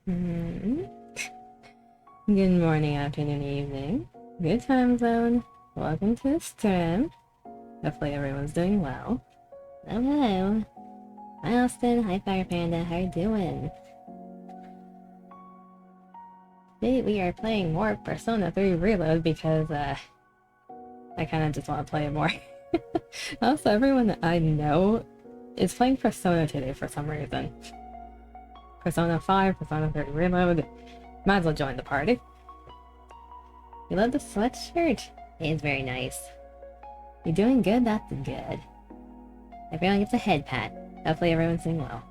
Hmm. Good morning, afternoon, evening. Good time zone. Welcome to the stream. Hopefully everyone's doing well. Hello. Hi Austin. Hi Fire Panda. How you doing? Today we are playing more Persona 3 Reload because I kind of just want to play it more. Also, everyone that I know is playing Persona today for some reason. Persona 5, Persona 3 Reload. Might as well join the party. You love the sweatshirt? It's very nice. You're doing good? That's good. Everyone gets a head pat. Hopefully everyone's doing well.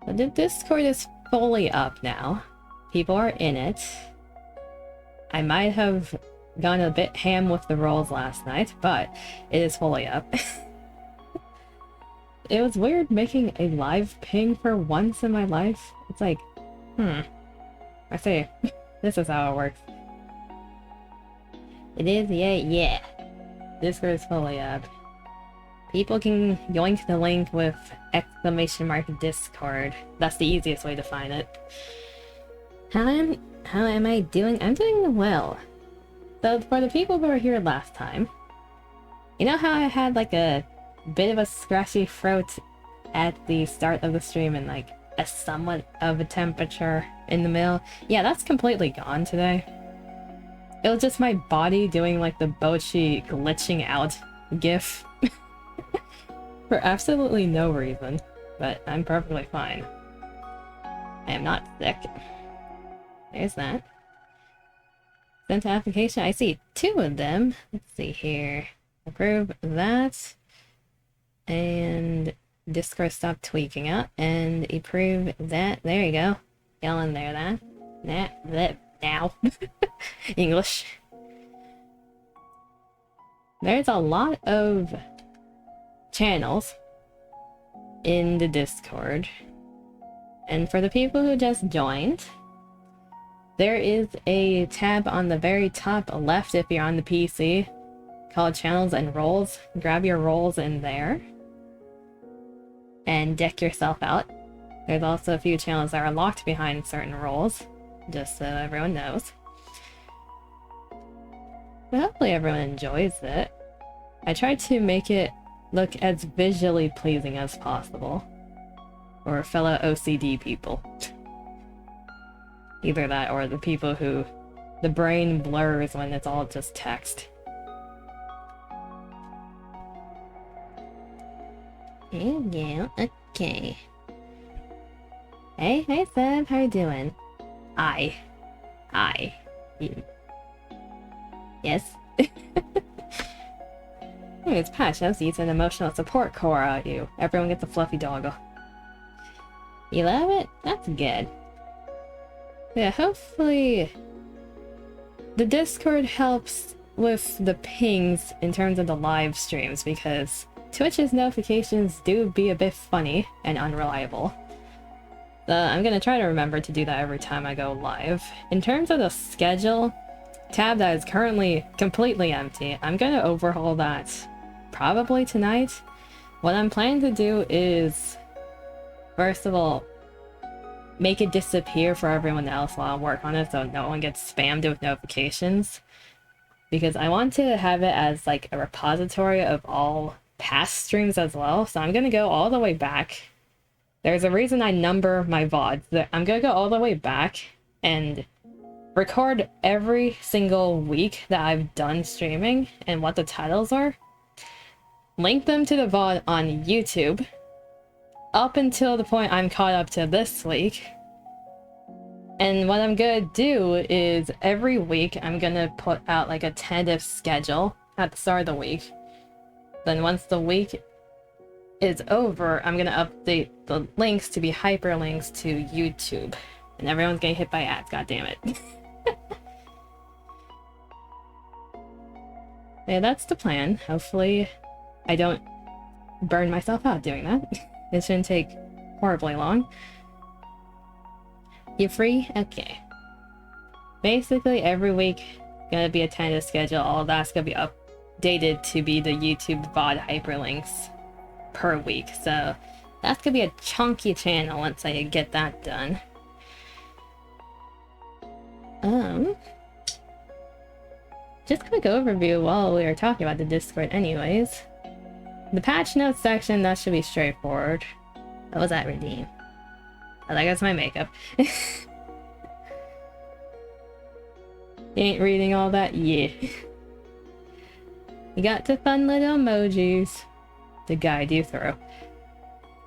So the Discord is fully up now. People are in it. I might have gone a bit ham with the rolls last night, but it is fully up. It was weird making a live ping for once in my life. It's like, I see. This is how it works. It is, yeah. Discord is fully up. People can yoink the link with !Discord. That's the easiest way to find it. How am I doing? I'm doing well. So for the people who were here last time, you know how I had like a bit of a scratchy throat at the start of the stream and like a somewhat of a temperature in the middle? Yeah, that's completely gone today. It was just my body doing like the Bochi glitching out gif. For absolutely no reason. But I'm perfectly fine. I am not sick. There's that. Sent to application. I see 2 of them. Let's see here. Approve that. And Discord stop tweaking out. And approve that. There you go. Yell in there that. Now. English. There's a lot of channels in the Discord. And for the people who just joined, there is a tab on the very top left if you're on the PC called Channels and Roles. Grab your roles in there and deck yourself out. There's also a few channels that are locked behind certain roles, just so everyone knows. But hopefully everyone enjoys it. I tried to make it look as visually pleasing as possible for fellow OCD people. Either that or the people who the brain blurs when it's all just text. There you go. Okay. Hey Seb, how you doing? Hi. You. Yes? Hey, it's Patch. He's an emotional support core out you. Everyone gets a fluffy doggo. You love it? That's good. Yeah, hopefully the Discord helps with the pings in terms of the live streams, because Twitch's notifications do be a bit funny and unreliable. So I'm gonna try to remember to do that every time I go live. In terms of the schedule tab that is currently completely empty, I'm gonna overhaul that probably tonight. What I'm planning to do is, first of all, make it disappear for everyone else while I work on it so no one gets spammed with notifications. Because I want to have it as like a repository of all past streams as well. So I'm gonna go all the way back. There's a reason I number my VODs. I'm gonna go all the way back and record every single week that I've done streaming and what the titles are. Link them to the VOD on YouTube up until the point I'm caught up to this week. And what I'm gonna do is every week I'm gonna put out like a tentative schedule at the start of the week. Then once the week is over, I'm gonna update the links to be hyperlinks to YouTube. And everyone's getting hit by ads, god damn it. Yeah, that's the plan. Hopefully I don't burn myself out doing that. It shouldn't take horribly long. You free? Okay. Basically every week gonna be a tentative schedule. All that's gonna be updated to be the YouTube VOD hyperlinks per week. So that's gonna be a chunky channel once I get that done. just quick overview while we were talking about the Discord anyways. The patch notes section, that should be straightforward. What was that redeem? Oh, that goes my makeup. You ain't reading all that? Yeah. You got the fun little emojis to guide you through.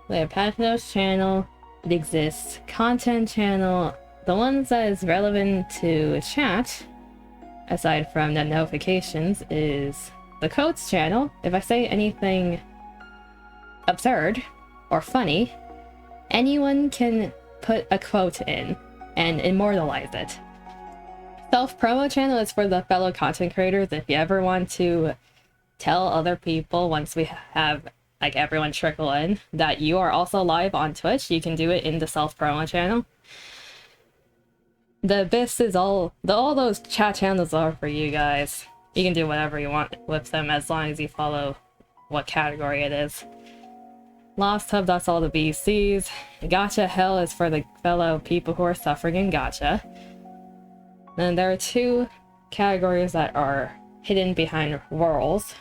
We have patch notes channel. It exists. Content channel. The ones that is relevant to chat, aside from the notifications, is the codes channel. If I say anything absurd or funny, anyone can put a quote in and immortalize it. Self-promo channel is for the fellow content creators. If you ever want to tell other people, once we have like everyone trickle in, that you are also live on Twitch, you can do it in the self-promo channel. The abyss is all those chat channels are for you guys. You can do whatever you want with them as long as you follow what category it is. Lost Hub, that's all the VCs. Gacha Hell is for the fellow people who are suffering in gacha. Then there are two categories that are hidden behind roles.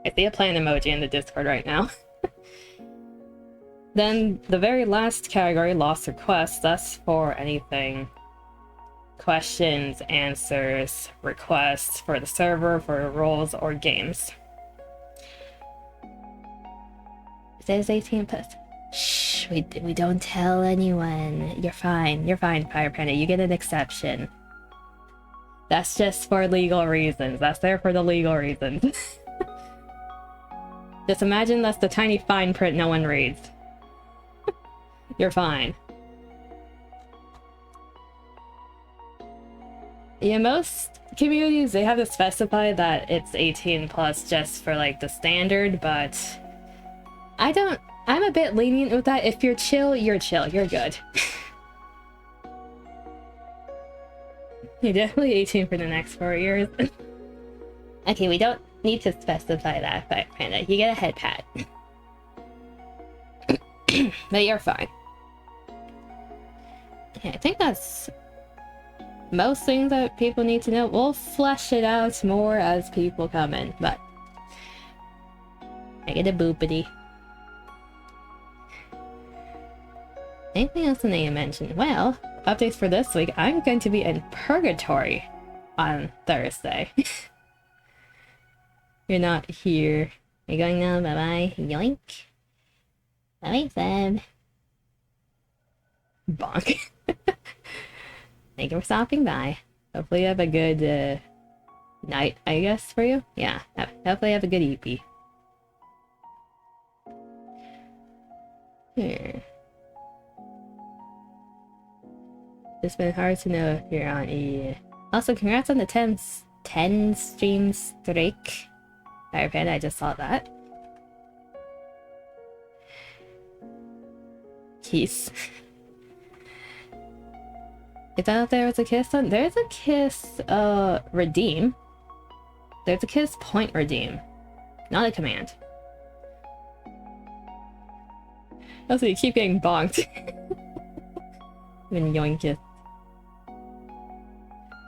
I see a plant emoji in the Discord right now. Then the very last category, Lost Requests, that's for anything. Questions, answers, requests for the server, for roles, or games. It says 18 plus. Shh, we don't tell anyone. You're fine, Fire Panda, you get an exception. That's just for legal reasons. That's there for the legal reasons. Just imagine that's the tiny fine print no one reads. You're fine. Yeah, most communities, they have to specify that it's 18 plus just for like the standard, but I'm a bit lenient with that. If you're chill, you're chill. You're good. You're definitely 18 for the next 4 years. Okay, we don't need to specify that, Fire Panda. You get a head pat. But you're fine. Yeah, I think that's most things that people need to know. We'll flesh it out more as people come in, but I get a boopity. Anything else I need to mention? Well, updates for this week. I'm going to be in Purgatory on Thursday. You're not here. You're going now? Bye-bye. Yoink. Bye, Seb. Bonk. Thank you for stopping by. Hopefully you have a good night, I guess, for you. Yeah, hopefully you have a good EP. Here. It's been hard to know if you're on E. Also, congrats on the 10 stream streak. Fire Panda, I just saw that. Kiss. I thought there was a kiss on. There's a kiss redeem. There's a kiss point redeem. Not a command. Also, you keep getting bonked. Even yoink it.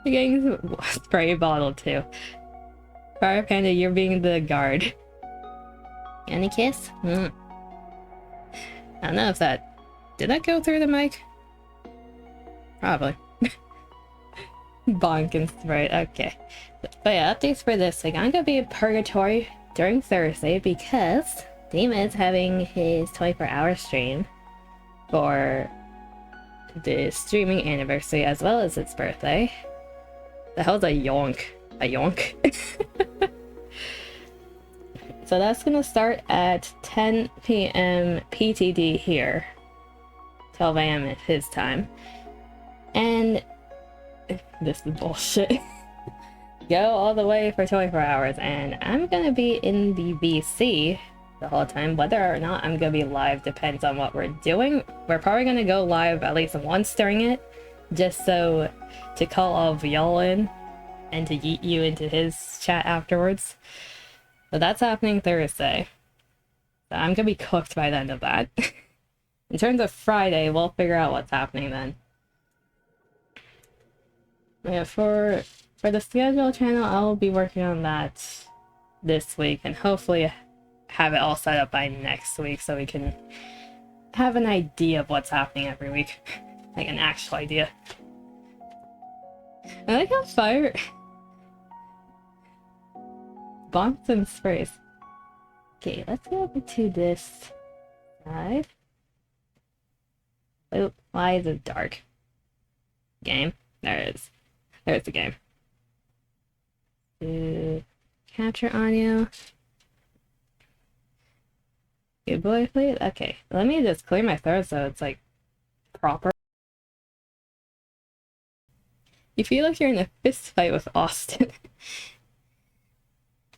You're getting spray bottle too. Fire Panda, you're being the guard. Any kiss? I don't know if that... Did that go through the mic? Probably. Bonk and spray. Okay. But yeah, updates for this week. I'm gonna be in Purgatory during Thursday because Dima is having his 24-hour stream for the streaming anniversary as well as its birthday. The hell's a yonk? A yonk? So that's gonna start at 10 p.m. PTD here. 12 a.m. at his time. And this is bullshit. Go all the way for 24 hours, and I'm gonna be in the VC the whole time. Whether or not I'm gonna be live depends on what we're doing. We're probably gonna go live at least once during it, just so to call all of y'all in and to yeet you into his chat afterwards. So that's happening Thursday. So I'm gonna be cooked by the end of that. In terms of Friday, we'll figure out what's happening then. Yeah, for For the schedule channel, I'll be working on that this week and hopefully have it all set up by next week so we can have an idea of what's happening every week. Like an actual idea. I like how fire bonks and sprays. Okay, let's go over to this side. Oh, why is it dark? Game. There it is. There's the game. Capture audio. Good boy, please. Okay, let me just clear my throat so it's like proper. You feel like you're in a fist fight with Austin.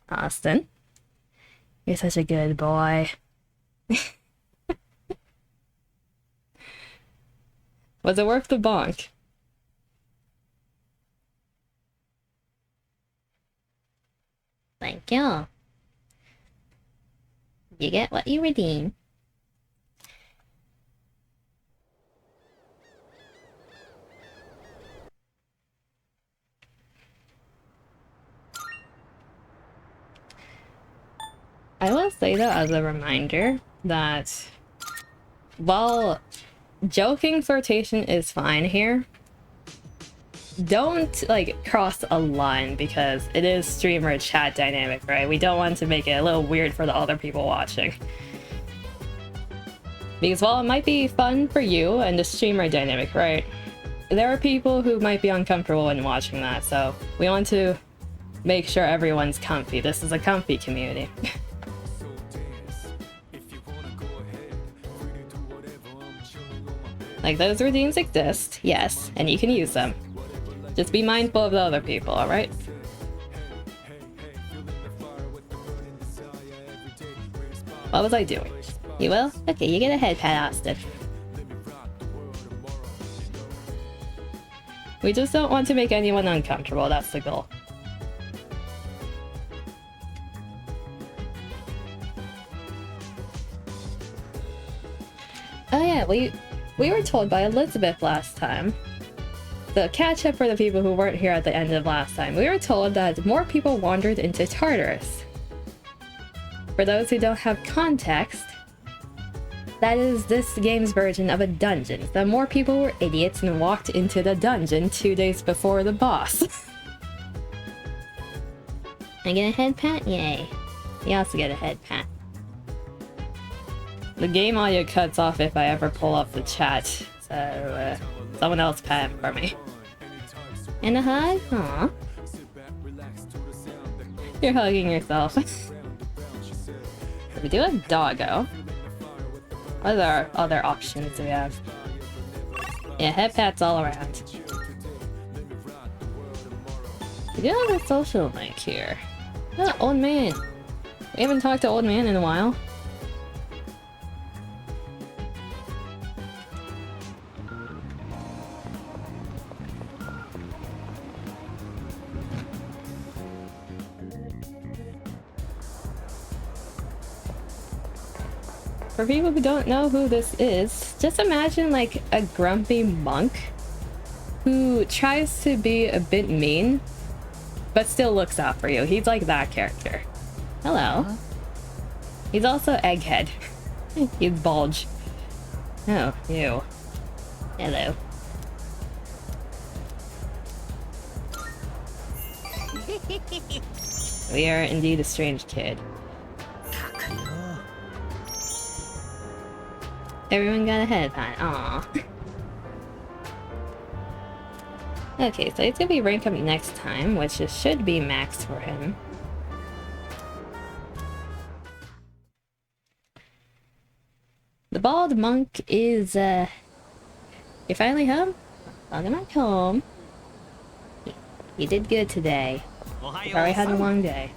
Austin, you're such a good boy. Was it worth the bonk? Thank you. You get what you redeem. I will say though, as a reminder, that while joking flirtation is fine here, don't like cross a line because it is streamer chat dynamic, right? We don't want to make it a little weird for the other people watching. Because while it might be fun for you and the streamer dynamic, right? There are people who might be uncomfortable in watching that, so we want to make sure everyone's comfy. This is a comfy community. Like, those redeems exist, yes, and you can use them. Just be mindful of the other people, alright? What was I doing? You will? Okay, you get a head pat, Austin. We just don't want to make anyone uncomfortable, that's the goal. Oh yeah, we were told by Elizabeth last time. The catch-up for the people who weren't here at the end of last time. We were told that more people wandered into Tartarus. For those who don't have context, that is this game's version of a dungeon. So more people were idiots and walked into the dungeon 2 days before the boss. I get a head pat? Yay. You also get a head pat. The game audio cuts off if I ever pull up the chat, so someone else pat for me. And a hug? Aww. You're hugging yourself. We do have doggo. What other options do we have? Yeah, head pats all around. We do have a social link here. Oh, old man. We haven't talked to old man in a while. For people who don't know who this is, just imagine like a grumpy monk who tries to be a bit mean, but still looks out for you. He's like that character. Hello. He's also Egghead. He's Bulge. Oh, ew. Hello. We are indeed a strange kid. Everyone got a head pat. Aww. Okay, so it's gonna be rank up next time, which should be max for him. The bald monk is, you're finally home? Welcome back home. You did good today. You probably had a long day.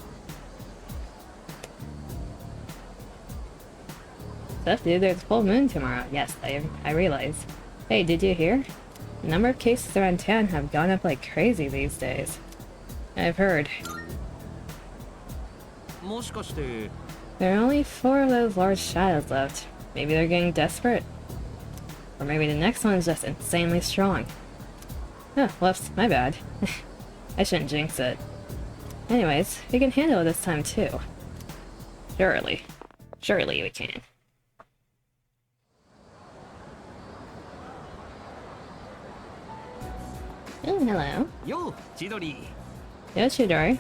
Stuff, dude, there's full moon tomorrow. Yes, I realize. Hey, did you hear? The number of cases around town have gone up like crazy these days. I've heard. There are only 4 of those large shadows left. Maybe they're getting desperate. Or maybe the next one is just insanely strong. Oh, whoops, my bad. I shouldn't jinx it. Anyways, we can handle it this time too. Surely. Surely we can. Oh, hello. Yo, Chidori. Yo, Chidori.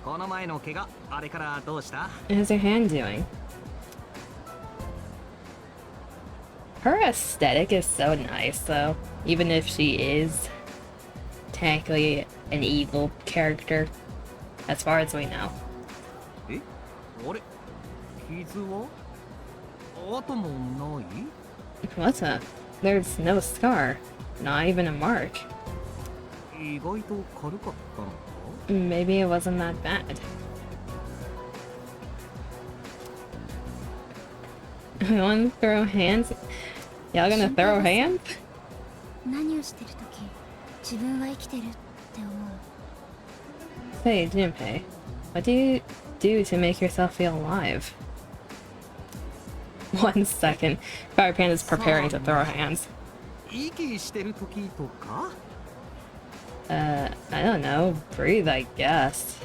この前の怪我、あれからどうした? How's your hand doing? Her aesthetic is so nice, though. Even if she is technically an evil character, as far as we know. え、あれ、傷は？跡もない? What's up? There's no scar. Not even a mark. 意外と軽かったのか? Maybe it wasn't that bad. You wanna throw hands? Y'all gonna throw hands? 何をしてるとき、自分は生きてるって思う。 Say, Junpei, what do you do to make yourself feel alive? 1 second. Fire Panda's preparing to throw hands. 息してるときとか? I don't know. Breathe, I guess.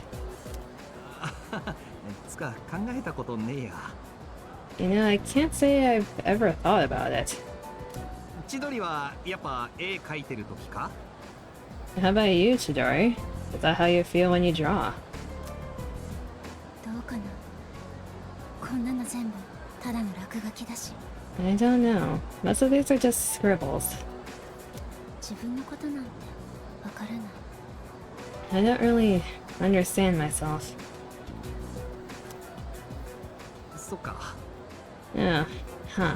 つか考えたことねえや。 You know, I can't say I've ever thought about it. 千鳥はやっぱ絵描いてるときか? How about you, Chidori? Is that how you feel when you draw? どうかな。こんなの全部ただの落書きだし。 I don't know. Most of these are just scribbles. 自分のことなんてわからない。 I don't really understand myself. そっか。 Yeah. Huh.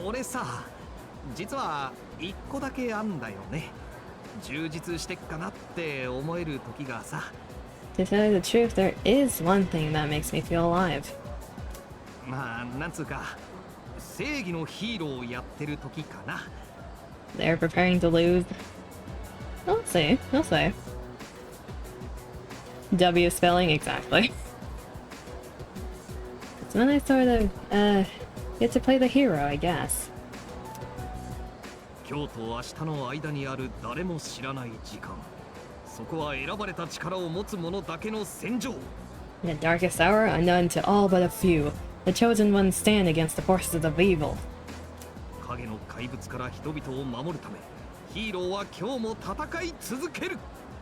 俺さ、実は一個だけあんだよね。充実してっかなって思える時がさ。 To tell you the truth, there is one thing that makes me feel alive. まあ、なんつうか、正義のヒーローをやってる時かな。 They're preparing to lose. We'll see. We'll see. W spelling, exactly. It's when I sort of, get to play the hero, I guess. 今日と明日の間にある誰も知らない時間。そこは選ばれた力を持つ者だけの戦場。 In the darkest hour, unknown to all but a few, the chosen ones stand against the forces of evil. 影の怪物から人々を守るため、ヒーローは今日も戦い続ける。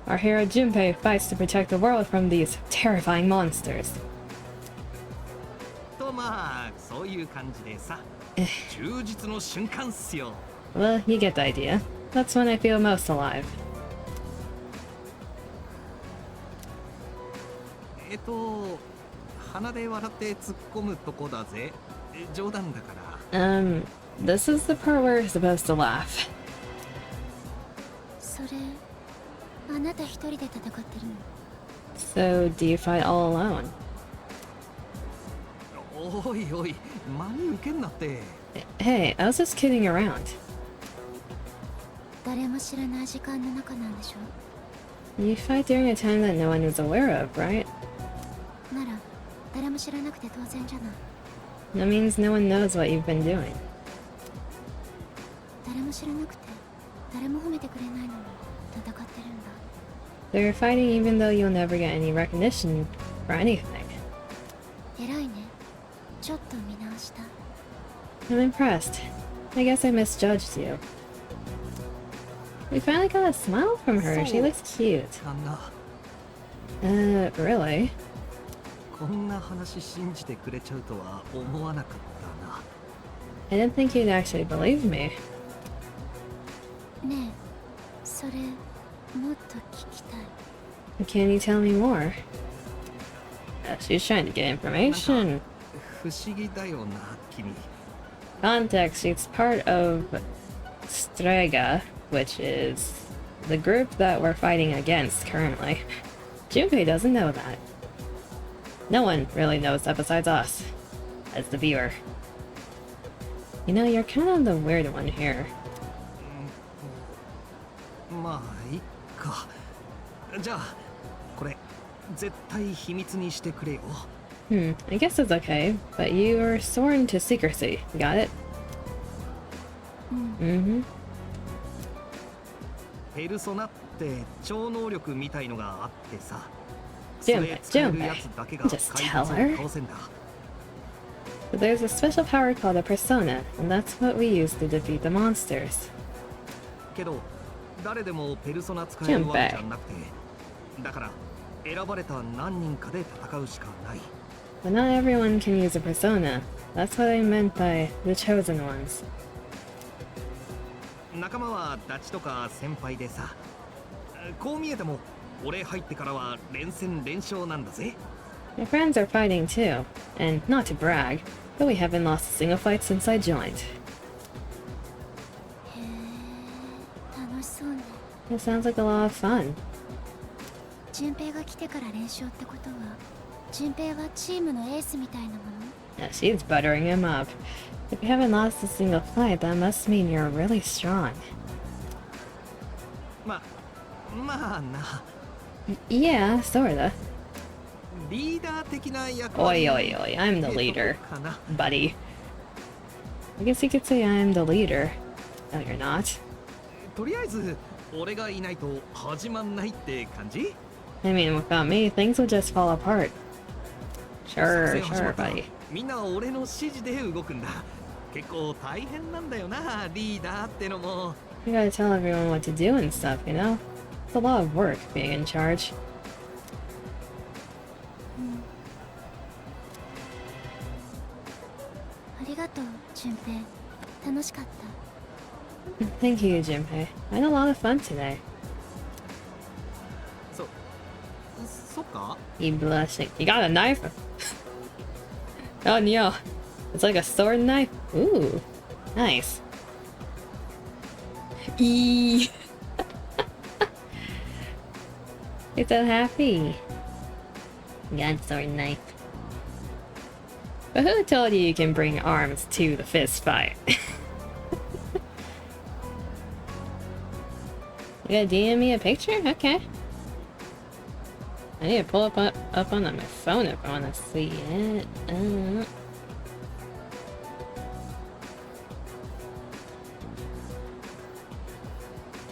Our hero Junpei fights to protect the world from these terrifying monsters. とまあ、そういう感じでさ。充実の瞬間っすよ。 Well, you get the idea. That's when I feel most alive. 鼻で笑って突っ込むとこだぜ。冗談だから。This is the part where we're supposed to laugh. それ、あなた一人で戦ってるの？ So, do you fight all alone? おいおい、真に受けんなって。 Hey, I was just kidding around. 誰も知らない時間の中なんでしょ？ You fight during a time that no one is aware of, right? なら、誰も知らなくて当然じゃない。 That means no one knows what you've been doing. 誰も知らなくて、誰も褒めてくれないのに戦ってるんだ。 So you're fighting even though you'll never get any recognition for anything. 偉いね。ちょっと見直した。 I'm impressed. I guess I misjudged you. We finally got a smile from her. She looks cute. なんだ。Really? こんな話信じてくれちゃうとは思わなかったな。 I didn't think you'd actually believe me. ねえ、それ、もっと聞きたい。 Can you tell me more? She's trying to get information. 不思議だよな、君。 Context, she's part of Strega, which is the group that we're fighting against currently. Junpei doesn't know that. No one really knows that besides us, as the viewer. You know, you're kind of the weird one here. まあ、いっか。じゃあ、これ、絶対秘密にしてくれよ。I guess it's okay, but you are sworn to secrecy. Got it? Mm-hmm. ペルソナって超能力みたいのがあってさ、そ Junpei, れ使えるやつだけが Just 怪 tell 物を her. 倒せんだ。 But there's a special power called a persona, and that's what we use to defeat the monsters. けど誰でもペルソナ使えるわけじゃなくて、だから選ばれた何人かで戦うしかない。 But not everyone can use a persona. That's what I meant by the chosen ones. 仲間はダチとか先輩でさ、こう見えても俺入ってからは連戦連勝なんだぜ。 My friends are fighting too, and not to brag, but we haven't lost a single fight since I joined. へえ、楽しそうね。 It sounds like a lot of fun. 順平が来てから連勝ってことは、順平はチームのエースみたいなもの？ Yeah, she's buttering him up. If you haven't lost a single fight, that must mean you're really strong. まあな、 Yeah, sorta. リーダー的な役割 Oi, oi, oi, I'm the って leader, とこかな。 buddy. I guess you could say I'm the leader. No, you're not. とりあえず俺がいないと始まんないって感じ。 I mean, without me, things would just fall apart. 作 Sure, 戦始ま sure, ったら buddy. みんな俺の指示で動くんだ。結構大変なんだよな、リーダーってのも。 You gotta tell everyone what to do and stuff, you know? It's a lot of work being in charge. ありがとう、順平。楽しかった。 Thank you, Junpei. I had a lot of fun today. そっか。 You blushing. You got a knife? Oh no. It's like a sword knife. Ooh. Nice. Eee. You're so happy. You got a sword knife. But who told you can bring arms to the fist fight? You gonna DM me a picture? Okay. I need to pull up on my phone if I want to see it.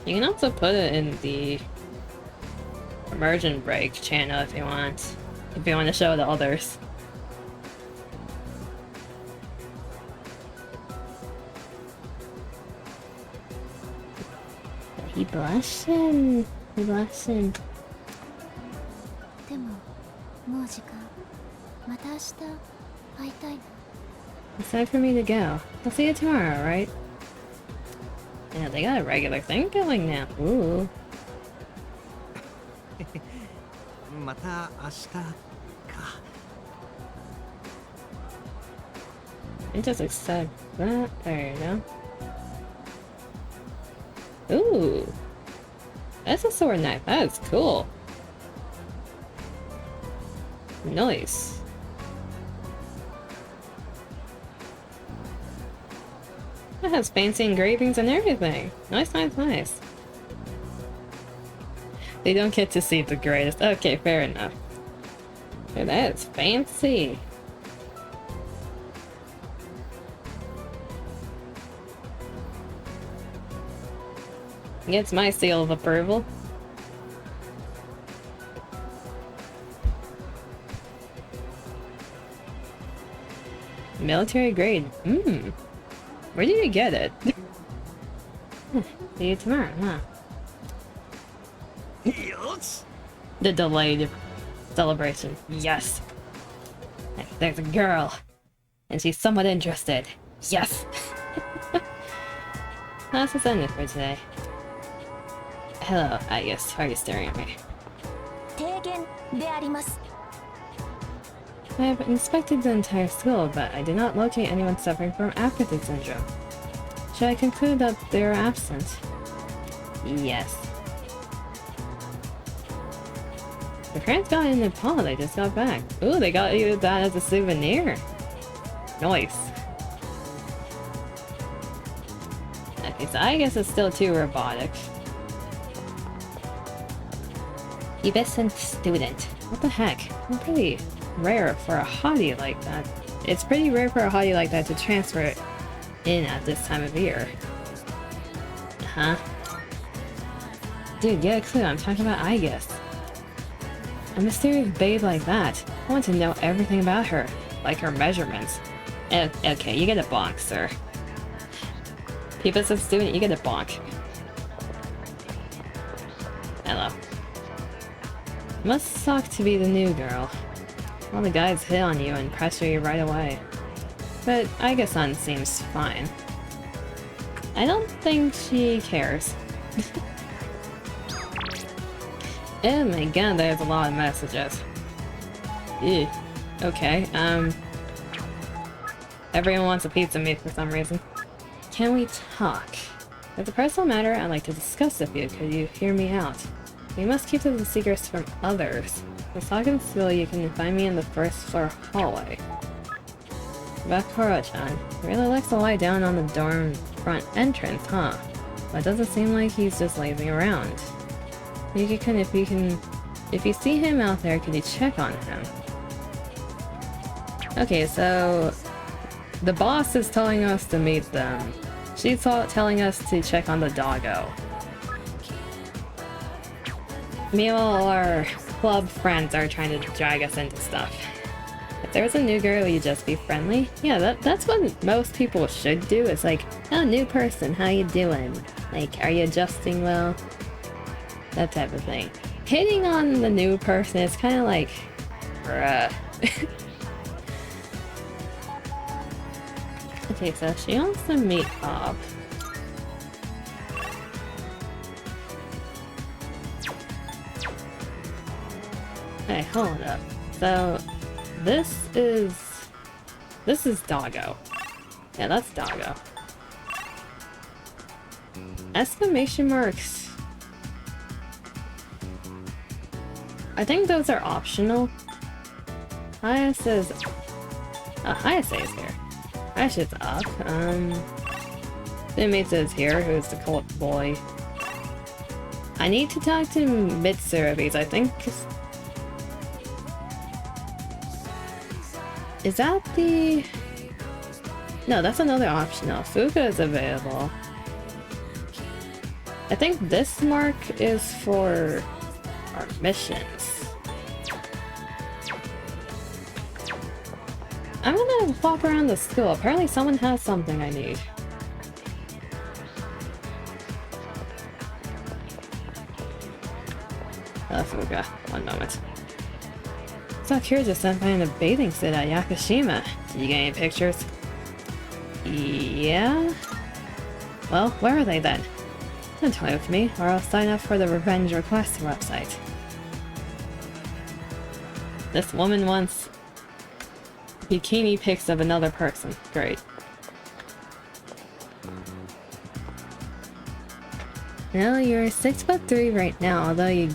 You can also put it in the immersion break channel if you want. If you want to show the others. He blushing. He blushing. でも、もう時間。また明日会いたいな。 It's time for me to go. I'll see you tomorrow, right? Yeah, they got a regular thing going now. Ooh. また明日か。 I just accept that. There you go. Ooh. That's a sword knife. That is cool. Nice. That has fancy engravings and everything. Nice, nice, nice. They don't get to see the greatest. Okay, fair enough. Yeah, that is fancy. Gets my seal of approval. Military grade. Where did you get it? See you tomorrow, huh? よし。 The delayed celebration. Yes. There's a girl. And she's somewhat interested. Yes. That's what's in it for today. Hello, I guess. Why are you staring at me? 提言であります。 I have inspected the entire school, but I did not locate anyone suffering from apathy syndrome. Should I conclude that they are absent? Yes. The parents got in Nepal, they just got back. Ooh, they got you that as a souvenir. Nice. Okay, so I guess it's still too robotic. Pubescent student. What the heck? I'm pretty rare for a hottie like that. It's pretty rare for a hottie like that to transfer in at this time of year. Huh? Dude, get a clue. I'm talking about Aegis. A mysterious babe like that. I want to know everything about her, like her measurements. Okay, you get a bonk, sir. People said student, you get a bonk. Hello. Must suck to be the new girl. All the guys hit on you and pressure you right away. But Aegisan seems fine. I don't think she cares. Oh my god, there's a lot of messages. Ew. Okay, everyone wants a pizza meat for some reason. Can we talk? It's a personal matter I'd like to discuss with you. Could you hear me out? We must keep the secrets from others. Let's talk and so you can find me in the first floor hallway. About Koro-chan. He really likes to lie down on the dorm front entrance, huh? But it doesn't seem like he's just lazing around. If you see him out there, could you check on him? Okay, so the boss is telling us to meet them. She's telling us to check on the doggo. Meanwhile, our club friends are trying to drag us into stuff. If there was a new girl, you just be friendly? Yeah, that's what most people should do. It's like, oh, new person, how you doing? Like, are you adjusting well? That type of thing. Hitting on the new person is kind of like, bruh. Okay, so she wants to meet Bob. Hey, hold up. So, this is Doggo. Yeah, that's Doggo. Exclamation marks. I think those are optional. Hayase is... Hayase is here. Hayase up. Inmates is here, who's the cult boy. I need to talk to Mitsurubi's, I think. Is that the... No, that's another optional. Fuka is available. I think this mark is for our missions. I'm gonna walk around the school. Apparently someone has something I need. Fuka. One moment. Saw Kiryu-senpai in a bathing suit at Yakushima. Did you get any pictures? Yeah? Well, where are they then? Don't toy with me, or I'll sign up for the Revenge Request website. This woman wants bikini pics of another person. Great. Well, you're 6'3" right now, although you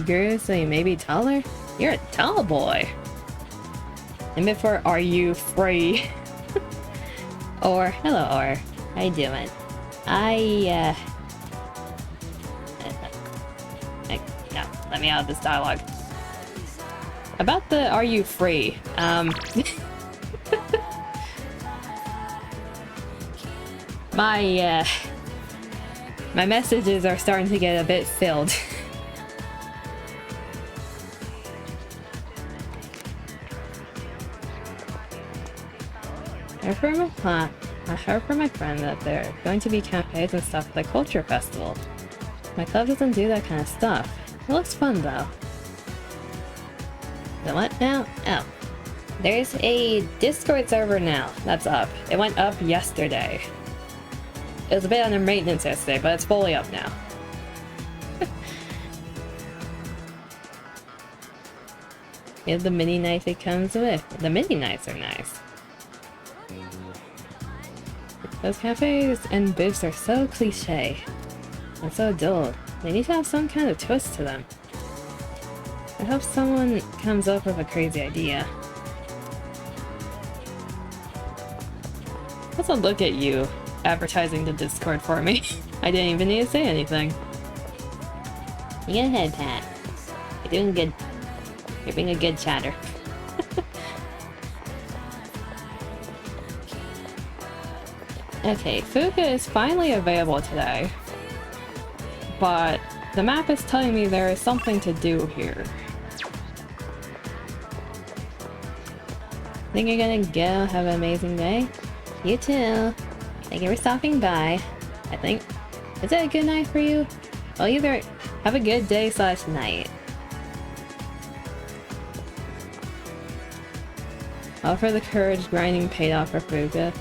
grew so you may be taller? You're a tall boy! And before are you free? Or, hello Or, how you doing? No, let me out of this dialogue. About the are you free, my messages are starting to get a bit filled. I heard from my friend that there are going to be cafes and stuff at the Culture Festival. My club doesn't do that kind of stuff. It looks fun though. The what now? Oh. There's a Discord server now that's up. It went up yesterday. It was a bit under maintenance yesterday, but it's fully up now. Here's the mini knife it comes with. The mini knives are nice. Those cafes and booths are so cliche and so dull. They need to have some kind of twist to them. I hope someone comes up with a crazy idea. Let's look at you advertising the Discord for me. I didn't even need to say anything. You go ahead, Pat. You're doing good. You're being a good chatter. Okay, Fuka is finally available today. but the map is telling me there is something to do here. Think you're gonna go have an amazing day? You too. Thank you for stopping by. I think... Is it a good night for you? Well, either have a good day / night. All for the courage grinding paid off for Fuga.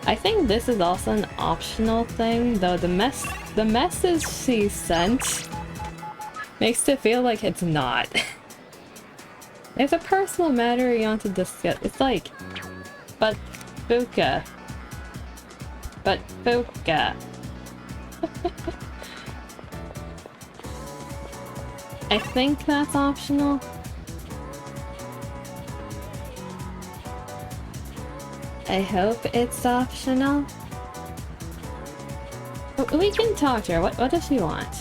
I think this is also an optional thing, though the message she sent makes it feel like it's not. It's a personal matter you want to discuss. It's like, but Fuga. But Fuga. I think that's optional. I hope it's optional. We can talk to her. What does she want?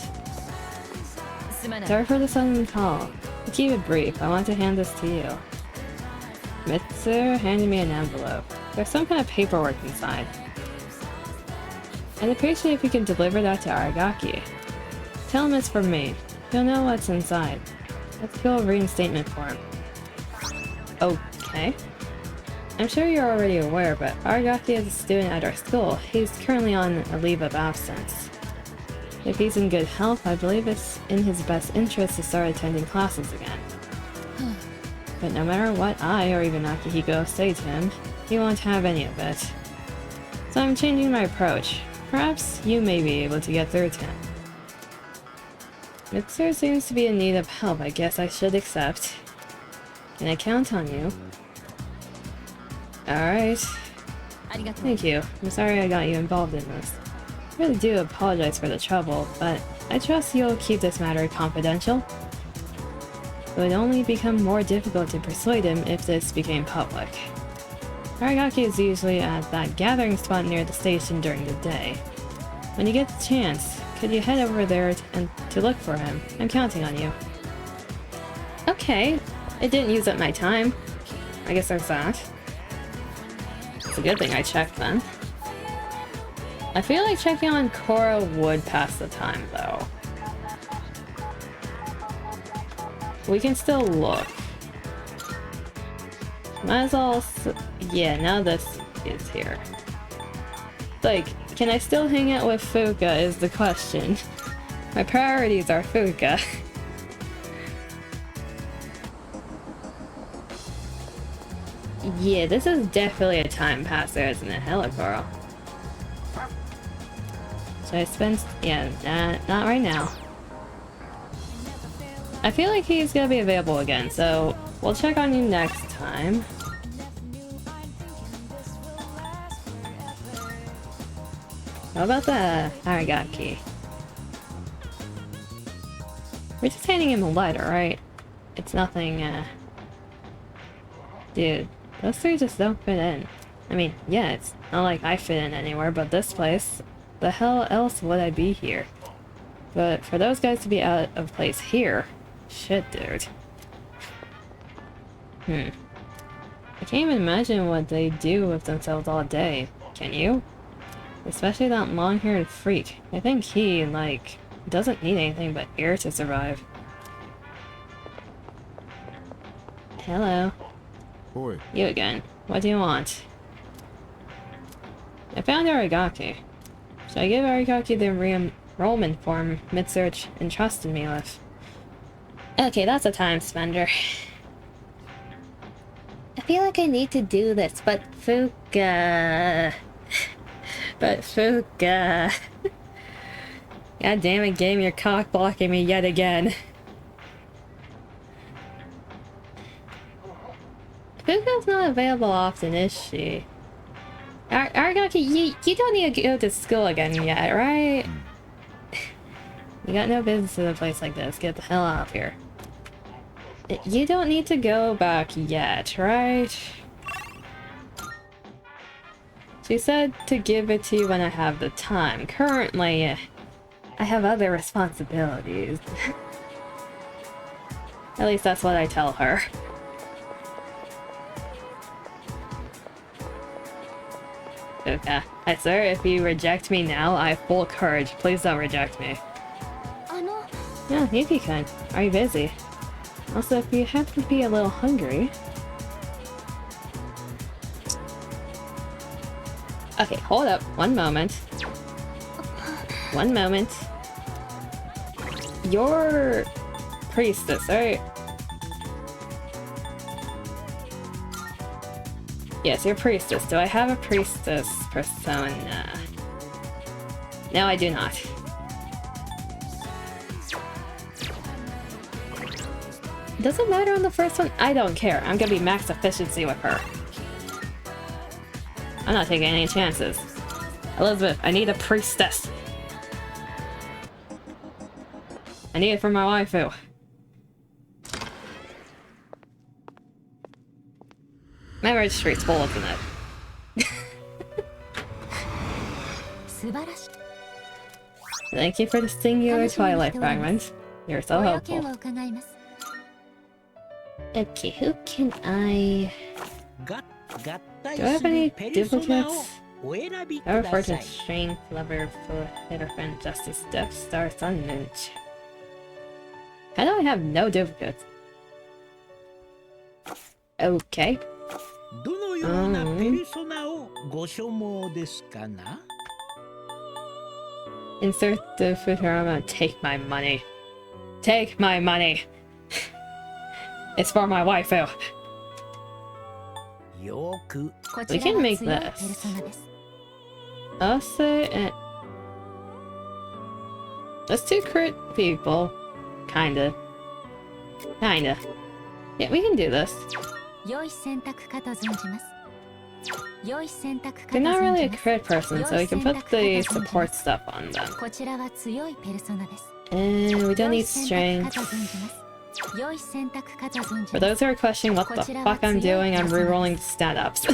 Sorry for the sudden call. To keep it brief, I want to hand this to you. Mitsu handed me an envelope. There's some kind of paperwork inside. I'd appreciate if you could deliver that to Aragaki. Tell him it's from me. He'll know what's inside. Let's go over reinstatement form. Okay. I'm sure you're already aware, but Aragaki is a student at our school. He's currently on a leave of absence. If he's in good health, I believe it's in his best interest to start attending classes again. But no matter what I or even Akihiko say to him, he won't have any of it. So I'm changing my approach. Perhaps you may be able to get through to him. Mitsu seems to be in need of help. I guess I should accept. Can I count on you? Alright. Thank you. I'm sorry I got you involved in this. I really do apologize for the trouble, but I trust you'll keep this matter confidential. It would only become more difficult to persuade him if this became public. Aragaki is usually at that gathering spot near the station during the day. When you get the chance, could you head over there to look for him? I'm counting on you. Okay. It didn't use up my time. I guess there's that. It's a good thing I checked then. I feel like checking on Korra would pass the time though. We can still look. Might as well... Yeah, now this is here. Like, can I still hang out with Fuka is the question. My priorities are Fuka. Yeah, this is definitely a time passer, isn't it? Hello, Coral. Should I spend... Yeah, not right now. I feel like he's gonna be available again, so we'll check on you next time. How about the Aragaki? We're just handing him a letter, right? It's nothing, Dude, those three just don't fit in. I mean, yeah, it's not like I fit in anywhere, but this place... The hell else would I be here? But for those guys to be out of place here... Shit, dude. I can't even imagine what they do with themselves all day. Can you? Especially that long-haired freak. I think he, like, doesn't need anything but air to survive. Hello. Boy. You again. What do you want? I found Aragaki. Should I give Aragaki the re-enrollment form Mitsu entrusted me with? Okay, that's a time spender. I feel like I need to do this, but Fuka... But Fuka... God damn it, game, you're cock blocking me yet again. Fuka's not available often, is she? Aragaki, you don't need to go to school again yet, right? You got no business in a place like this. Get the hell out of here. You don't need to go back yet, right? She said to give it to you when I have the time. Currently, I have other responsibilities. At least that's what I tell her. Okay. I swear if you reject me now, I have full courage. Please don't reject me. Yeah, you can. Are you busy? Also, if you happen to be a little hungry... Okay, hold up. One moment. One moment. You're... priestess, right? Yes, you're priestess. Do I have a priestess persona? No, I do not. Doesn't matter on the first one. I don't care. I'm gonna be max efficiency with her. I'm not taking any chances. Elizabeth, I need a priestess. I need it for my waifu. My registry's full, isn't it? Thank you for the singular twilight fragment. You're so helpful. Okay, who can I... Do I have any duplicates? I refer to strength, lover, hitter, friend, justice, death, star, sun, ninja. How do I have no duplicates? Okay. Insert the footer. I'm gonna take my money. Take my money! It's for my waifu. We can make this. Also, let's do crit people. Kinda. Kinda. Yeah, we can do this. They're not really a crit person, so we can put the support stuff on them. And we don't need strength. For those who are questioning what the fuck I'm doing, I'm rerolling the stat ups.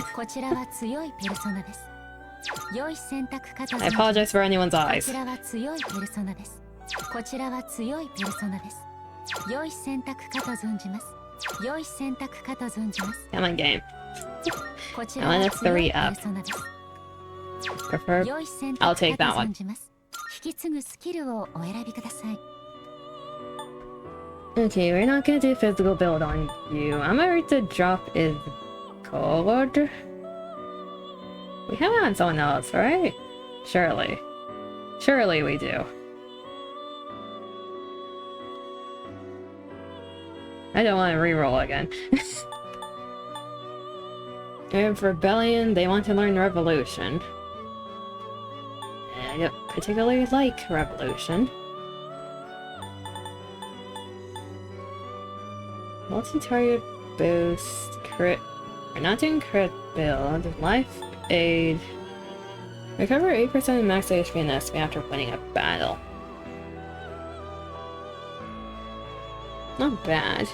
I apologize for anyone's eyes. Come on, game. I want a 3 up. Prefer... I'll take that one. Okay, we're not gonna do physical build on you. I'm gonna read the drop is code. We have it on someone else, right? Surely. Surely we do. I don't want to reroll again. And for Rebellion, they want to learn Revolution. And I don't particularly like Revolution. Multi-target boost, crit. We're not doing crit build. Life aid. Recover 8% of max HP and SP after winning a battle. Not bad.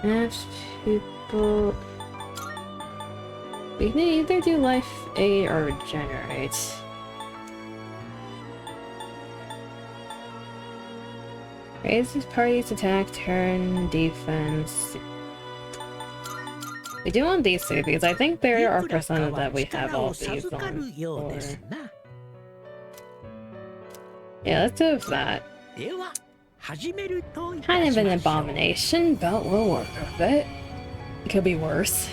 Ask people. We can either do life aid or regenerate. Raises party's attack, turn, defense. We do want these two because I think there are personas that we have all these on for. Yeah, let's do that. Kind of an abomination, but we'll work with it. It could be worse.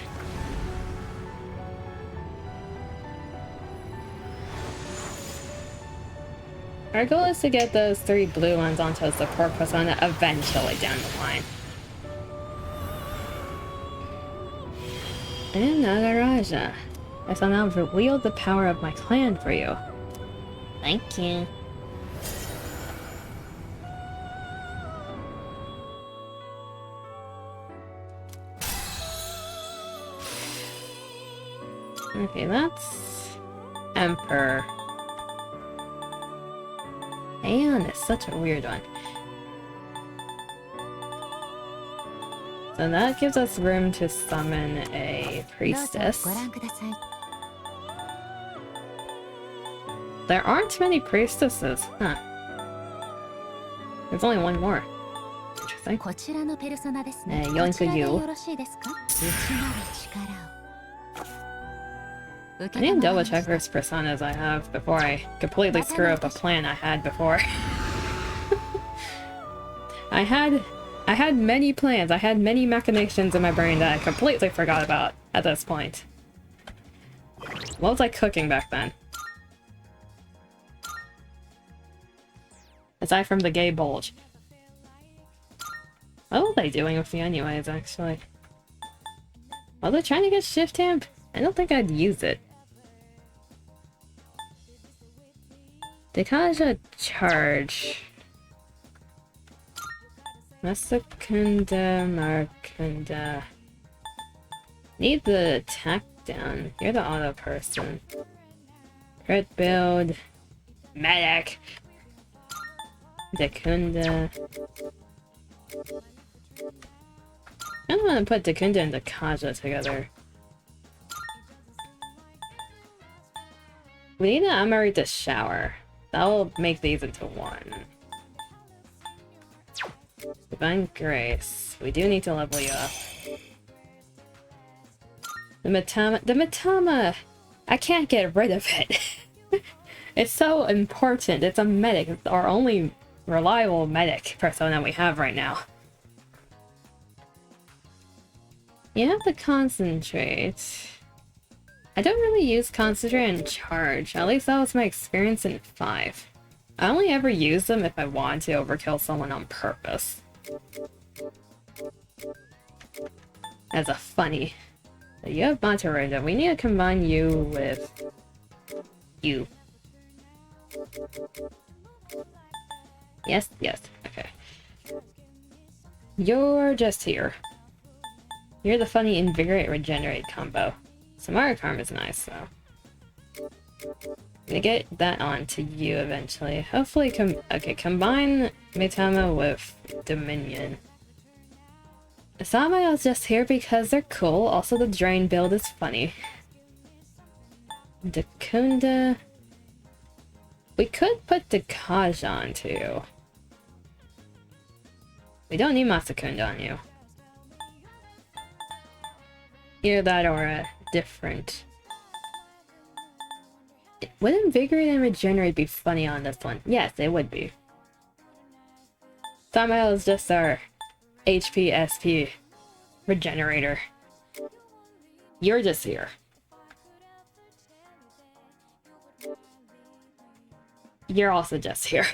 Our goal is to get those 3 blue ones onto a support persona eventually down the line. And Nagaraja. I shall now wield the power of my clan for you. Thank you. Okay, that's Emperor. Aeon is such a weird one. So that gives us room to summon a priestess. There aren't many priestesses, huh? There's only one more. Interesting. Yoink you. I need to double check which personas I have before I completely screw up a plan I had before. I had many plans. I had many machinations in my brain that I completely forgot about at this point. What was I cooking back then? Aside from the gay bulge. What were they doing with me anyways, actually? Was I trying to get shift temp? I don't think I'd use it. Dekaja charge. Masakunda Markunda. Need the attack down. You're the auto person. Crit build. Medic. Dekunda. I don't want to put Dekunda and Dekaja together. We need an Amarita shower. That will make these into one. Divine Grace. We do need to level you up. The Mitama! I can't get rid of it. It's so important. It's a medic. It's our only reliable medic persona we have right now. You have to concentrate. I don't really use concentrate and charge. At least that was my experience in 5. I only ever use them if I want to overkill someone on purpose. As a funny. You have Monterita. We need to combine you with you. Yes, yes. Okay. You're just here. You're the funny Invigorate Regenerate combo. Samara Karma is nice, though. Gonna get that on to you eventually. Hopefully, combine Mitama with Dominion. Samael is just here because they're cool. Also, the Drain build is funny. Dekunda. We could put Dekaj on too. We don't need Masakunda on you. Either that or a different. Would Invigorate and Regenerate be funny on this one? Yes, it would be. Samael is just our HP SP regenerator. You're just here. You're also just here.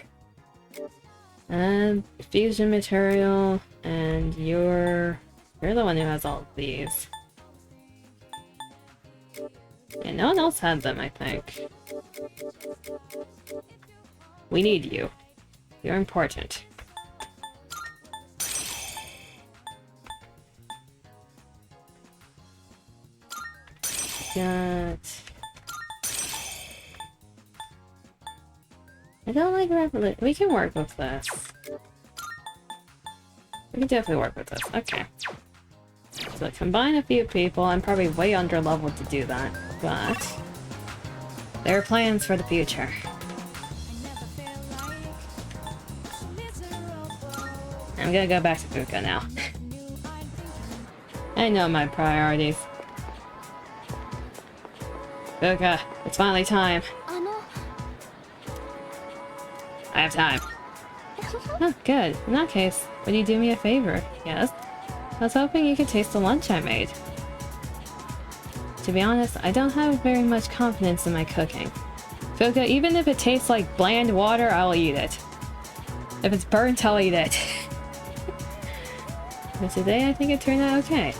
Fusion material, and you're the one who has all of these. Yeah, no one else had them, I think. We need you. You're important. Got... I don't like Revolution. We can work with this. We can definitely work with this. Okay. So combine a few people. I'm probably way under leveled to do that, but there are plans for the future. I'm gonna go back to Fuka now. I know my priorities. Fuka, it's finally time. I have time. Oh, good. In that case, would you do me a favor? Yes? I was hoping you could taste the lunch I made. To be honest, I don't have very much confidence in my cooking. Fuka, even if it tastes like bland water, I'll eat it. If it's burnt, I'll eat it. But today, I think it turned out okay.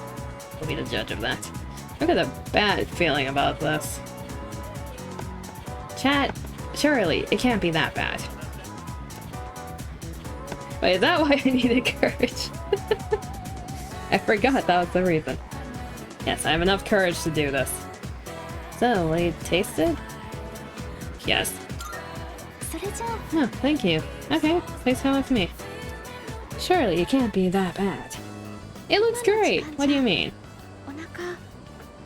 I'll be the judge of that. I've got a bad feeling about this. Chat, surely, it can't be that bad. Wait, is that why I needed courage? I forgot that was the reason. Yes, I have enough courage to do this. So, will you taste it? Yes. Oh, thank you. Okay, please come with me. Surely it can't be that bad. It looks great! What do you mean?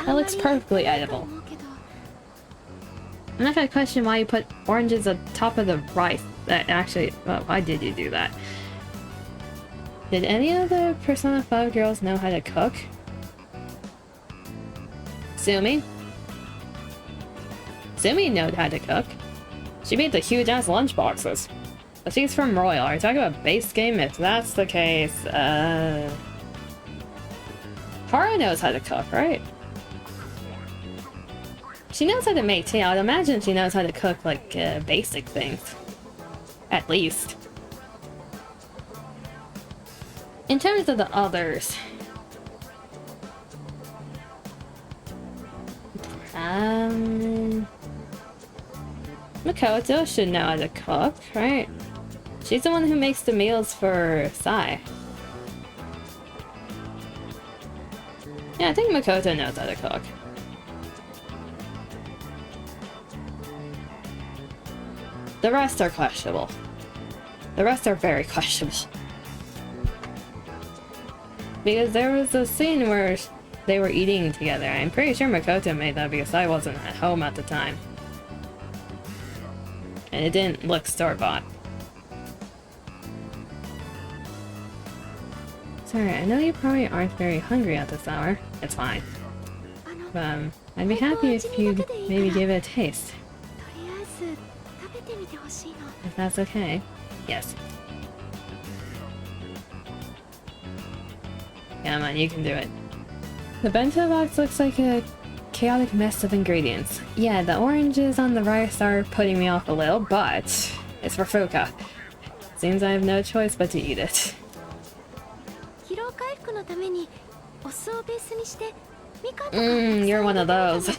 That looks perfectly edible. I'm not gonna question why you put oranges on top of the rice. Actually, well, why did you do that? Did any of the Persona 5 girls know how to cook? Sumi? Sumi knowed how to cook. She made the huge-ass lunchboxes. But she's from Royal. Are you talking about base game? If that's the case, Hara knows how to cook, right? She knows how to make tea. I would imagine she knows how to cook, like, basic things. At least. In terms of the others... Makoto should know how to cook, right? She's the one who makes the meals for Sai. Yeah, I think Makoto knows how to cook. The rest are questionable. The rest are very questionable. Because there was a scene where they were eating together. I'm pretty sure Makoto made that because I wasn't at home at the time. And it didn't look store-bought. Sorry, I know you probably aren't very hungry at this hour. It's fine. But, I'd be happy if you'd maybe give it a taste. If that's okay. Yes. Come on, you can do it. The bento box looks like a chaotic mess of ingredients. Yeah, the oranges on the rice are putting me off a little, but it's for Fuka. Seems I have no choice but to eat it. You're one of those.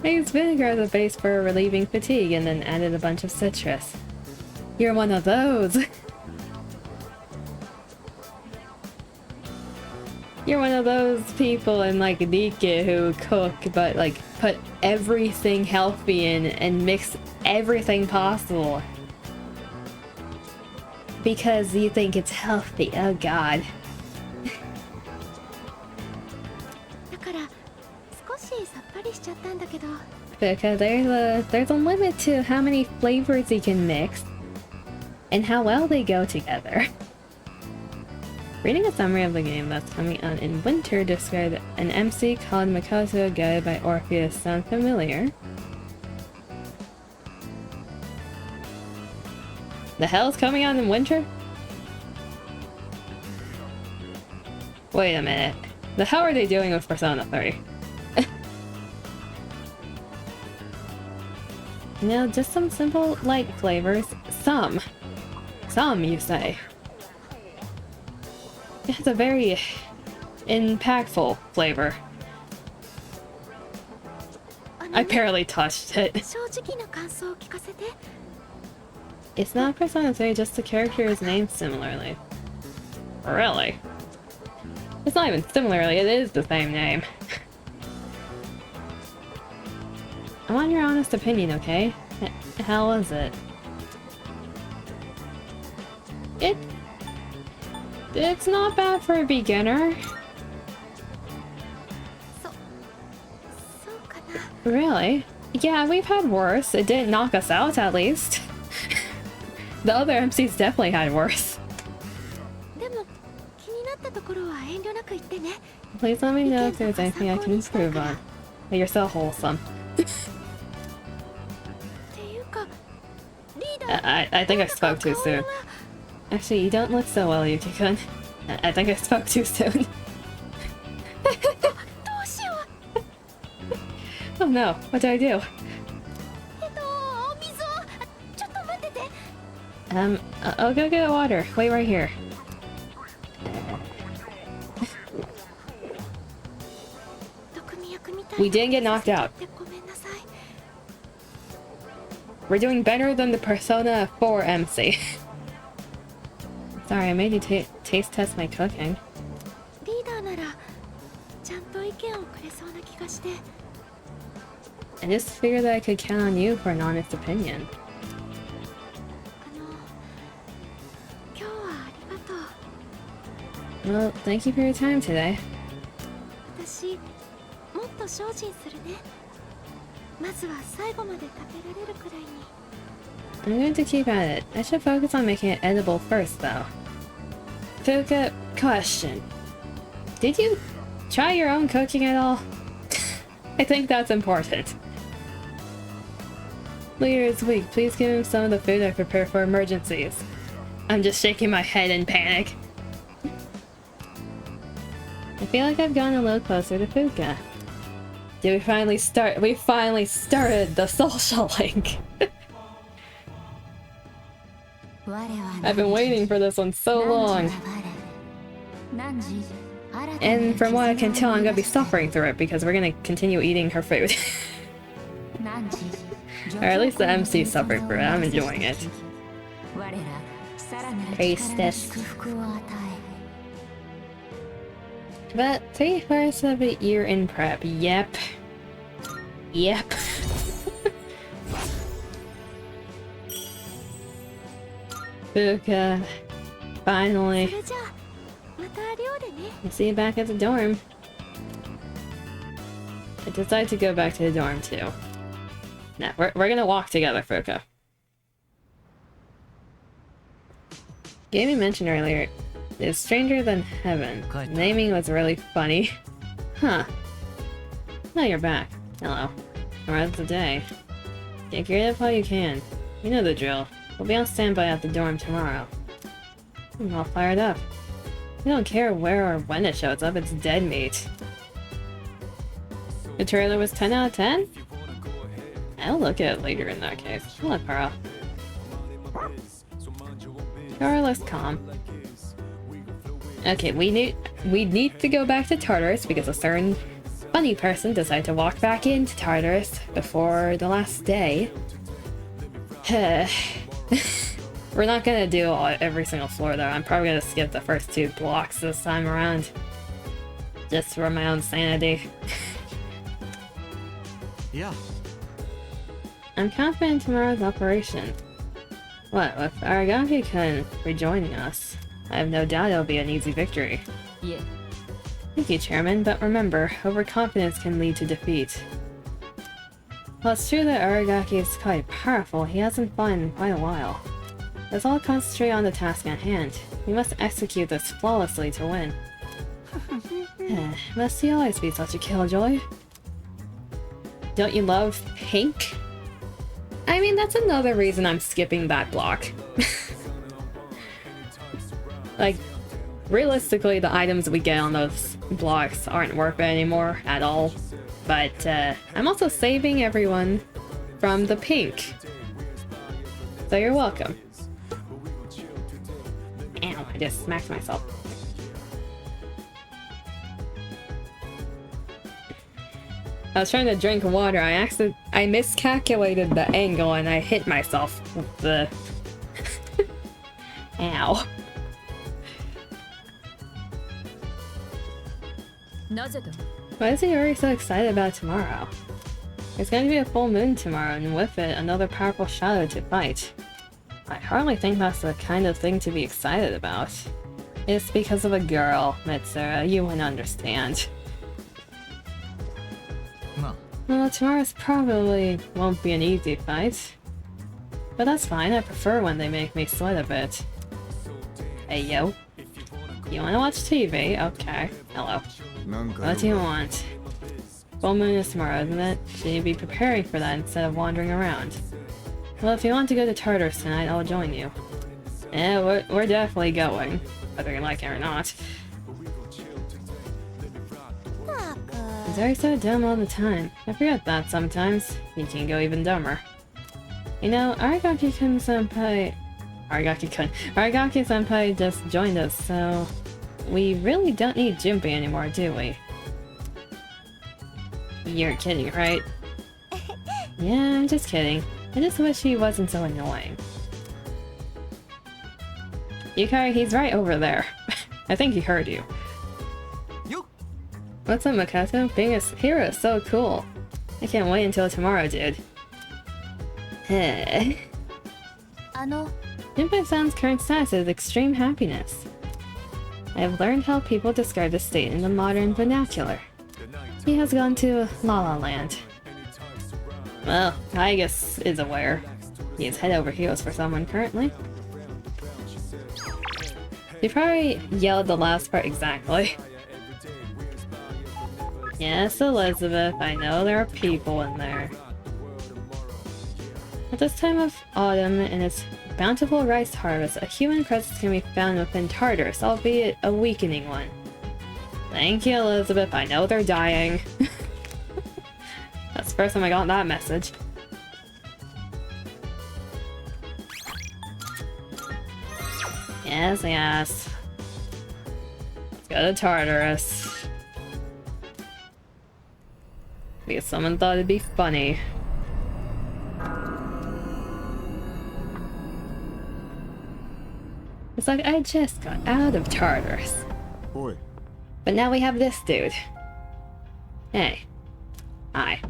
I used vinegar as a base for relieving fatigue and then added a bunch of citrus. You're one of those. You're one of those people in like Nike who cook but like put everything healthy in and mix everything possible. Because you think it's healthy. Oh god. Because there's a limit to how many flavors you can mix and how well they go together. Reading a summary of the game that's coming out in winter described an MC called Makoto guided by Orpheus. Sound familiar? The hell's coming out in winter? Wait a minute. The hell are they doing with Persona 3? No, just some simple light flavors. Some, you say. It has a very impactful flavor. I barely touched it. It's not Persona 3, just the character is named similarly. Really? It's not even similarly, it is the same name. I want your honest opinion, okay? How was it? It's not bad for a beginner. Really? Yeah, we've had worse. It didn't knock us out, at least. The other MCs definitely had worse. Please let me know if there's anything I can improve on. You're so wholesome. I think I spoke too soon. Actually, you don't look so well, Yuki-kun. I think I spoke too soon. Oh no, what do I do? I'll go get water. Wait right here. We didn't get knocked out. We're doing better than the Persona 4 MC. Sorry, I made you taste test my cooking. I just figured that I could count on you for an honest opinion. Well, thank you for your time today. I'm going to keep at it. I should focus on making it edible first, though. Fuka, question. Did you try your own cooking at all? I think that's important. Leader is weak. Please give him some of the food I prepare for emergencies. I'm just shaking my head in panic. I feel like I've gotten a little closer to Fuka. Did we finally start? We finally started the social link. I've been waiting for this one so long. And from what I can tell, I'm gonna be suffering through it because we're gonna continue eating her food. Or at least the MC is suffering through it. I'm enjoying it. Priestess. But 3/4 of a year in prep. Yep. Yep. Fuka. Finally. I'll see you back at the dorm. I decided to go back to the dorm too. Nah, we're gonna walk together, Fuka. Gaming mentioned earlier is Stranger Than Heaven. Naming was really funny. Huh. Now you're back. Hello. How's the day? Get creative while you can. You know the drill. We'll be on standby at the dorm tomorrow. I'm all fired up. We don't care where or when it shows up, it's dead meat. The trailer was 10 out of 10? I'll look at it later in that case. I'll let Kara. Kara looks calm. Okay, we need to go back to Tartarus because a certain funny person decided to walk back into Tartarus before the last day. We're not gonna do every single floor though. I'm probably gonna skip the first 2 blocks this time around. Just for my own sanity. Yeah. I'm confident in tomorrow's operation. What, with Aragaki-kun rejoining us? I have no doubt it'll be an easy victory. Yeah. Thank you, Chairman, but remember, overconfidence can lead to defeat. While it's true that Aragaki is quite powerful, he hasn't fought in quite a while. Let's all concentrate on the task at hand. We must execute this flawlessly to win. Must he always be such a killjoy? Don't you love pink? I mean, that's another reason I'm skipping that block. Like, realistically, the items we get on those blocks aren't worth it anymore at all. But I'm also saving everyone from the pink. So you're welcome. Ow, I just smacked myself. I was trying to drink water. I miscalculated the angle and I hit myself with the... Ow. Why is he already so excited about tomorrow? There's going to be a full moon tomorrow, and with it, another powerful shadow to fight. I hardly think that's the kind of thing to be excited about. It's because of a girl, Mitsura. You wouldn't understand. Well, tomorrow's probably won't be an easy fight. But that's fine, I prefer when they make me sweat a bit. Hey, yo. You wanna watch TV? Okay. Hello. What do you want? Full moon is tomorrow, isn't it? Should you be preparing for that instead of wandering around? Well, if you want to go to Tartarus tonight, I'll join you. Yeah, we're definitely going. Whether you like it or not. He's always so dumb all the time. I forget that sometimes. He can go even dumber. You know, Aragaki-kun senpai... Aragaki-senpai just joined us, so... We really don't need Junpei anymore, do we? You're kidding, right? Yeah, I'm just kidding. I just wish he wasn't so annoying. Yukari, he's right over there. I think he heard you. What's up, Makoto? Being a hero is so cool. I can't wait until tomorrow, dude. Junpei-san's current status is extreme happiness. I have learned how people describe the state in the modern vernacular. He has gone to La La Land. Well, Aigus is aware. He is head over heels for someone currently. You probably yelled the last part exactly. Yes, Elizabeth, I know there are people in there. this time of autumn and its bountiful rice harvest, a human presence can be found within Tartarus, albeit a weakening one. Thank you, Elizabeth. I know they're dying. That's the first time I got that message. Yes, yes. Let's go to Tartarus. Because someone thought it'd be funny. It's like I just got out of Tartarus. Oi. But now we have this dude. Hey. Hi.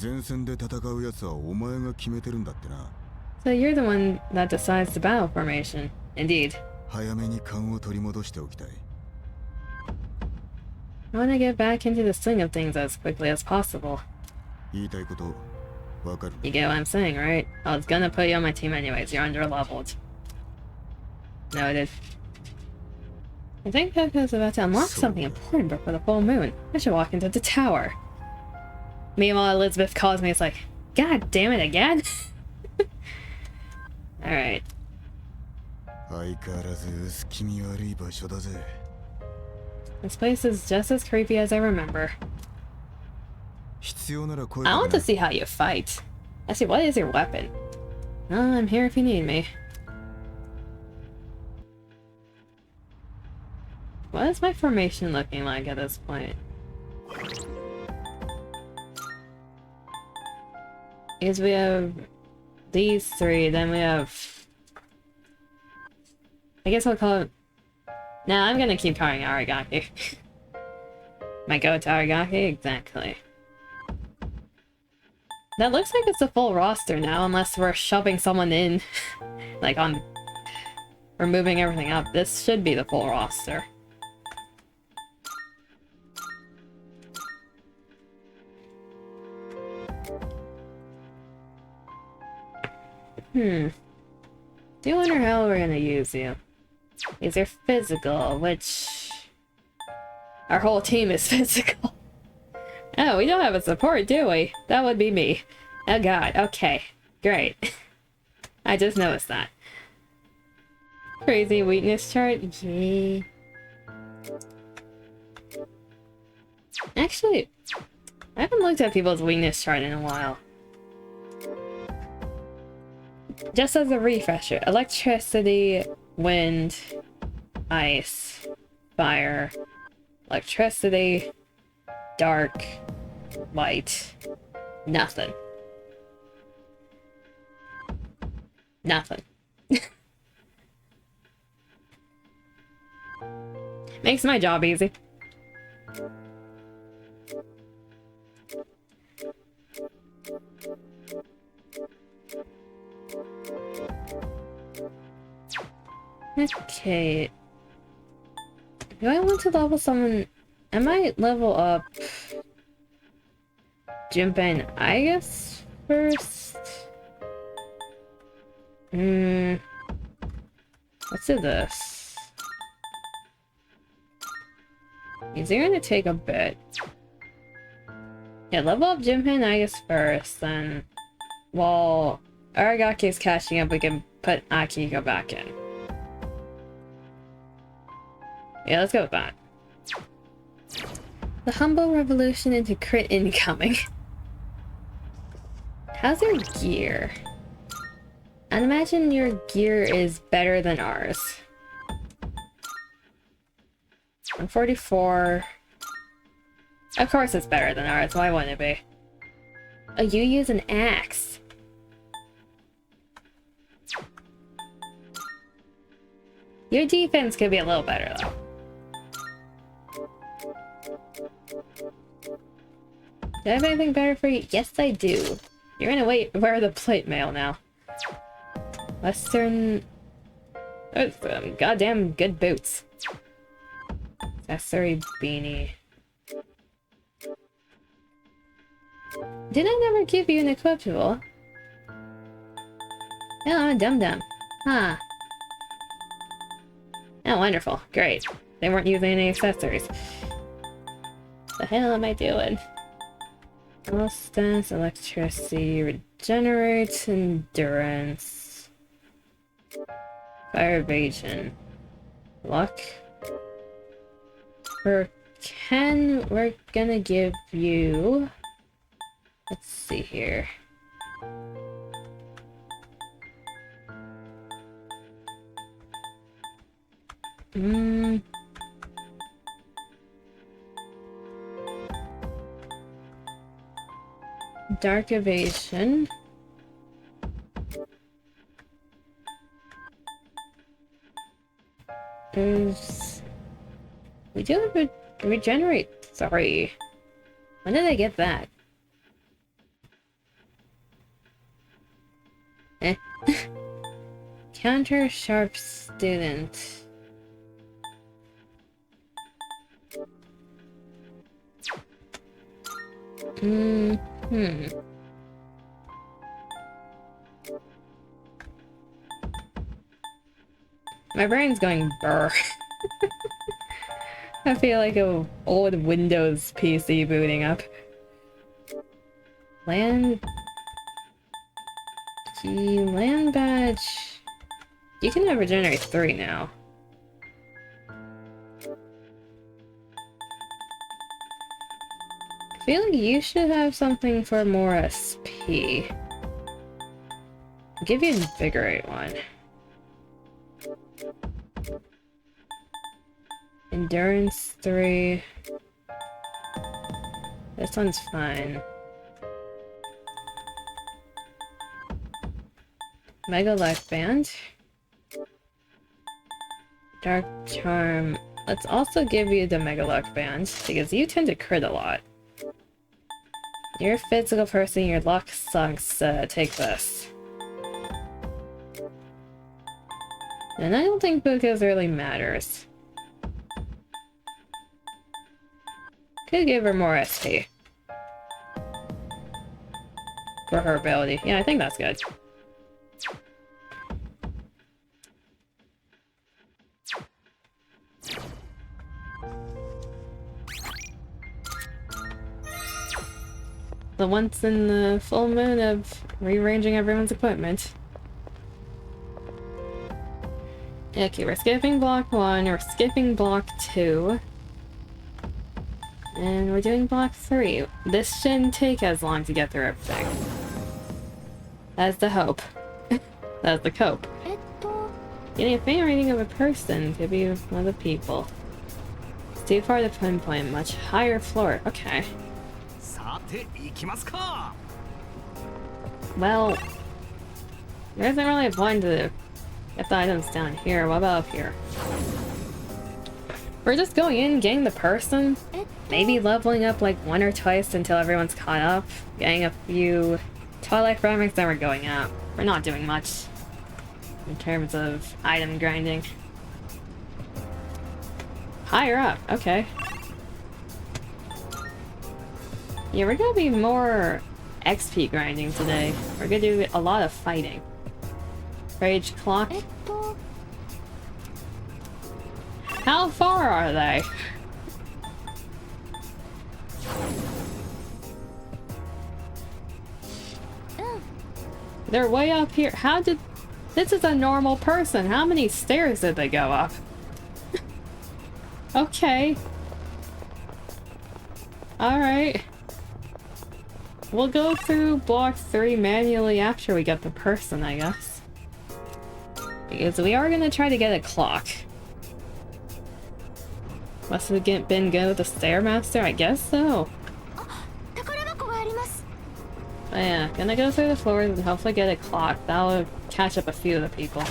前線で戦うやつはお前が決めてるんだってな。 So you're the one that decides the battle formation. Indeed. 早めに勘を取り戻しておきたい。 I want to get back into the swing of things as quickly as possible. 言いたいことわかる。 You get what I'm saying, right? I was gonna put you on my team anyways. You're under-leveled. Noted. I think Pekka's about to unlock something important before the full moon. I should walk into the tower. Meanwhile, Elizabeth calls me. It's like, God damn it again! Alright. 相変わらず薄気味悪い場所だぜ。 This place is just as creepy as I remember. 必要なら声 I か want け to see how you fight. Actually, what is your weapon? Oh, I'm here if you need me. What is my formation looking like at this point? Because we have these three, then we have... I guess I'll call it... Nah, I'm gonna keep calling Aragaki. My go to Aragaki? Exactly. That looks like it's a full roster now, unless we're shoving someone in. Like on... We're moving everything up. This should be the full roster. Do wonder how we're gonna use you. Is your physical, which... Our whole team is physical. Oh, we don't have a support, do we? That would be me. Oh god, okay. Great. I just noticed that. Crazy weakness chart? Yay. Actually, I haven't looked at people's weakness chart in a while. Just as a refresher, electricity, wind, ice, fire, electricity, dark, light, nothing. Nothing. Makes my job easy. Okay. Do I want to level someone? I might level up Jinpei, I guess, first. Let's do this. Is it gonna take a bit? Yeah, level up Jinpei, I guess, first, then while Aragaki is catching up, we can put Akiko back in. Yeah, let's go with that. The humble revolution into crit incoming. How's your gear? I'd imagine your gear is better than ours. 144. Of course it's better than ours, why wouldn't it be? Oh, you use an axe. Your defense could be a little better though. Do I have anything better for you? Yes, I do. You're gonna wear the plate mail now. Western... Oh, goddamn good boots. Accessory beanie. Did I never give you an equipable? Oh, I'm a dum-dum. Huh. Oh, wonderful. Great. They weren't using any accessories. The hell am I doing? All stance, electricity, regenerates, endurance. Fire evasion. Luck. For Ken, we're gonna give you... Let's see here. Dark evasion. We do have a regenerate 3. When did I get that? Eh. Counter sharp student. My brain's going brr. I feel like an old Windows PC booting up. Land badge. You can have regenerate 3 now. I feel like you should have something for more SP. I'll give you invigorate 1. Endurance 3. This one's fine. Mega Life Band. Dark Charm. Let's also give you the Mega Luck Band, because you tend to crit a lot. You're a physical person, your luck sucks, take this. And I don't think Buka's really matters. Could give her more SP. For her ability. Yeah, I think that's good. The once in the full moon of rearranging everyone's equipment. Okay, we're skipping block 1, we're skipping block 2. And we're doing block 3. This shouldn't take as long to get through everything. That's the hope. That's the cope. Getting a faint rating of a person could be one of the people. It's too far to pinpoint, much higher floor. Okay. Well, there isn't really a point to get the items down here. What about up here? We're just going in, getting the person, maybe leveling up like 1 or twice until everyone's caught up, getting a few Twilight fragments, then we're going out. We're not doing much in terms of item grinding. Higher up, okay. Yeah, we're gonna be more XP grinding today. We're gonna do a lot of fighting. Rage clock. How far are they? They're way up here. How did... This is a normal person. How many stairs did they go up? Okay. Alright. We'll go through block 3 manually after we get the person, I guess. Because we are gonna try to get a clock. Must have been good with the Stairmaster? I guess so. But yeah, gonna go through the floors and hopefully get a clock. That'll catch up a few of the people.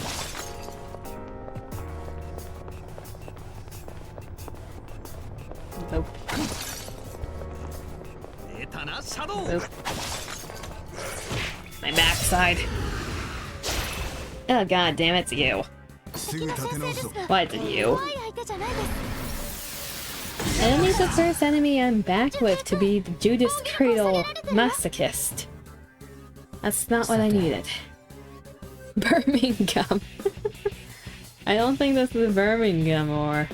Nope. Nope. My backside. Oh god damn, it's you. What, you? Enemy's the first enemy I'm back with to be the Judas Cradle masochist. That's not what I needed. Birmingham. I don't think this is Birmingham, or...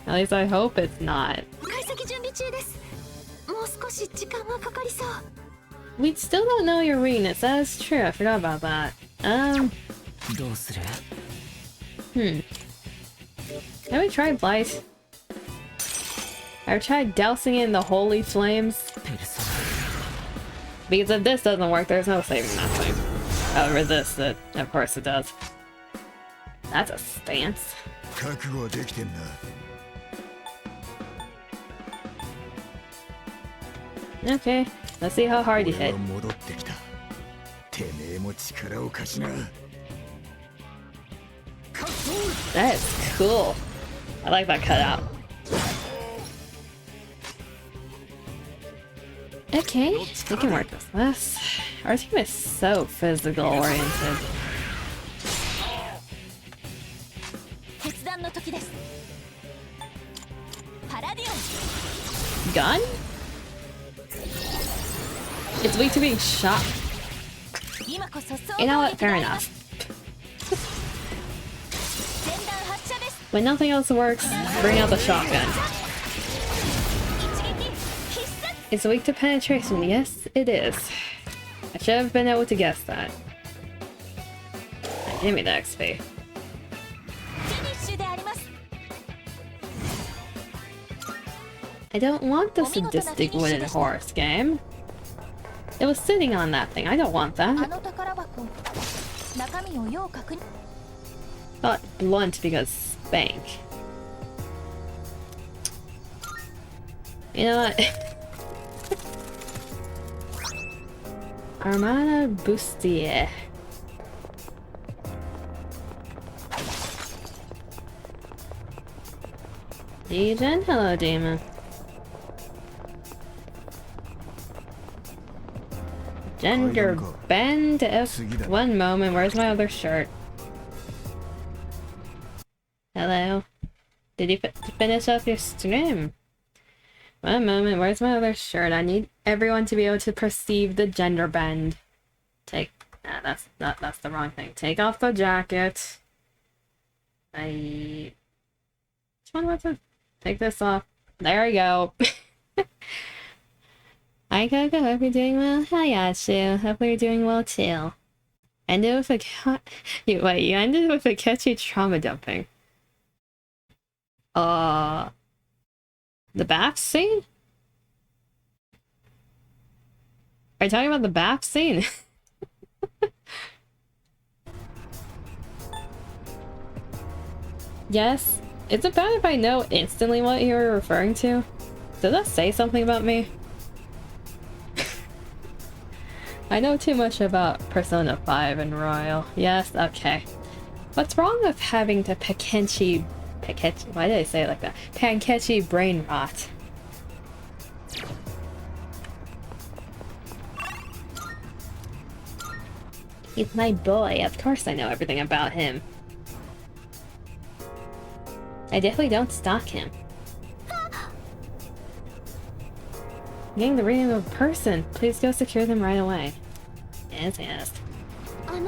At least I hope it's not. We still don't know your weakness. That is true. I forgot about that. Have we tried light? I've tried dousing it in the holy flames. Because if this doesn't work, there's no saving that thing. I'll resist it. Of course it does. That's a stance. Okay, let's see how hard you hit. That's cool. I like that cutout. Okay, we can work with this. Our team is so physical oriented. Gun? It's weak to being shot. You know what? Fair enough. When nothing else works, bring out the shotgun. It's weak to penetration. Yes, it is. I should have been able to guess that. Give me the XP. I don't want the sadistic wooden horse game. It was sitting on that thing. I don't want that. Not blunt because spank. You know what? Armada Bustier. Demon? Hello, Demon. Gender bend. One moment, where's my other shirt? Hello? Did you finish up your stream? One moment, where's my other shirt? I need everyone to be able to perceive the gender bend. That's the wrong thing. Take off the jacket. Which one was it? Take this off. There we go. Hi Coco, hope you're doing well. Hi Yatsu, hope you're doing well too. Ended with a you ended with a catchy trauma dumping. The bath scene? Are you talking about the bath scene? Yes. Is it bad if I know instantly what you're referring to? Does that say something about me? I know too much about Persona 5 and Royal. Yes, okay. What's wrong with having the Pakenchi... why did I say it like that? Pankechi brain rot. He's my boy. Of course I know everything about him. I definitely don't stalk him. Getting the reading of a person. Please go secure them right away. Yes, yes. I'm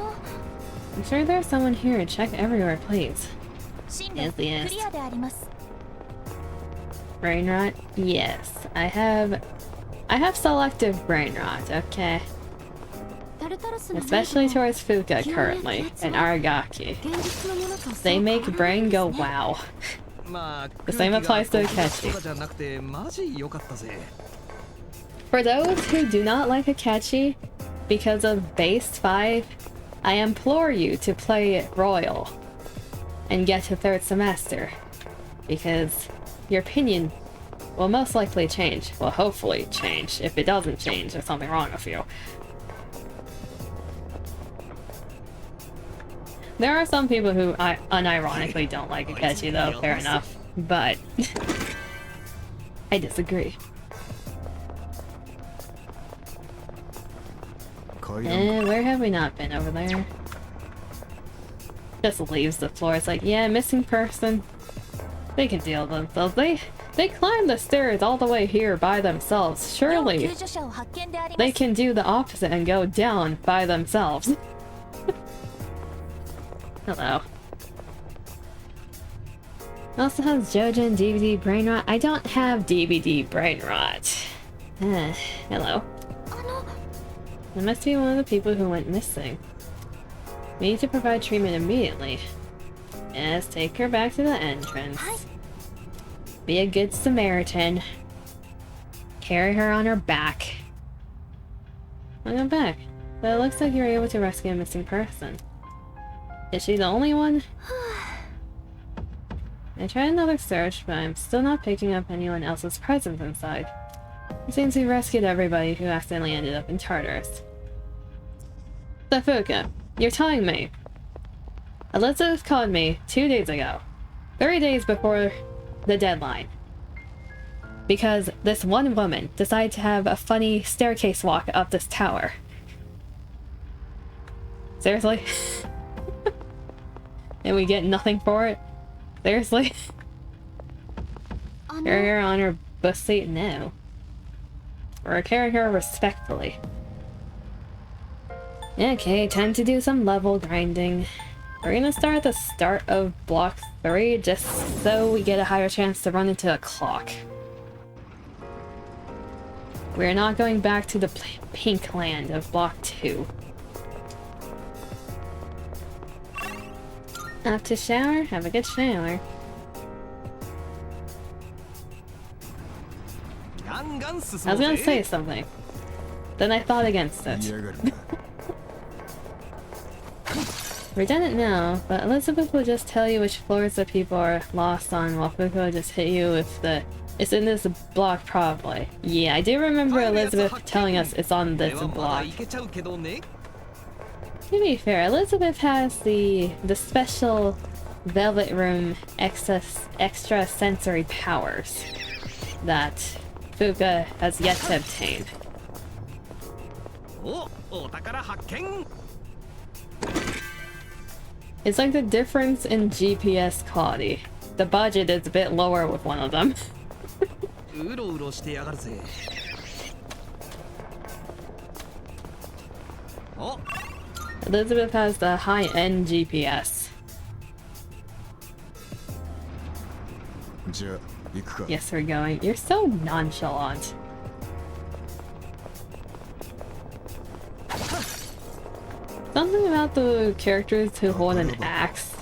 sure there's someone here. Check everywhere, please. Yes, yes. Brain rot? Yes. I have selective brain rot, okay. Especially towards Fuka currently, and Aragaki. They make brain go wow. The same applies to Akechi. For those who do not like Akechi, because of base 5, I implore you to play Royal and get to 3rd semester, because your opinion will most likely change. Will hopefully change. If it doesn't change, there's something wrong with you. There are some people who unironically don't like Akechi though, fair enough, but I disagree. Where have we not been? Over there? Just leaves the floor. It's like, yeah, missing person. They can deal with themselves. They climbed the stairs all the way here by themselves. Surely they can do the opposite and go down by themselves. Hello. Also has Jojen DVD brain rot. I don't have DVD brain rot. Hello. It must be one of the people who went missing. We need to provide treatment immediately. Yes, take her back to the entrance. Be a good Samaritan. Carry her on her back. Welcome back. But it looks like you were able to rescue a missing person. Is she the only one? I tried another search, but I'm still not picking up anyone else's presence inside. It seems we rescued everybody who accidentally ended up in Tartarus. So Fuka, you're telling me Elizabeth called me 2 days ago, 3 days before the deadline, because this one woman decided to have a funny staircase walk up this tower. Seriously? And we get nothing for it? Seriously? Carry her on her bus seat? No. We're carrying her respectfully. Okay, time to do some level grinding. We're gonna start at the start of block 3 just so we get a higher chance to run into a clock. We're not going back to the pink land of block 2. Have to shower? Have a good shower. I was gonna say something. Then I thought against it. We didn't know, but Elizabeth will just tell you which floors the people are lost on, while Fuka will just hit you if it's in this block probably. Yeah, I do remember Elizabeth telling us it's on this block. To be fair, Elizabeth has the special Velvet Room extra sensory powers that Fuka has yet to obtain. It's like the difference in GPS quality. The budget is a bit lower with one of them. Elizabeth has the high-end GPS. Yes, we're going. You're so nonchalant. Something about the characters who hold an axe.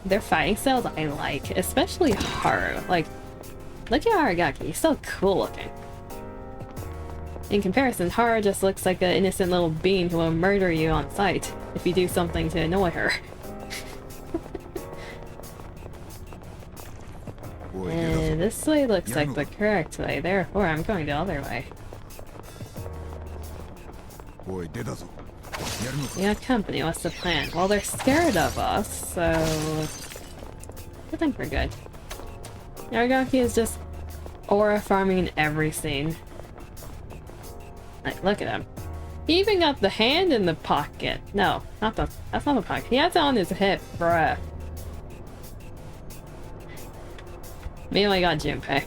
Their fighting styles I like, especially Haru. Like, look at Aragaki, he's so cool looking. In comparison, Haru just looks like an innocent little bean who will murder you on sight if you do something to annoy her. This way looks like the correct way, therefore I'm going the other way. We got company, what's the plan? Well, they're scared of us, so I think we're good. Aragaki is just aura farming in every scene. Like, look at him. He even got the hand in the pocket. No, that's not the pocket. He has it on his hip, bruh. Maybe I got Junpei.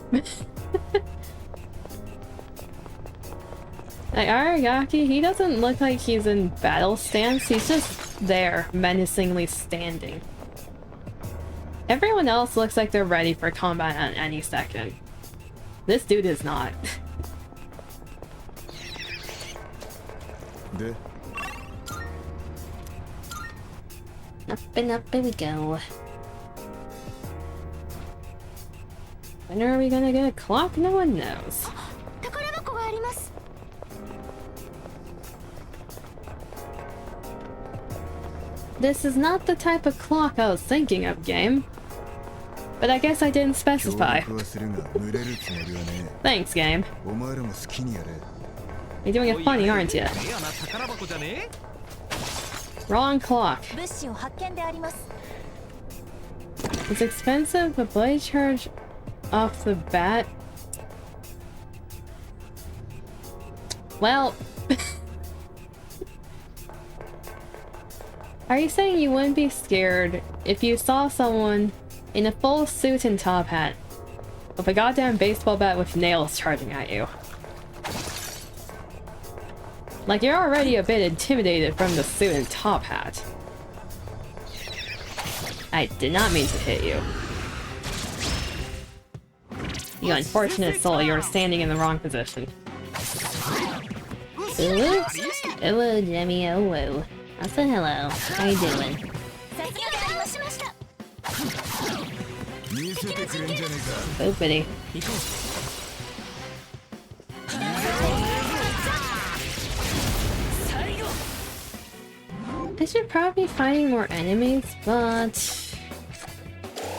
Like, Aragaki, he doesn't look like he's in battle stance, he's just there, menacingly standing. Everyone else looks like they're ready for combat at any second. This dude is not. Up and up we go. When are we gonna get a clock? No one knows. This is not the type of clock I was thinking of, game. But I guess I didn't specify. Thanks, game. You're doing it funny, aren't you? Wrong clock. It's expensive, but blade charge off the bat. Well... Are you saying you wouldn't be scared if you saw someone in a full suit and top hat with a goddamn baseball bat with nails charging at you? Like, you're already a bit intimidated from the suit and top hat. I did not mean to hit you. You unfortunate soul, you're standing in the wrong position. Hello? Hello, Jimmy. Hello. I said hello. How you doing? Oopity. I should probably be fighting more enemies, but...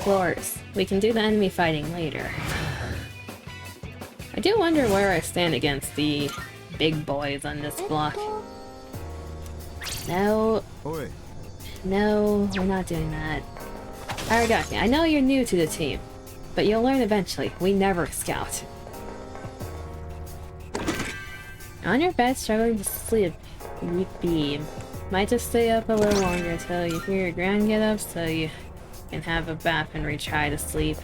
Floors. We can do the enemy fighting later. I do wonder where I stand against the big boys on this block. No. No, we're not doing that. Aragaki, I know you're new to the team, but you'll learn eventually. We never scout. On your bed, struggling to sleep. Weepy. Might just stay up a little longer until you hear your grand get up so you can have a bath and retry to sleep.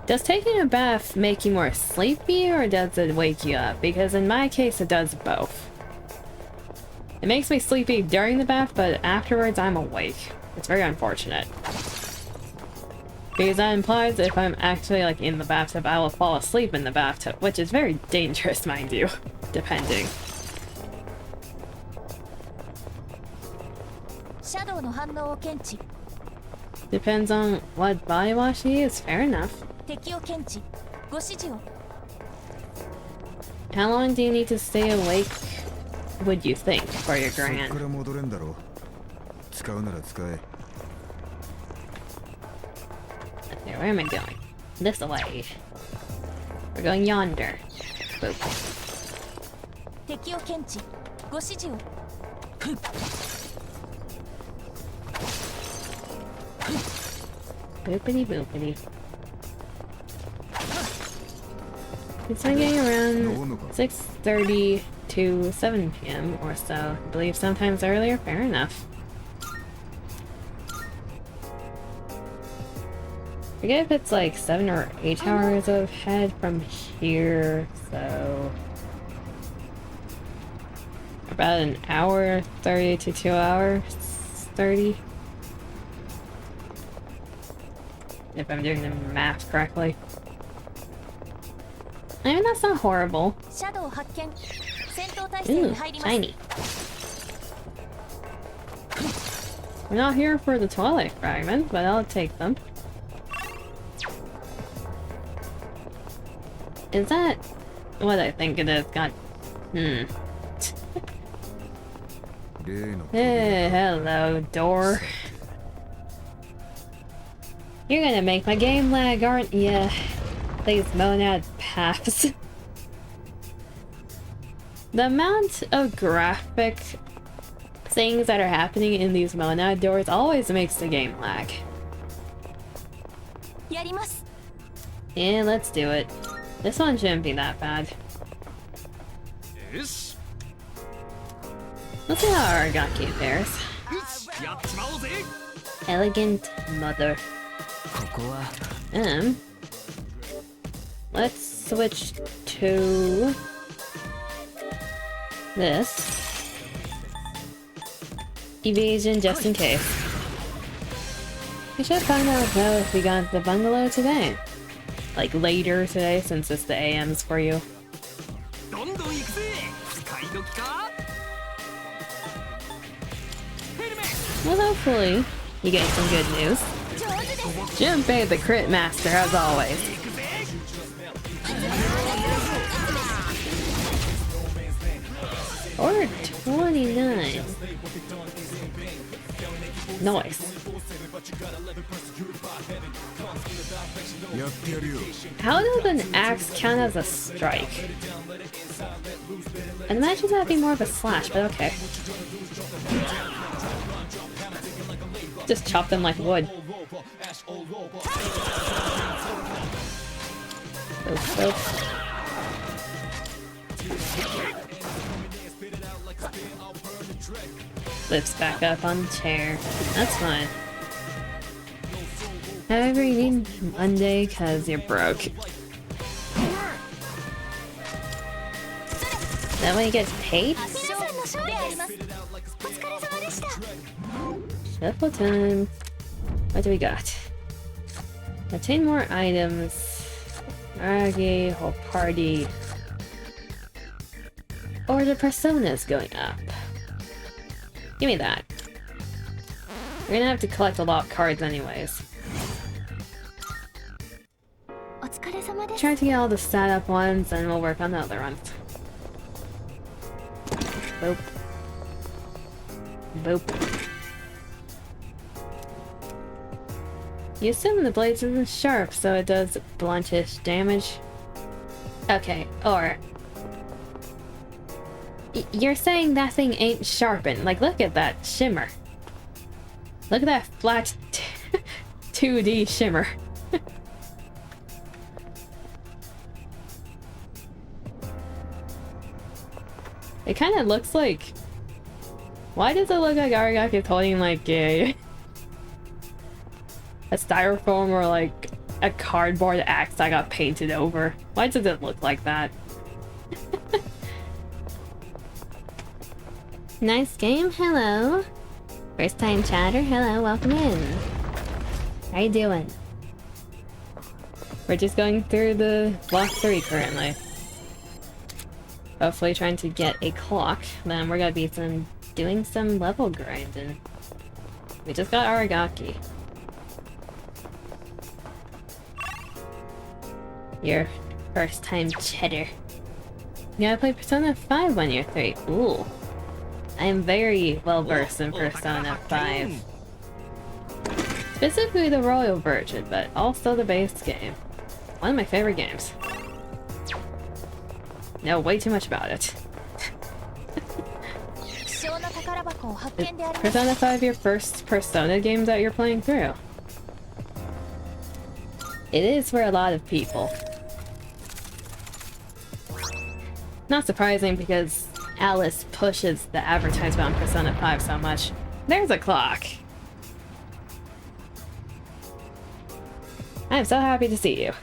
Does taking a bath make you more sleepy or does it wake you up? Because in my case it does both. It makes me sleepy during the bath, but afterwards I'm awake. It's very unfortunate. Because that implies that if I'm actually like in the bathtub, I will fall asleep in the bathtub, which is very dangerous, mind you, depending. Depends on what body wash you use, fair enough. How long do you need to stay awake, would you think, for your grand? There, where am I going? This way. We're going yonder. Boop. Boopity boopity. It's been getting around 6:30 to 7 p.m. or so. I believe sometimes earlier. Fair enough. I forget if it's like 7 or 8 hours ahead from here, so about an hour 30 to 2 hours 30. If I'm doing the math correctly. I mean, that's not horrible. Ooh, shiny. We're not here for the toilet fragment, but I'll take them. Is that what I think it is? God. Hey, hello, door. You're gonna make my game lag, aren't ya? These monad paths. The amount of graphic things that are happening in these monad doors always makes the game lag. Yeah, let's do it. This one shouldn't be that bad. Let's see how Aragaki fares. Elegant mother. Let's switch to this. Evasion just in case. We should find out though if we got the bungalow today. Like later today since it's the AMs for you. Well, hopefully you get some good news. Junpei the crit master as always. Order 29. Nice. How does an axe count as a strike? I'd imagine that'd be more of a slash, but okay. Just chop them like wood. Lifts back up on the chair. That's fine. However, you need Monday because you're broke. That way he gets paid? Shuffle time. What do we got? Obtain more items. Aragi, whole party. Or the persona's going up. Give me that. We're gonna have to collect a lot of cards anyways. Try to get all the setup ones and we'll work on the other ones. Boop. Boop. You assume the blades isn't sharp, so it does bluntish damage. Okay, or... You're saying that thing ain't sharpened. Like, look at that shimmer. Look at that flat 2D shimmer. It kind of looks like... Why does it look like Aragaki is holding like a styrofoam or like a cardboard axe that got painted over? Why does it look like that? Nice game, hello. First time chatter, hello, welcome in. How you doing? We're just going through the block 3 currently. Hopefully trying to get a clock, then we're gonna be doing some level grinding. We just got Aragaki. Your first time cheddar. You gotta play Persona 5 when you're 3. Ooh. I am very well versed in Persona 5. Specifically the Royal version, but also the base game. One of my favorite games. Know way too much about it. Is Persona 5 your first Persona game that you're playing through? It is for a lot of people. Not surprising because Alice pushes the advertisement on Persona 5 so much. There's a clock! I am so happy to see you.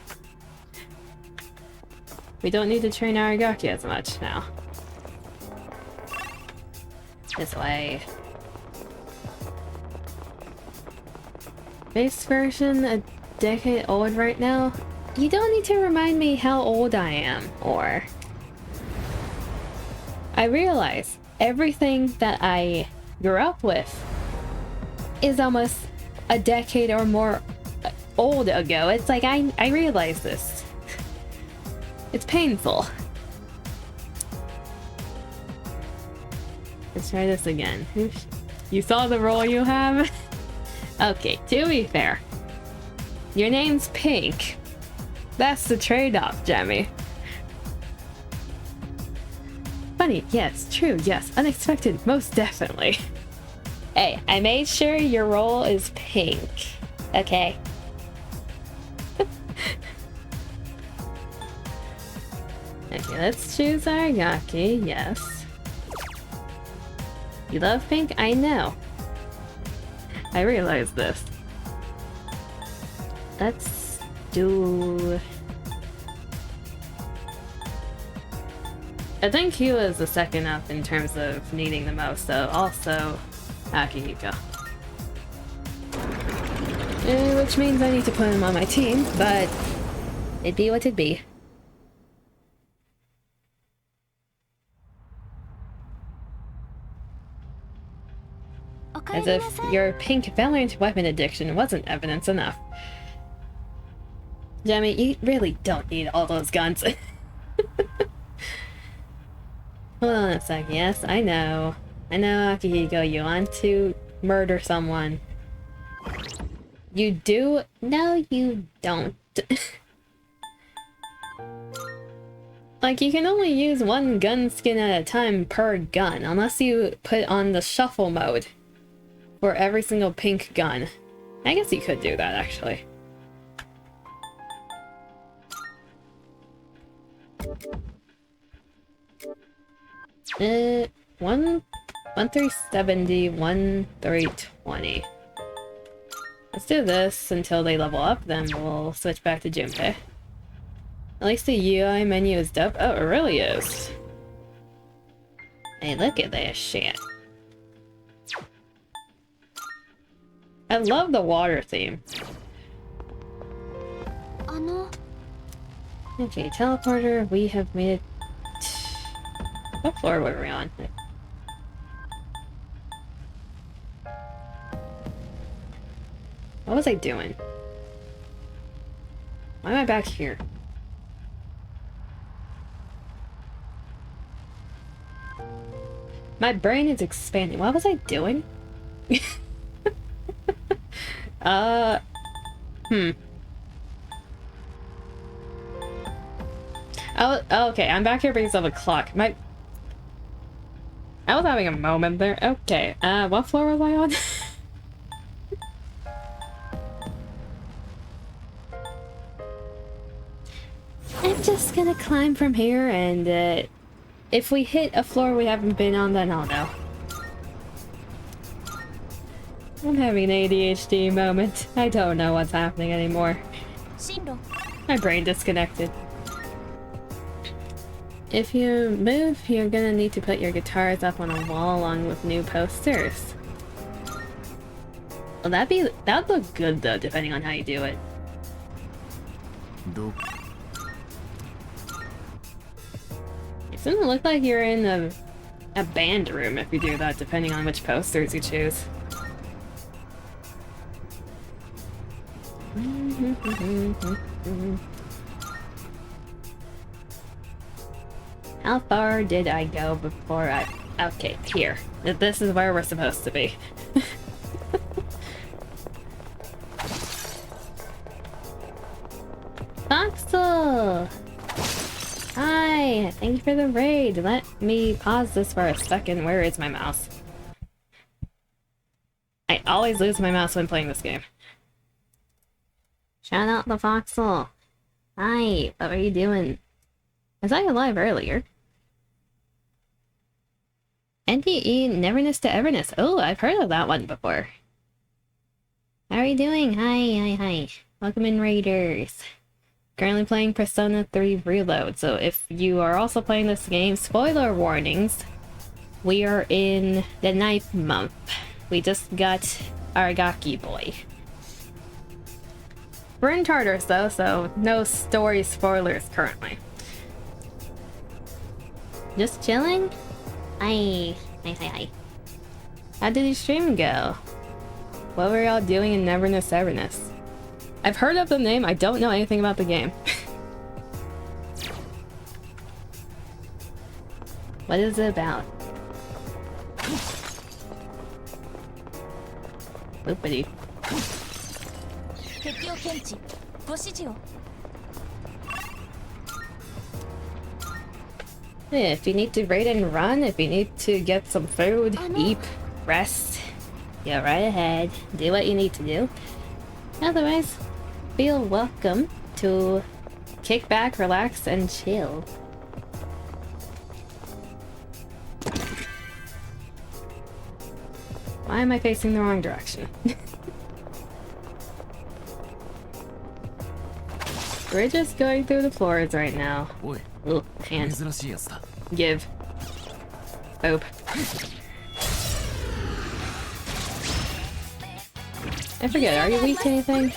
We don't need to train Aragaki as much now. This way. Base version a decade old right now? You don't need to remind me how old I am, or... I realize everything that I grew up with is almost a decade or more old ago. It's like I realize this. It's painful. Let's try this again. You saw the role you have? Okay, to be fair. Your name's Pink. That's the trade-off, Jamie. Funny, yes, true, yes, unexpected, most definitely. Hey, I made sure your role is pink, okay? Okay, let's choose Aragaki, yes. You love pink? I know. I realize this. Let's do... I think Hila is the second up in terms of needing the most, so also Akihiko. Which means I need to put him on my team, but it'd be what it'd be. As if your pink Valiant weapon addiction wasn't evidence enough. Jamie, you really don't need all those guns. Hold on a sec. Yes, I know. I know, Akihiko, you want to murder someone. You do? No, you don't. Like, you can only use one gun skin at a time per gun, unless you put on the shuffle mode for every single pink gun. I guess you could do that, actually. One 1370, 1320. Let's do this until they level up, then we'll switch back to Junpei. At least the UI menu is dope. Oh, it really is. Hey, look at this shit. I love the water theme. Okay, teleporter, we have made it... What floor were we on? What was I doing? Why am I back here? My brain is expanding. What was I doing? Oh, okay, I'm back here because of a clock. I was having a moment there. Okay, what floor was I on? I'm just gonna climb from here, and if we hit a floor we haven't been on, then I'll know. I'm having an ADHD moment. I don't know what's happening anymore. My brain disconnected. If you move, you're gonna need to put your guitars up on a wall along with new posters. Well, that'd look good though, depending on how you do it. It doesn't look like you're in a band room if you do that, depending on which posters you choose. How far did I go before I... Okay, here. This is where we're supposed to be. Voxel! Hi! Thank you for the raid. Let me pause this for a second. Where is my mouse? I always lose my mouse when playing this game. Shout out to Voxel. Hi, what are you doing? Was I alive earlier? NDE Neverness to Everness. Oh, I've heard of that one before. How are you doing? Hi. Welcome in, Raiders. Currently playing Persona 3 Reload, so if you are also playing this game, spoiler warnings, we are in the 9th month. We just got Aragaki Boy. We're in Tartarus though, so no story spoilers currently. Just chilling? Hi. How did your stream go? What were y'all doing in Neverness Everness? I've heard of the name, I don't know anything about the game. What is it about? Oopity. If you need to raid and run, if you need to get some food, eat, rest, go right ahead, do what you need to do. Otherwise, feel welcome to kick back, relax, and chill. Why am I facing the wrong direction? We're just going through the floors right now. Ooh, hand. Give. Oop. I forget, are you weak to anything?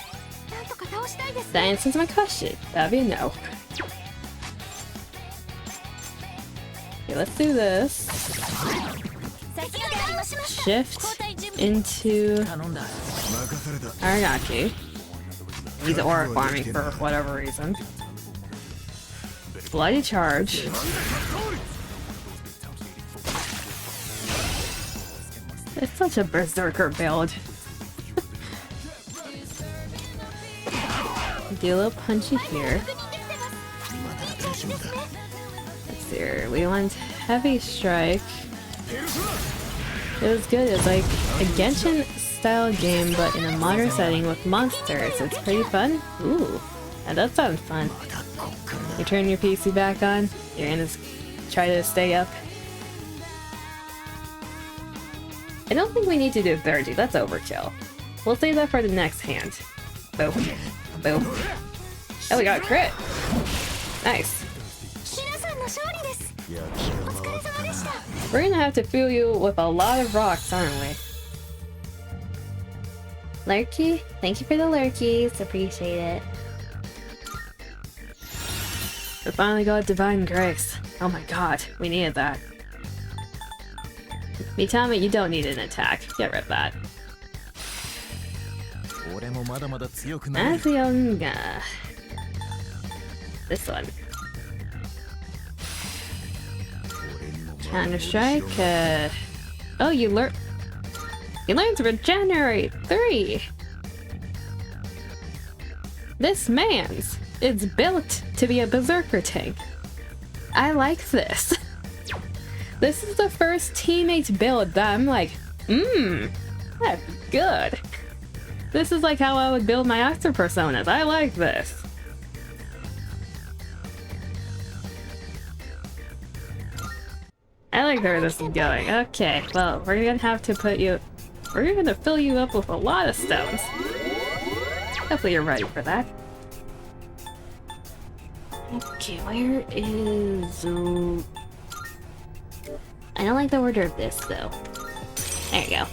That answers my question. That'd be a no. Okay, let's do this. Shift into Aragaki. He's aura farming for whatever reason. Bloody charge. It's such a berserker build. Do a little punchy here. Let's see here. We want heavy strike. It was good. It's like a Genshin style game, but in a modern setting with monsters. It's pretty fun. Ooh, yeah, that sounds fun. You turn your PC back on. You're gonna try to stay up. I don't think we need to do 30. That's overkill. We'll save that for the next hand. Boom. Boom. Oh, we got a crit. Nice. We're gonna have to fuel you with a lot of rocks, aren't we? Lurky? Thank you for the lurkies. Appreciate it. We finally got Divine Grace. Oh my god, we needed that. Mitama, you don't need an attack. Get rid of that. Azyonga. This one. Counter-Strike, oh, you learn to regenerate 3! This man's is built to be a berserker tank. I like this. This is the first teammate build that I'm like, that's good. This is like how I would build my actor personas. I like this. I like where this is going. Okay, well, we're gonna have to we're gonna fill you up with a lot of stones. Hopefully you're ready for that. Okay, where is... I don't like the order of this, though. There you go.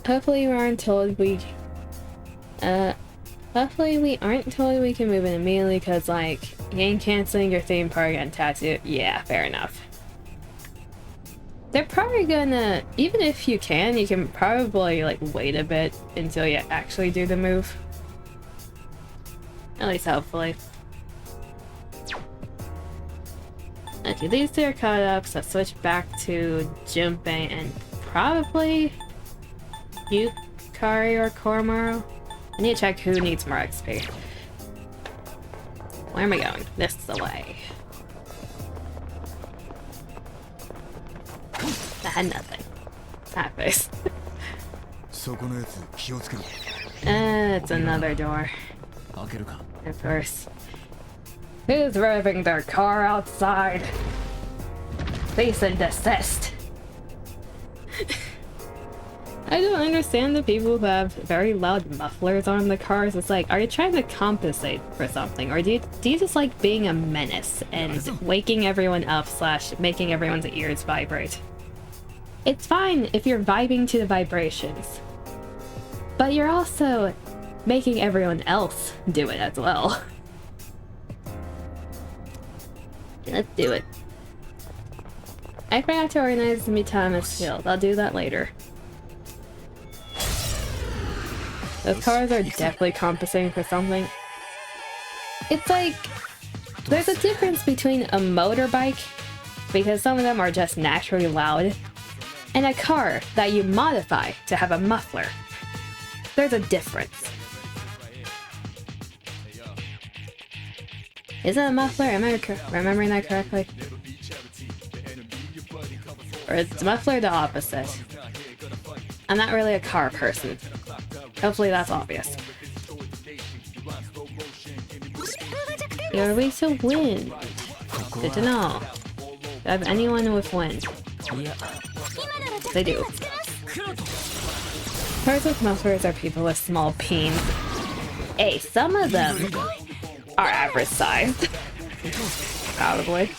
Hopefully we aren't told we... Hopefully we aren't told we can move in immediately, because, like, game canceling your theme park and tattoo... Yeah, fair enough. They're probably gonna... Even if you can probably, like, wait a bit until you actually do the move. At least hopefully. Okay, these two are caught up, so switch back to Junpei and probably Yukari or Koromaru. I need to check who needs more XP. Where am I going? This is the way. I had nothing. That face. It's another door. Of course. Who's revving their car outside? Cease and desist. I don't understand the people who have very loud mufflers on the cars. It's like, are you trying to compensate for something? Or do you just like being a menace and waking everyone up / making everyone's ears vibrate? It's fine if you're vibing to the vibrations. But you're also making everyone else do it as well. Let's do it. I forgot to organize the Mitama's field. I'll do that later. Those cars are definitely compensating for something. It's like, there's a difference between a motorbike, because some of them are just naturally loud, and a car that you modify to have a muffler. There's a difference. Is it a muffler? Am I remembering that correctly? Or is the muffler the opposite? I'm not really a car person. Hopefully that's obvious. You're weak to wind. Good to know. Do I have anyone with wind? They do. Cars with mufflers are people with small peens. Hey, some of them are average sized. Probably.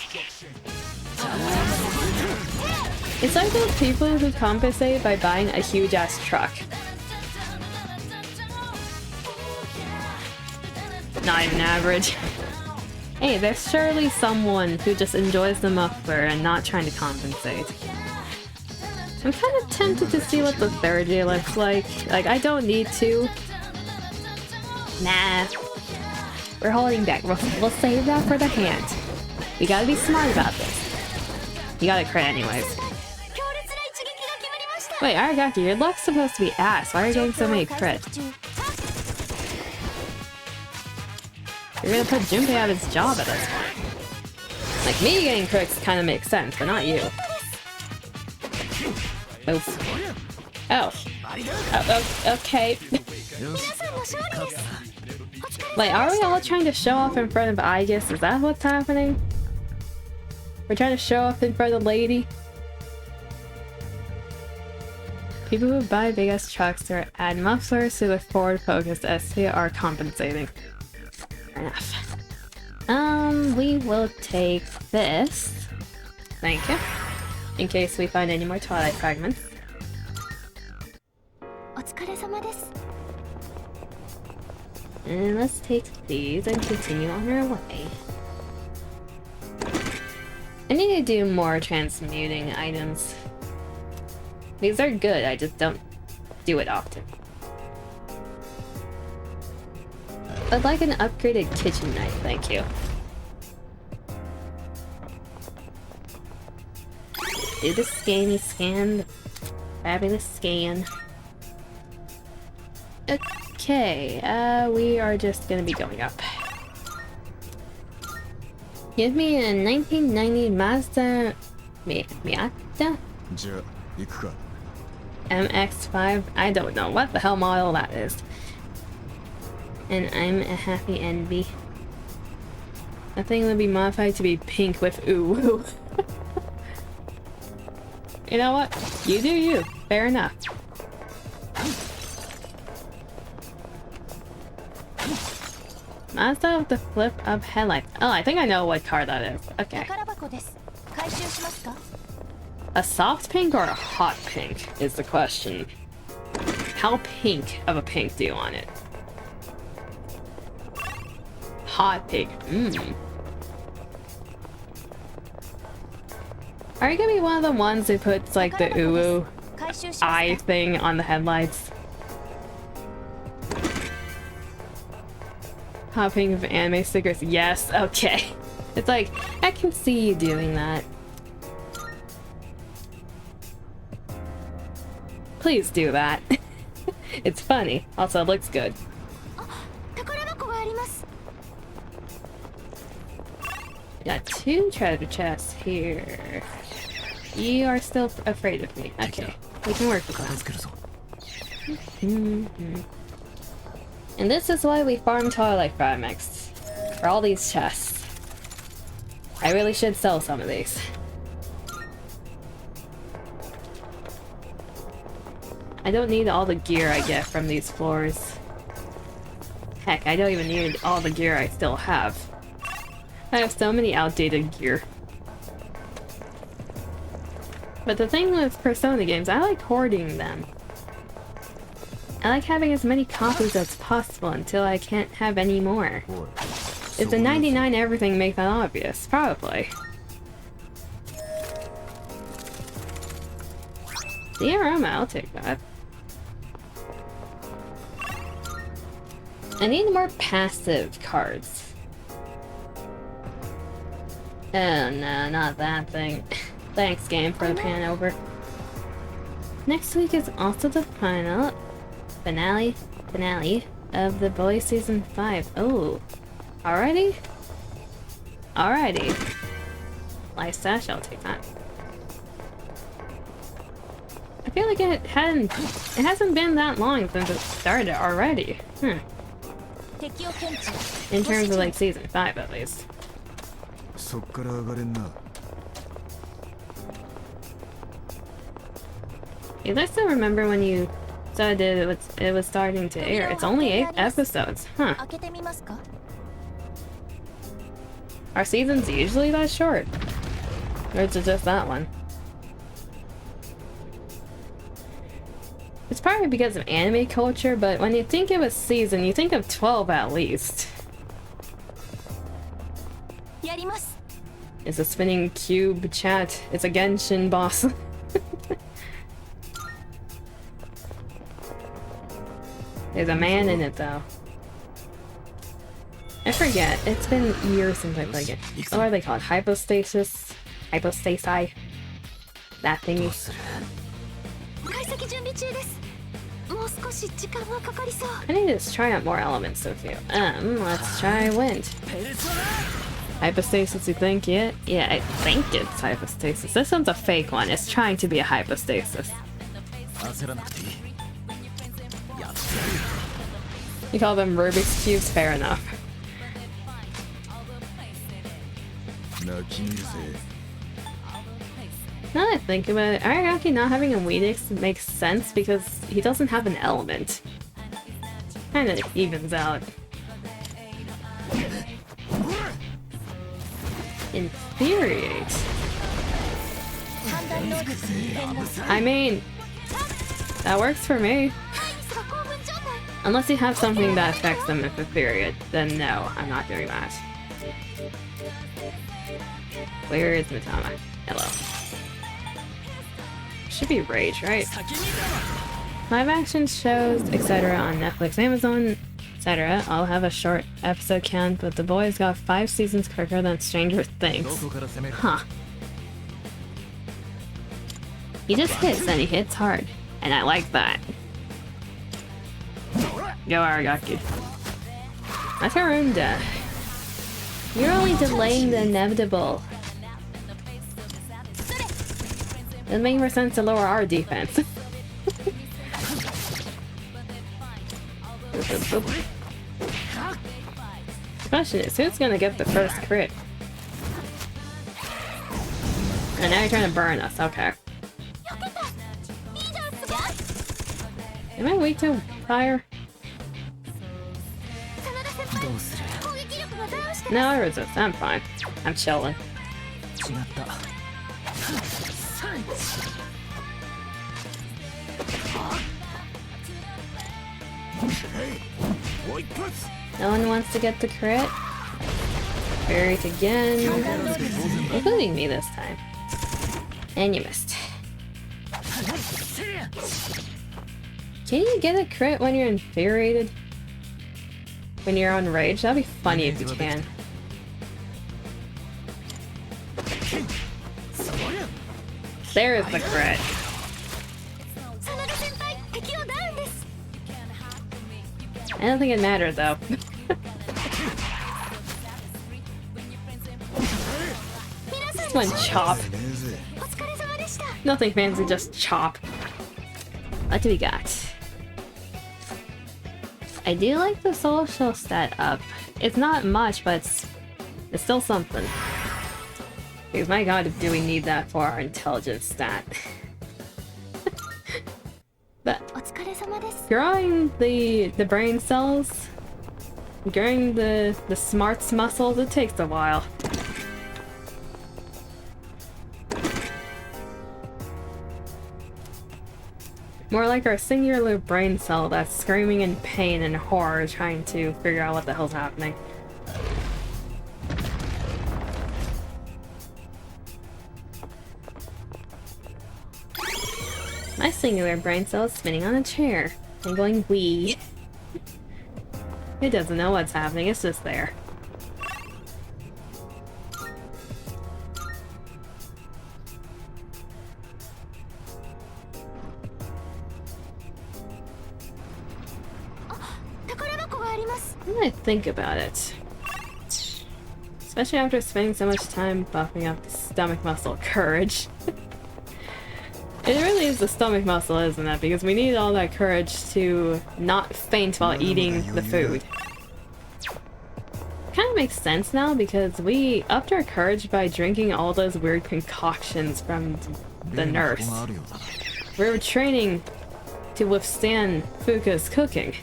It's like those people who compensate by buying a huge ass truck. Not even average. Hey, there's surely someone who just enjoys the muffler and not trying to compensate. I'm kind of tempted to see what the third year looks like. Like, I don't need to. Nah. We're holding back. We'll save that for the hand. We gotta be smart about this. You got a crit anyways. Wait, Aragaki, your luck's supposed to be ass. Why are you getting so many crits? You're gonna put Junpei out of his job at this point. Like, me getting crits kind of makes sense, but not you. Oof. Oh. Okay. Wait, are we all trying to show off in front of Aegis? Is that what's happening? We're trying to show off in front of the lady? People who buy big ass trucks or add mufflers to the forward focused ST are compensating. Fair enough. We will take this. Thank you. In case we find any more Twilight fragments. And let's take these and continue on our way. I need to do more transmuting items. These are good, I just don't do it often. I'd like an upgraded kitchen knife, thank you. Do the scanny scan. Fabulous scan. Okay, we are just gonna be going up. Give me a 1990 Mazda Miata? MX-5? I don't know what the hell model that is. And I'm a happy envy. That thing would be modified to be pink with ooh. You know what? You do you. Fair enough. Mazda with the flip-up headlights. Oh, I think I know what car that is. Okay. A soft pink or a hot pink is the question. How pink of a pink do you want it? Hot pink. Are you gonna be one of the ones who puts like the ooh eye thing on the headlights? Hot pink of anime stickers. Yes, okay. It's like, I can see you doing that. Please do that. It's funny. Also, it looks good. Got 2 treasure chests here. You are still afraid of me. Okay, we can work with that. And this is why we farm Twilight Fragments. For all these chests. I really should sell some of these. I don't need all the gear I get from these floors. Heck, I don't even need all the gear I still have. I have so many outdated gear. But the thing with Persona games, I like hoarding them. I like having as many copies as possible until I can't have any more. Is the 99 everything make that obvious? Probably. Diorama, I'll take that. I need more passive cards. Oh no, not that thing. Thanks, game, for the pan over. Next week is also the finale of The Boys Season 5. Oh, already? Alrighty. Life Sash, I'll take that. I feel like it hasn't been that long since it started already. In terms of like Season 5 at least. You guys still remember when you said it was starting to air? It's only 8 episodes, huh? Are seasons usually that short? Or is it just that one? It's probably because of anime culture, but when you think of a season, you think of 12 at least. It's a spinning cube chat. It's a Genshin boss. There's a man in it though. I forget. It's been years since I played it. What are they called? Hypostasis? Hypostasi? That thingy. I need to try out more elements with you. Let's try wind. Hypostasis, you think it? Yeah, I think it's hypostasis. This one's a fake one. It's trying to be a hypostasis. You call them Rubik's Cubes? Fair enough. Now that I think about it, Aragaki not having a Weedix makes sense because he doesn't have an element. Kinda evens out. Infuriate. I mean, that works for me. Unless you have something that affects them in the period, then no, I'm not doing that. Where is Mitama? Hello. Should be Rage, right? Live action shows, etc. on Netflix, Amazon, etc. I'll have a short episode count, but the boys got 5 seasons quicker than Stranger Things. Huh. He just hits, and he hits hard. And I like that. Go Aragaki. Matarunda. You're only delaying the inevitable. It makes more sense to lower our defense. The question is, who's gonna get the first crit? And now you're trying to burn us, okay. Am I weak to fire? No, I resist. I'm fine. I'm chilling. No one wants to get the crit. Buried again. Including me this time. And you missed. Can you get a crit when you're infuriated? When you're on rage? That'd be funny if you can. There's the crit. I don't think it matters though. Just one chop. Nothing fancy, just chop. What do we got? I do like the social stat up. It's not much, but it's still something. Because my god, do we need that for our intelligence stat. But growing the brain cells, growing the smarts muscles, it takes a while. More like our singular brain cell that's screaming in pain and horror trying to figure out what the hell's happening. My singular brain cell is spinning on a chair and going wee. It doesn't know what's happening, it's just there. When I think about it, especially after spending so much time buffing up the stomach muscle courage. It really is the stomach muscle, isn't it? Because we need all that courage to not faint while eating the food. Kind of makes sense now because we upped our courage by drinking all those weird concoctions from the nurse. We were training to withstand Fuka's cooking.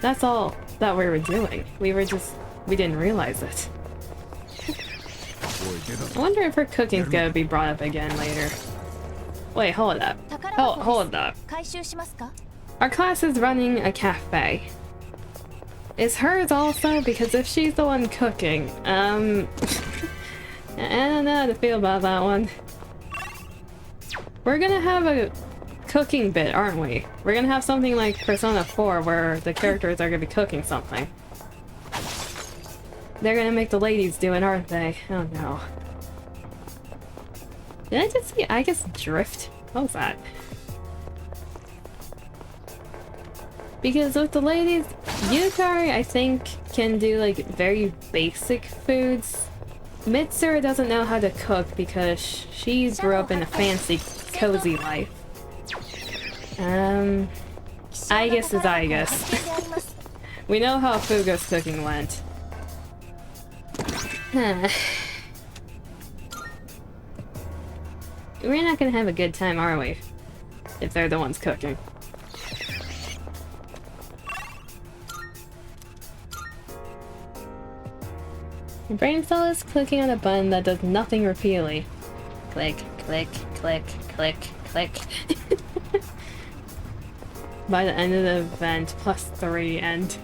That's all that we were doing. We didn't realize it. I wonder if her cooking's gonna be brought up again later. Wait, hold up. Hold up. Our class is running a cafe. Is hers also? Because if she's the one cooking, I don't know how to feel about that one. We're gonna have a cooking bit, aren't we? We're gonna have something like Persona 4 where the characters are gonna be cooking something. They're gonna make the ladies do it, aren't they? Oh no. Did I just see Agus drift? What was that? Because with the ladies, Yukari I think can do like very basic foods. Mitsuru doesn't know how to cook because she grew up in a fancy, cozy life. Igus is Igus. We know how Fugo's cooking went. We're not gonna have a good time, are we? If they're the ones cooking. My brain cell is clicking on a button that does nothing repeatedly. Click, click, click, click, click. by the end of the event, +3, and...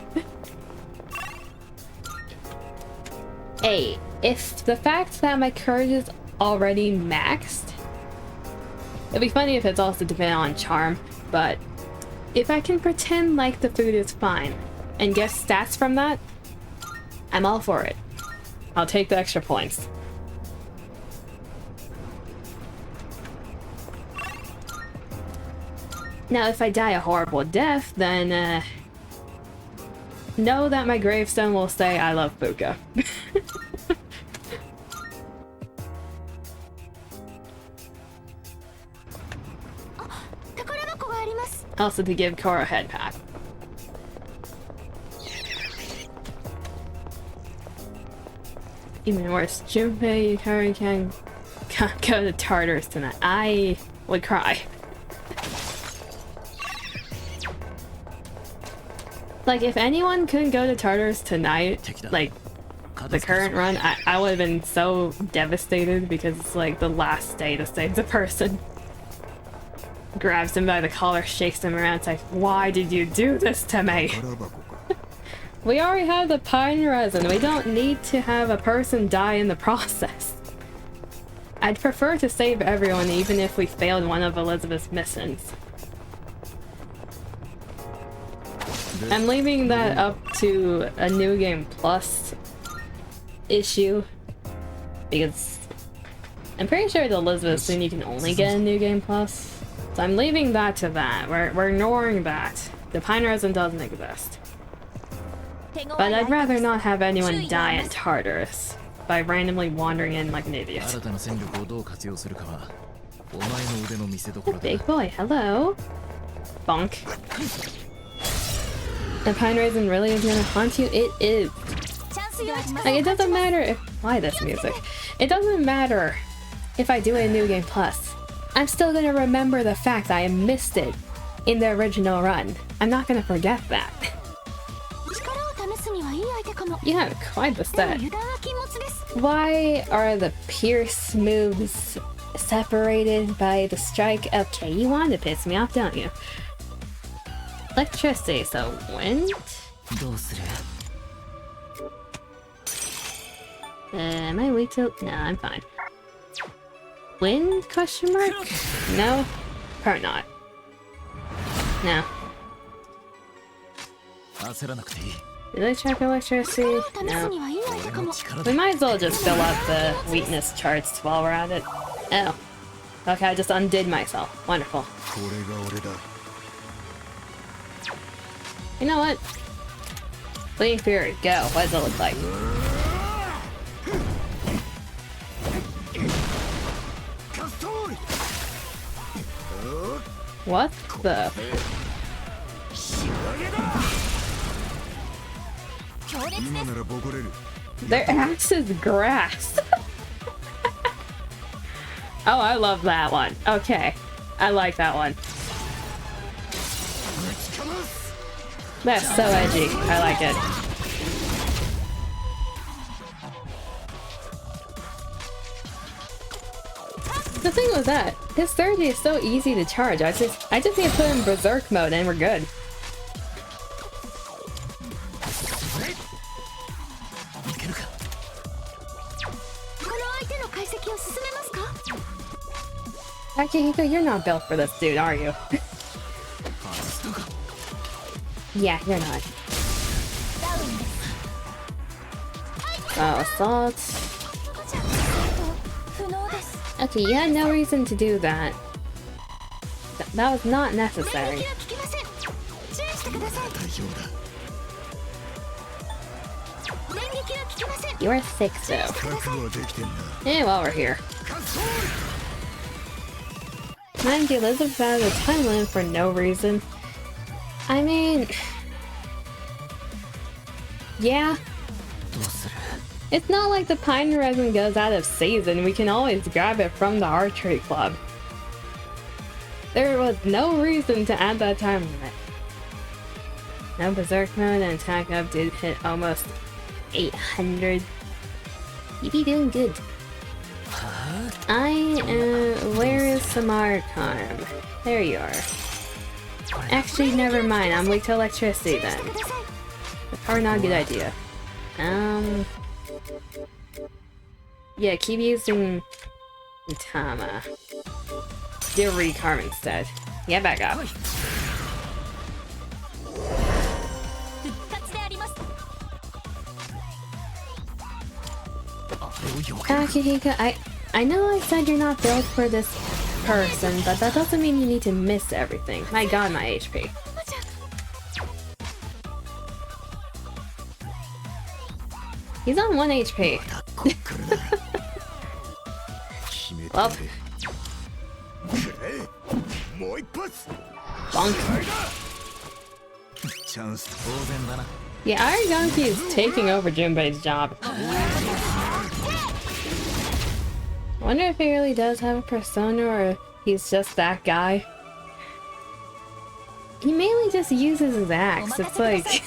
Hey, if the fact that my courage is already maxed... It'd be funny if it's also dependent on charm, but... If I can pretend like the food is fine, and get stats from that, I'm all for it. I'll take the extra points. Now, if I die a horrible death, then, know that my gravestone will say, I love Fuka. Also to give Korra a head pat. Even worse, Junpei Yukari can't go to Tartarus tonight. I would cry. Like, if anyone couldn't go to Tartarus tonight, like, the current run, I would have been so devastated because it's like the last day to save the person. Grabs him by the collar, shakes him around, it's like, why did you do this to me? We already have the pine resin, we don't need to have a person die in the process. I'd prefer to save everyone even if we failed one of Elizabeth's missions. I'm leaving that up to a New Game Plus issue because I'm pretty sure the Elizabeth soon you can only get a New Game Plus. So I'm leaving that to that. We're ignoring that. The pine resin doesn't exist. But I'd rather not have anyone die in Tartarus by randomly wandering in like an idiot. Big boy, hello. Bonk. The pine resin really is gonna haunt you? It is. Like, it doesn't matter if... Why this music? It doesn't matter if I do a New Game Plus. I'm still gonna remember the fact I missed it in the original run. I'm not gonna forget that. You have quite the set. Why are the pierce moves separated by the strike? Okay, you want to piss me off, don't you? Electricity, so wind? Am I weak to... No, I'm fine. Wind? Question mark? No? Probably not. No. Did I check electricity? No. We might as well just fill up the weakness charts while we're at it. Oh. Okay, I just undid myself. Wonderful. You know what? Bleeding Fury, go. What does it look like? What the? Their axe is grass. Oh, I love that one. Okay. I like that one. That's so edgy. I like it. The thing with that, his 30 is so easy to charge. I just need to put him in berserk mode and we're good. Akihiko, you're not built for this dude, are you? Yeah, you're not. Assault. Okay, you had no reason to do that. That was not necessary. You are sick, though. Eh, while we're here. Mind you, Elizabeth had a time limit for no reason. I mean... Yeah. It's not like the pine resin goes out of season. We can always grab it from the archery club. There was no reason to add that time limit. No berserk mode and attack up did hit almost 800. You be doing good. Where is Samarkand? There you are. Actually, never mind. I'm weak to electricity then. Probably not a good idea. Yeah, keep using Utama. Do recarm instead. Yeah, back up. Akihiko, I know I said you're not built for this person, but that doesn't mean you need to miss everything. My god, my HP. He's on 1 HP. Well. Bonk. Yeah, Ariganki is taking over Junbei's job. I wonder if he really does have a persona or if he's just that guy. He mainly just uses his axe. It's like...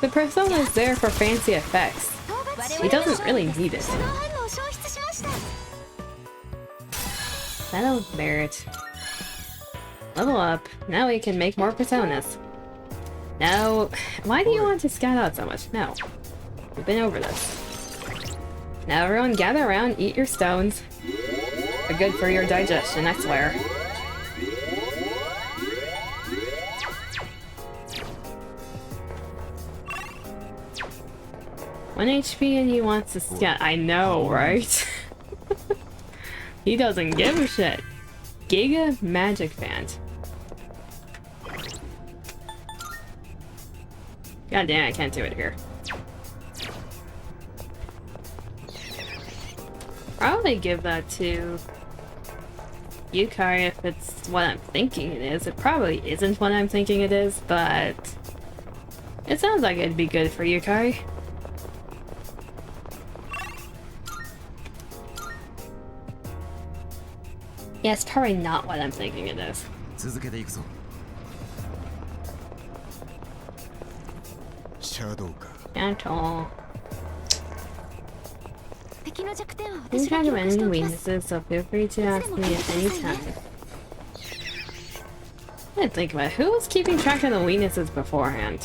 the persona is there for fancy effects. He doesn't really need it. That'll bear it. Level up. Now we can make more personas. No. Why do you want to scout out so much? No. We've been over this. Now everyone gather around, eat your stones. They're good for your digestion, I swear. One HP and he wants to scout. I know, right? He doesn't give a shit. Giga Magic Band. God damn, I can't do it here. Probably give that to Yukari if it's what I'm thinking it is. It probably isn't what I'm thinking it is, but it sounds like it'd be good for Yukari. Yeah, it's probably not what I'm thinking it is. At all. Keep track of enemy weaknesses, so feel free to ask me at any time. I didn't think about it. Who was keeping track of the weaknesses beforehand?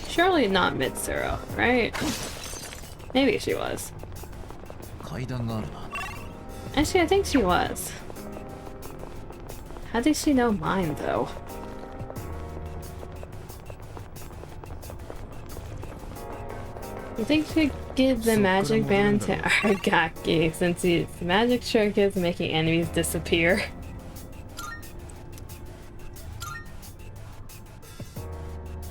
Surely not Mitsuru, right? Maybe she was. Actually, I think she was. How did she know mine, though? You think she'd give the magic band to Aragaki since his magic trick is making enemies disappear?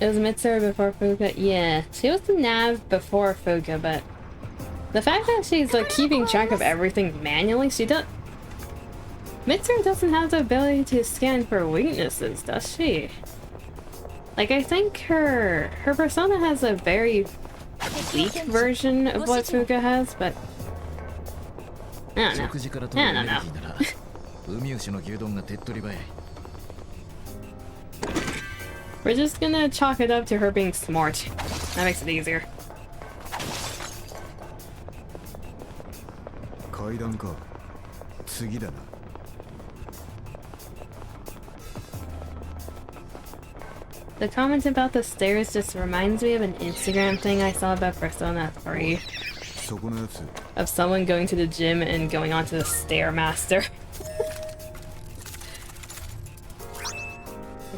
It was Mitsuru before Fuka? Yeah, she was the nav before Fuka, but the fact that she's like keeping track of everything manually, she does. Mitsuru doesn't have the ability to scan for weaknesses, does she? Like, I think her persona has a very weak version of what Fuka has, but I don't know. I don't know. We're just gonna chalk it up to her being smart. That makes it easier. The comment about the stairs just reminds me of an Instagram thing I saw about Persona 3. Of someone going to the gym and going onto the Stairmaster.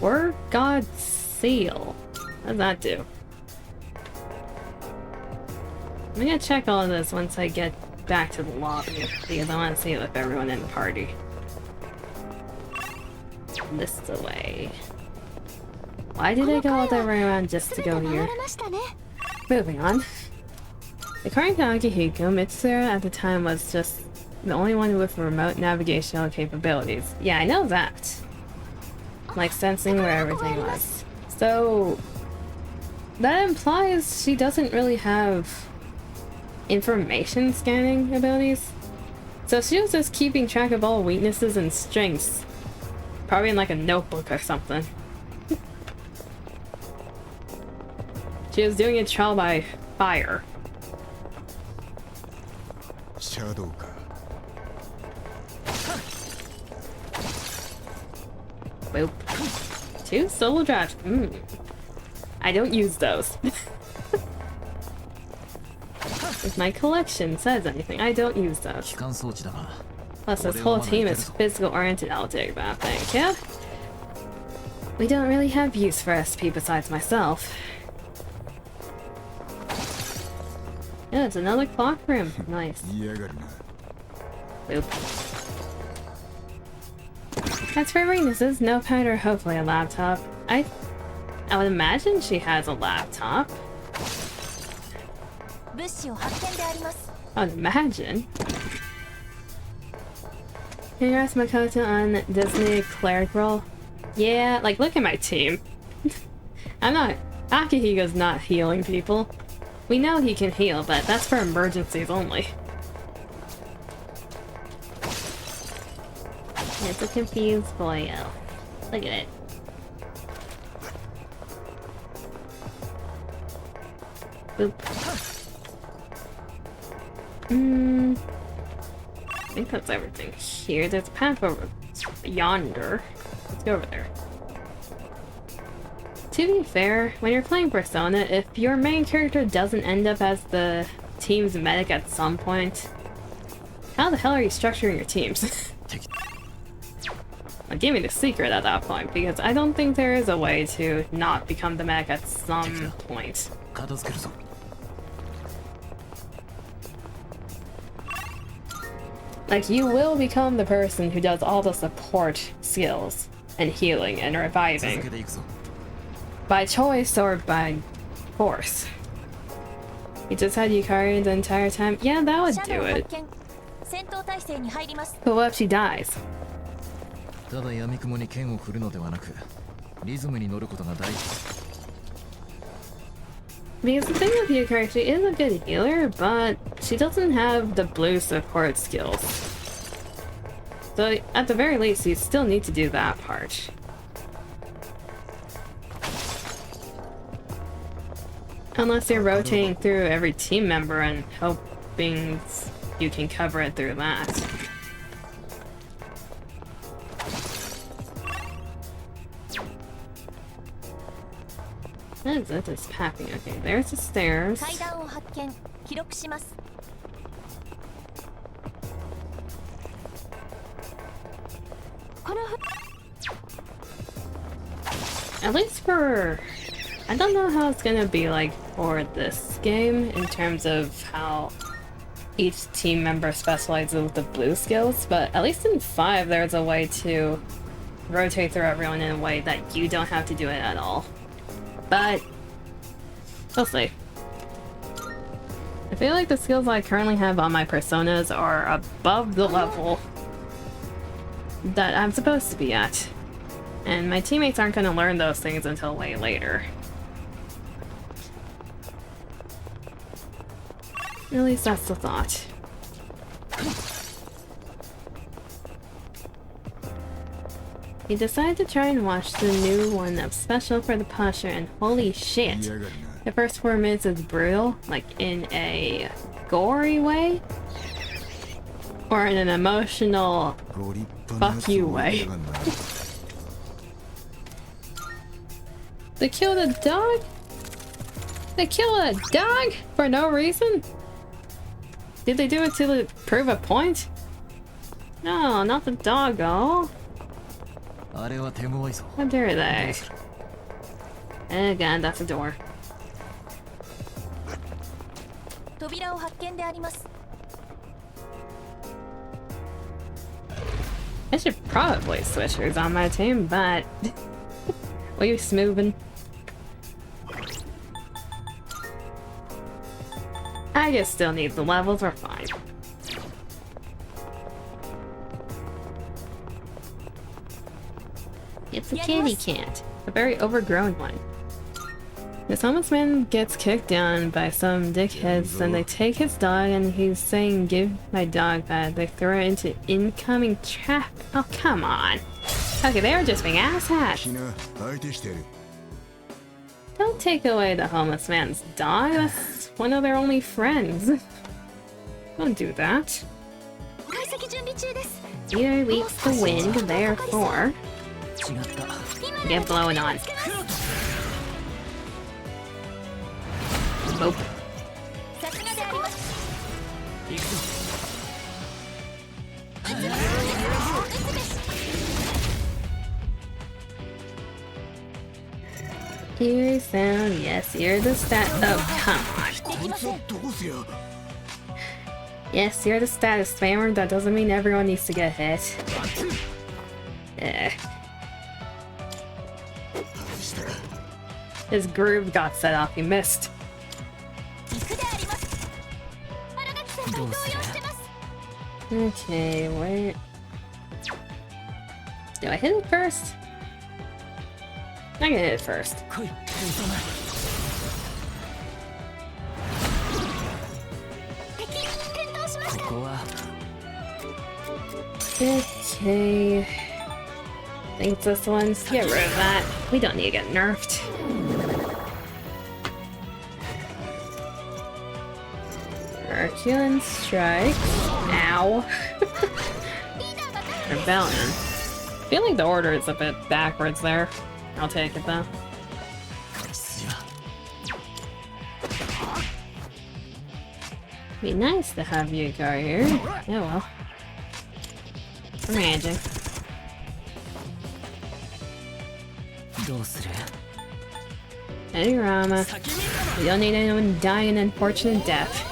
Word God Seal. What does that do? I'm gonna check all of this once I get back to the lobby, because I want to see it with everyone in the party. This away. Why did I go all the way around just to go here? Moving on. According to Akihiko, Mitsuru at the time was just the only one with remote navigational capabilities. Yeah, I know that. Like sensing where everything was. So that implies she doesn't really have information scanning abilities. So she was just keeping track of all weaknesses and strengths. Probably in like a notebook or something. She was doing a trial by fire. Boop. 2 solo drops. I don't use those. If my collection says anything, I don't use those. Plus, this whole team is physical oriented. I'll take that, thank you. We don't really have use for SP besides myself. Yeah, it's another clock room. Nice. Boop. As for Venus's notepad or hopefully a laptop, I would imagine she has a laptop. I would imagine. Congrats Makoto on Disney cleric role. Yeah, like look at my team. I'm not... Akihigo's not healing people. We know he can heal, but that's for emergencies only. It's a confused boy. Oh, look at it. Boop. I think that's everything here. There's a path over yonder. Let's go over there. To be fair, when you're playing Persona, if your main character doesn't end up as the team's medic at some point, how the hell are you structuring your teams? Like, give me the secret at that point, because I don't think there is a way to not become the medic at some point. Like, you will become the person who does all the support skills and healing and reviving. By choice or by force. You just had Yukari the entire time? Yeah, that would do it. But what if she dies? Because the thing with Yukari, she is a good healer, but she doesn't have the blue support skills. So at the very least, you still need to do that part. Unless you're rotating through every team member and hoping you can cover it through that. What is it? It's tapping. Okay, there's the stairs. At least for... I don't know how it's gonna be like for this game in terms of how each team member specializes with the blue skills, but at least in 5 there's a way to rotate through everyone in a way that you don't have to do it at all. But we'll see. I feel like the skills I currently have on my personas are above the level that I'm supposed to be at. And my teammates aren't going to learn those things until way later. At least that's the thought. He decided to try and watch the new one that's special for the Pusher, and holy shit! The first 4 minutes is brutal, like in a gory way? Or in an emotional fuck you way. They killed a dog? They killed a dog? For no reason? Did they do it to prove a point? No, not the doggo. How dare they? Oh god, that's a door. I should probably switch who's on my team, but... Will you smoothing? I guess still need the levels, we're fine. It's a kitty cat. A very overgrown one. This homeless man gets kicked down by some dickheads and they take his dog and he's saying, "Give my dog back." They throw it into incoming trap. Oh, come on. Okay, they were just being asshats. Don't take away the homeless man's dog. That's one of their only friends. Don't do that. Either weak the wind, therefore. Get blown on. Boop. Hear sound, yes, you're the stat. Oh, come on. Yes, you're the status spammer. That doesn't mean everyone needs to get hit. His groove got set off. He missed. Okay, where... Do I hit it first? I'm gonna hit it first. Okay. I think it's this one. Get rid of that. We don't need to get nerfed. Herculean Strike. Ow. Rebellion. I feel like the order is a bit backwards there. I'll take it though. Be nice to have you go here. Oh well. I'm raging. Hey Rama. We don't need anyone dying an unfortunate death.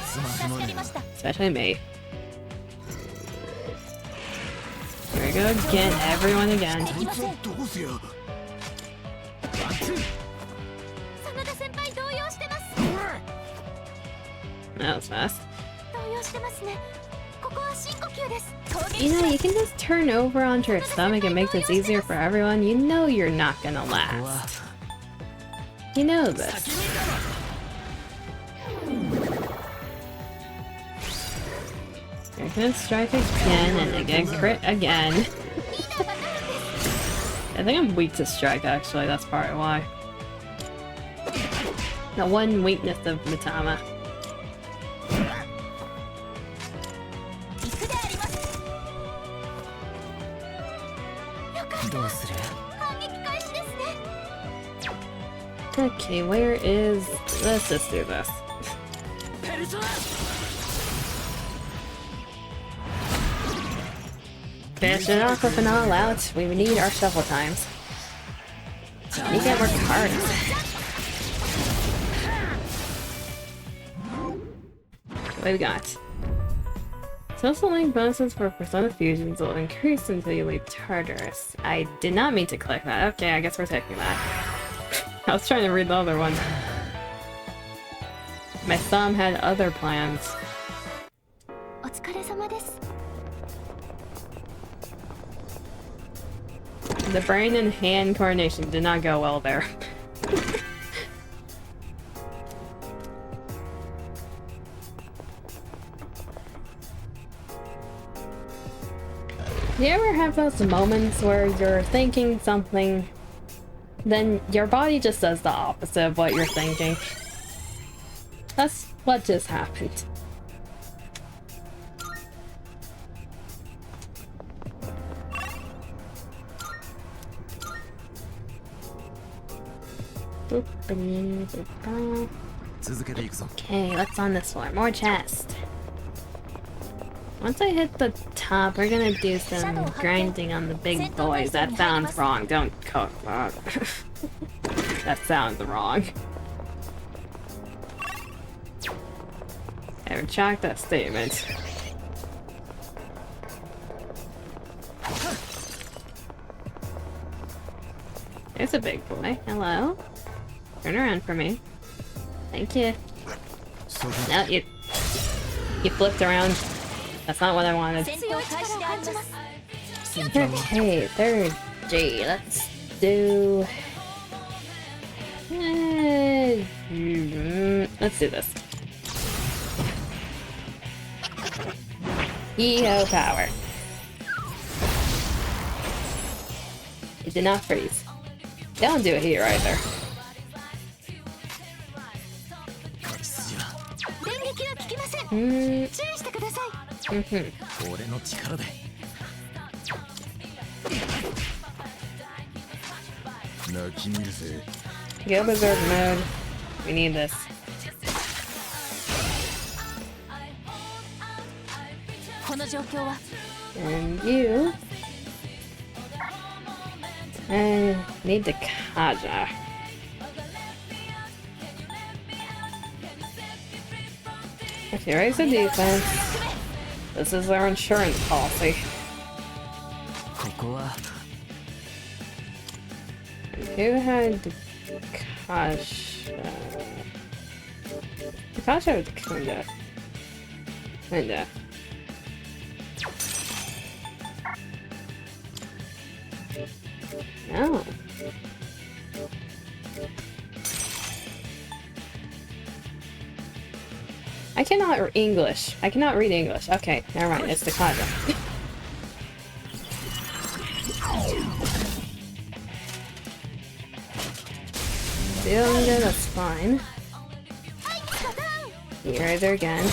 Especially me. Here we go again, everyone again. That was fast. You know, you can just turn over onto your stomach and make this easier for everyone. You know you're not gonna last. You know this. You're gonna strike again and again crit again. I think I'm weak to strike actually, that's probably why. The one weakness of Mitama. Okay, where is... Let's just do this. Finish it off with an all-out. We need our shuffle times. We need to get more cards. What do we got? Social link bonuses for Persona fusions will increase until you leave Tartarus. I did not mean to click that. Okay, I guess we're taking that. I was trying to read the other one. My thumb had other plans. The brain and hand coordination did not go well there. Do you ever have those moments where you're thinking something, then your body just does the opposite of what you're thinking? That's what just happened. Okay, what's on this floor? More chest. Once I hit the top, we're gonna do some grinding on the big boys. That sounds wrong. Don't cook that. That sounds wrong. I retract that statement. There's a big boy. Hello? Turn around for me. Thank you. No, you flipped around. That's not what I wanted. Okay, third G. Let's do... let's do this. EO power. It did not freeze. Don't do it here either. 泣き見るぜ。 Go berserk mode. We need this. And you... I need the Kaja. If you raise the defense, this is our insurance policy. Who had the Kasha? The Kasha or the Kinda? Kinda. No. I cannot read English. I cannot read English. Okay, never mind. It's the Kaja. Cylinder, that's fine. Here, there again.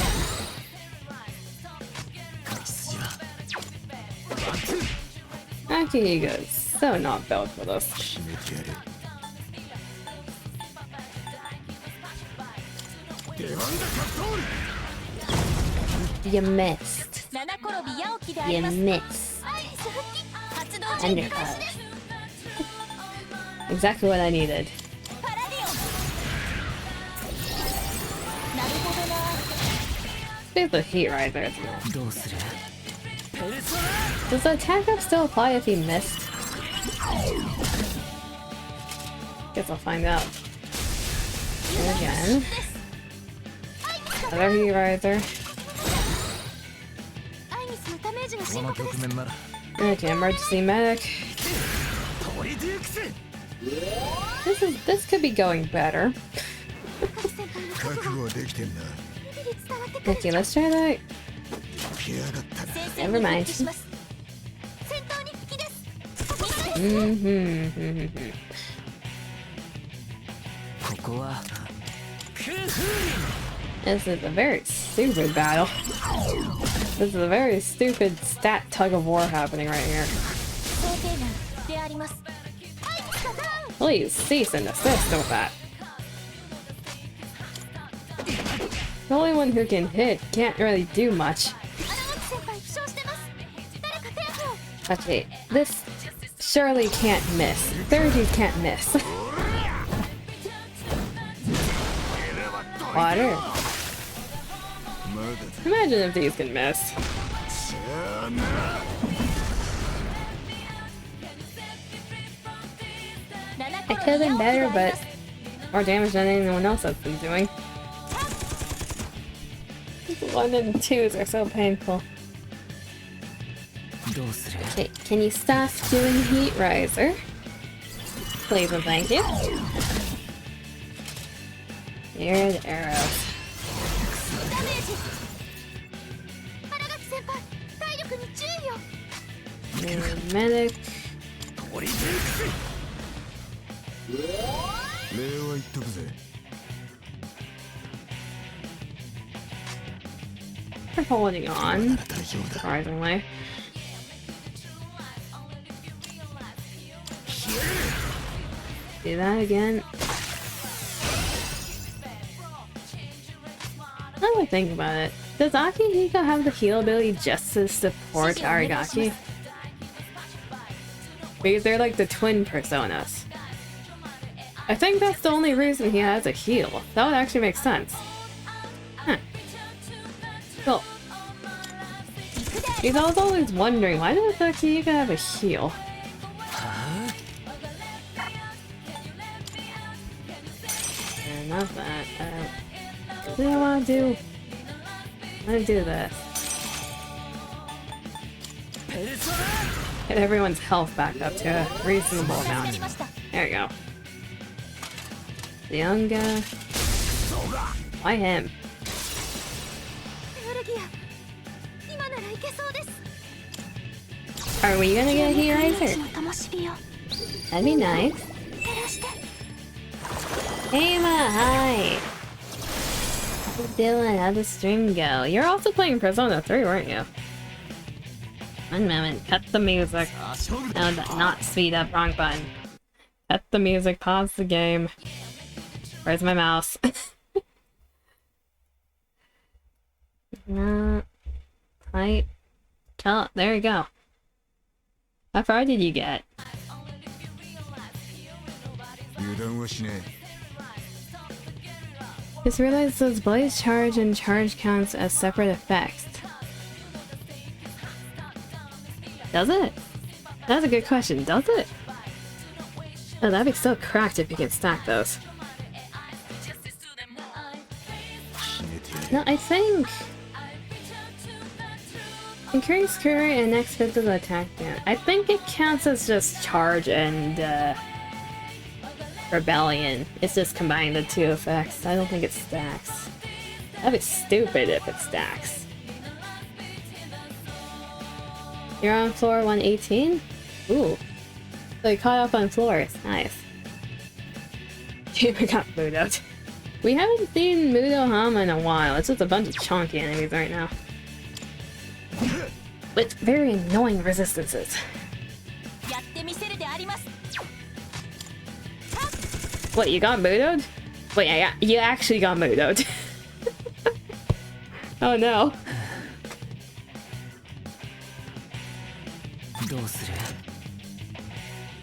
Akihiko is so not built for this. 締めてやれ。出番だ、カットール。 You missed. You missed. Undercut. Exactly what I needed. There's the heat riser, isn't it? Does the attack up still apply if he missed? Guess I'll find out. Here again. Another heat riser. Okay, emergency medic. This could be going better. 覚悟はできてんな。 Okay, let's try that. 来やがったな。 Never mind. This is a very stupid battle. This is a very stupid stat tug of war happening right here. Please cease and desist with that. The only one who can hit can't really do much. Okay, this surely can't miss. 30 can't miss. Water. Imagine if these can miss. It could have been better, but more damage than anyone else has been doing. 1 and 2s are so painful. Okay, can you stop doing heat riser? Please and thank you. Here are the arrows. And medic. 礼は言っとくぜ。 We're holding on, surprisingly. Do that again. Now that I think about it, does Akihiko have the heal ability just to support Aragaki? Because they're like the twin personas. I think that's the only reason he has a heal. That would actually make sense. Huh. Cool. Because I was always wondering, why does Akihiko have a heal? Not that. What do I want to do? I want to do this. Get everyone's health back up to a reasonable amount. There we go. The young guy. Why him? Are we gonna get a heat riser? That'd be nice. Hey Ma, hi! How you doing? How'd the stream go? You're also playing Persona 3, weren't you? One moment, cut the music. No, not speed up, wrong button. Cut the music, pause the game. Where's my mouse? Right. Oh, there you go. How far did you get? Just realized those blaze charge and charge counts as separate effects. Does it? That's a good question. Does it? Oh, that'd be so cracked if you could stack those. No, I think... Increase current and next physical attack down. I think it counts as just charge and rebellion. It's just combining the two effects. I don't think it stacks. That'd be stupid if it stacks. You're on floor 118? Ooh. So you caught up on floors. Nice. Gamer got Mudoed. We haven't seen Mudo Hama in a while. It's just a bunch of chonky enemies right now. With very annoying resistances. What, you got Mudoed? Wait, yeah, you actually got Mudoed. Oh no.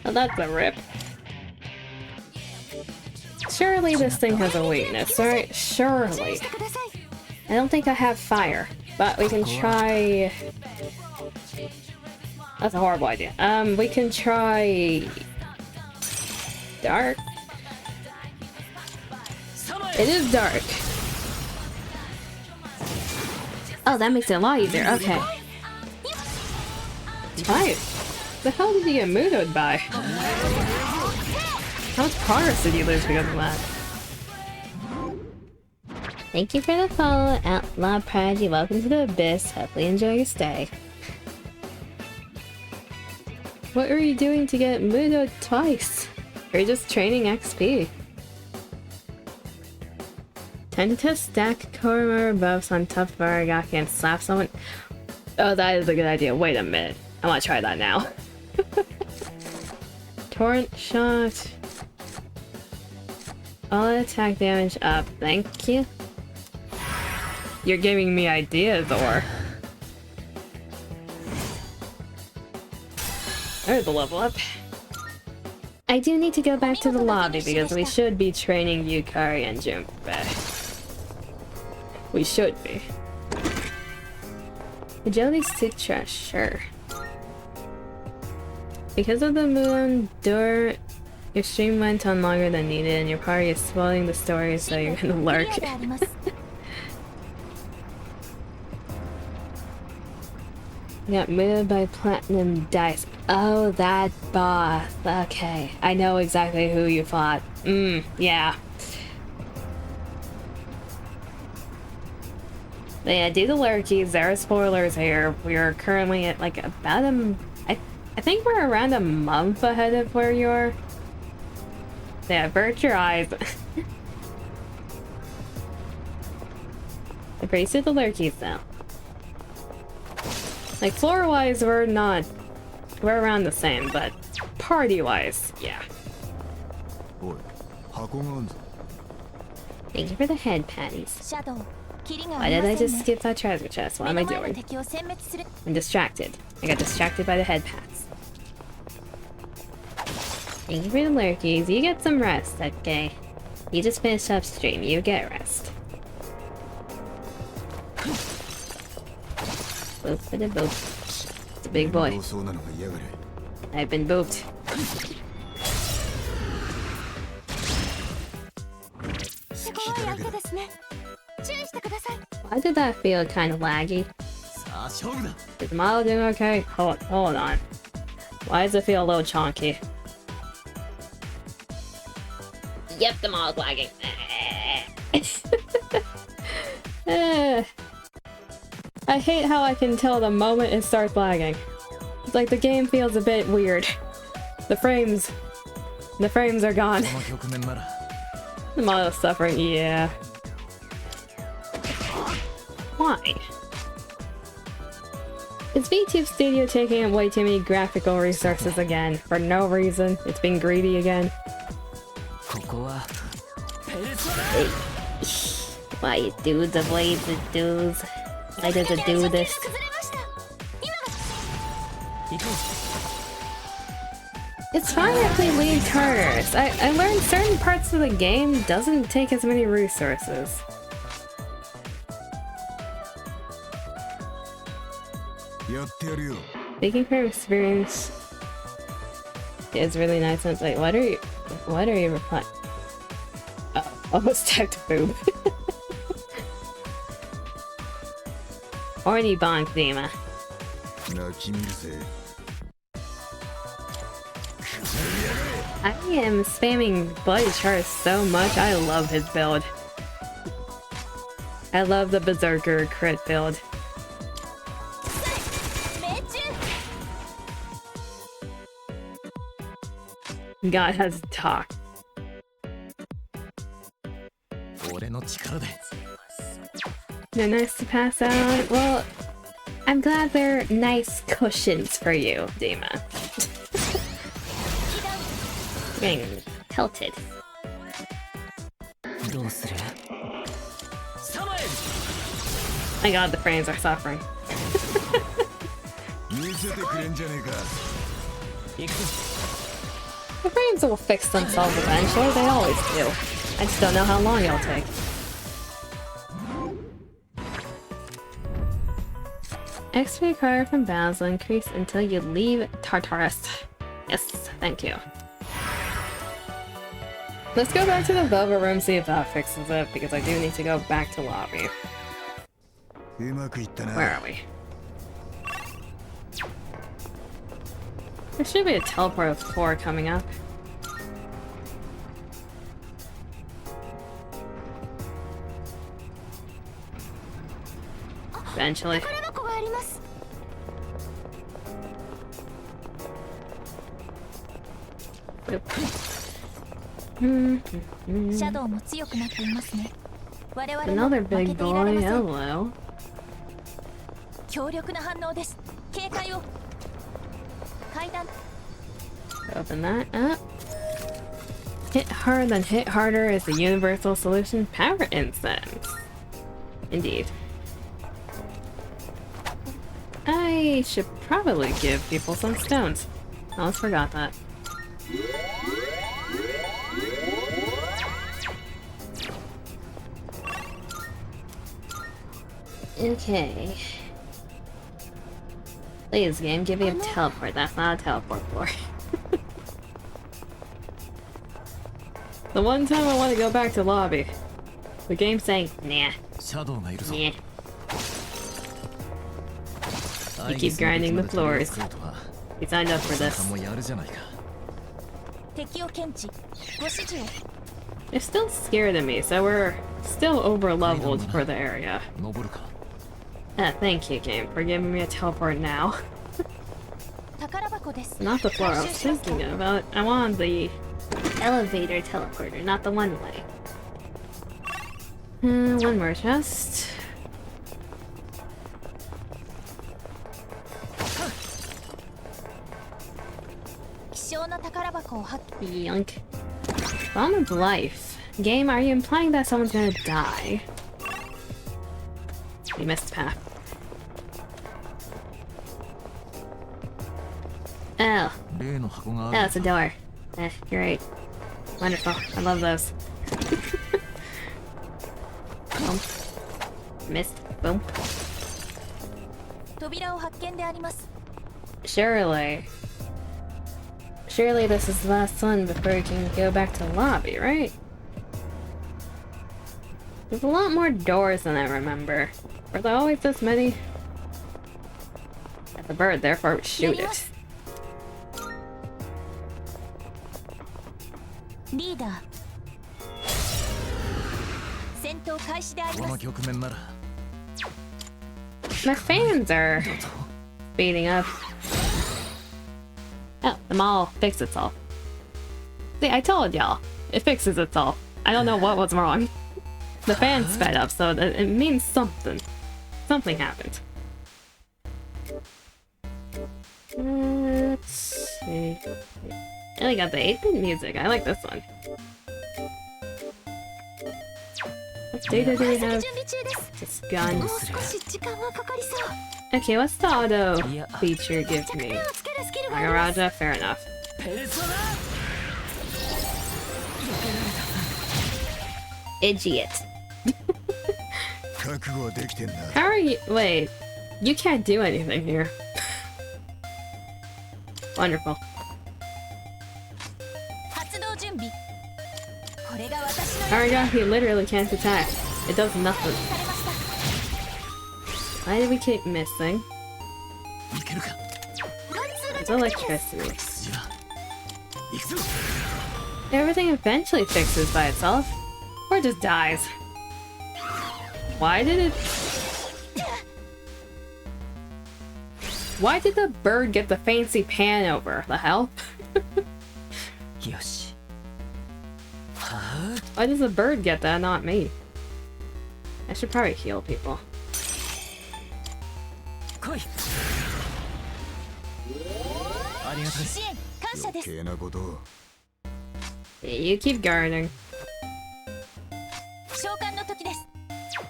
Oh, that's a rip. Surely this thing has a weakness, right? Surely. I don't think I have fire, but we can try... That's a horrible idea. We can try... Dark? It is dark. Oh, that makes it a lot easier. Okay. Nice. The hell did you get Mudoed by? How much progress did you lose because of that? Thank you for the follow, Outlaw Prodigy. Welcome to the Abyss. Hopefully enjoy your stay. What were you doing to get Mudoed twice? You're just training XP. Time to test stack Koromura buffs on tough Baragaki and slap someone. Oh, that is a good idea. Wait a minute. I want to try that now. Torrent shot. All attack damage up. Thank you. You're giving me ideas, or... There's a level up. I do need to go back to the lobby because we should be training Yukari and Junpei. We should be. Agility Citra, sure. Because of the moon door, your stream went on longer than needed and your party is spoiling the story, so you're gonna lurk. Got moved by Platinum Dice. Oh, that boss. Okay, I know exactly who you fought. Yeah. But yeah, due to lurkies, there are spoilers here. We are currently at like about I think we're around a month ahead of where you are. Yeah, avert your eyes. Appreciate the lurkies though. Like floor-wise, we're around the same, but party-wise, yeah. Thank you for the head patties. Why did I just skip that treasure chest? What am I doing? I'm distracted. I got distracted by the head pats. Thank you for the lurkies. You get some rest, okay? You just finished up stream. You get rest. Boop for the boop. It's a big boy. I've been booped. Why did that feel kind of laggy? Is the model doing okay? Hold on. Why does it feel a little chonky? Yep, the model's lagging. I hate how I can tell the moment it starts lagging. It's like the game feels a bit weird. The frames are gone. The model's suffering, yeah. Why? Is VTube Studio taking up way too many graphical resources again? For no reason? It's being greedy again? Why you do the way the dudes? Why does it do this? It's fine if we leave charters. I learned certain parts of the game doesn't take as many resources. Speaking from experience, it's really nice. And like, what are you replying? Oh, almost typed boob. Horny bonk, Dima. I am spamming Bloody Charge so much. I love his build. I love the Berserker crit build. God has talk. They're nice to pass out. Well, I'm glad they're nice cushions for you, Dima. Getting pelted. My god, the frames are suffering. The frames will fix themselves eventually, they always do. I just don't know how long it'll take. XP required from battles will increase until you leave Tartarus. Yes, thank you. Let's go back to the Velvet Room, see if that fixes it, because I do need to go back to lobby. Where are we? There should be a teleport of 4 coming up. Eventually. Yep. Another big boy, hello. Open that up. Hit hard, then hit harder is the universal solution. Power incense. Indeed. I should probably give people some stones. I almost forgot that. Okay. Please, game, give me a teleport. That's not a teleport floor. The one time I want to go back to lobby. The game's saying, nah. Nah. You keep grinding the floors. You signed up for this. They're still scared of me, so we're still over-leveled for the area. Thank you, game, for giving me a teleport now. Not the floor I was thinking about. I want the elevator teleporter, not the one-way. One more chest. Yunk. Bomb of life. Game, are you implying that someone's gonna die? We missed path. Oh. Oh, it's a door. Great. Wonderful. I love those. Boom. Missed. Boom. Surely. Surely this is the last one before we can go back to the lobby, right? There's a lot more doors than I remember. Were there always this many? At the bird, therefore shoot it. My fans are speeding up. Oh, the mall fixed itself. See, I told y'all. It fixes itself. I don't know what was wrong. The fan sped up, so it means something. Something happened. Let's see. And I got the 8-bit music. I like this one. What data do we have? Just guns. もう少し時間がかかりそう。 Okay, what's the auto feature give me? 手をつけるスキルがあります。 Raja, fair enough. Idiot. 覚悟はできてんな。 How are you? Wait, you can't do anything here. Wonderful. 発動準備。これが私の Arga, he literally can't attack. It does nothing. されました。 Why do we keep missing? いけるか。 It's electricity. Everything eventually fixes by itself. Or just dies. Why did it... Why did the bird get the fancy pan over? The hell? Why does the bird get that, not me? I should probably heal people. You keep guarding.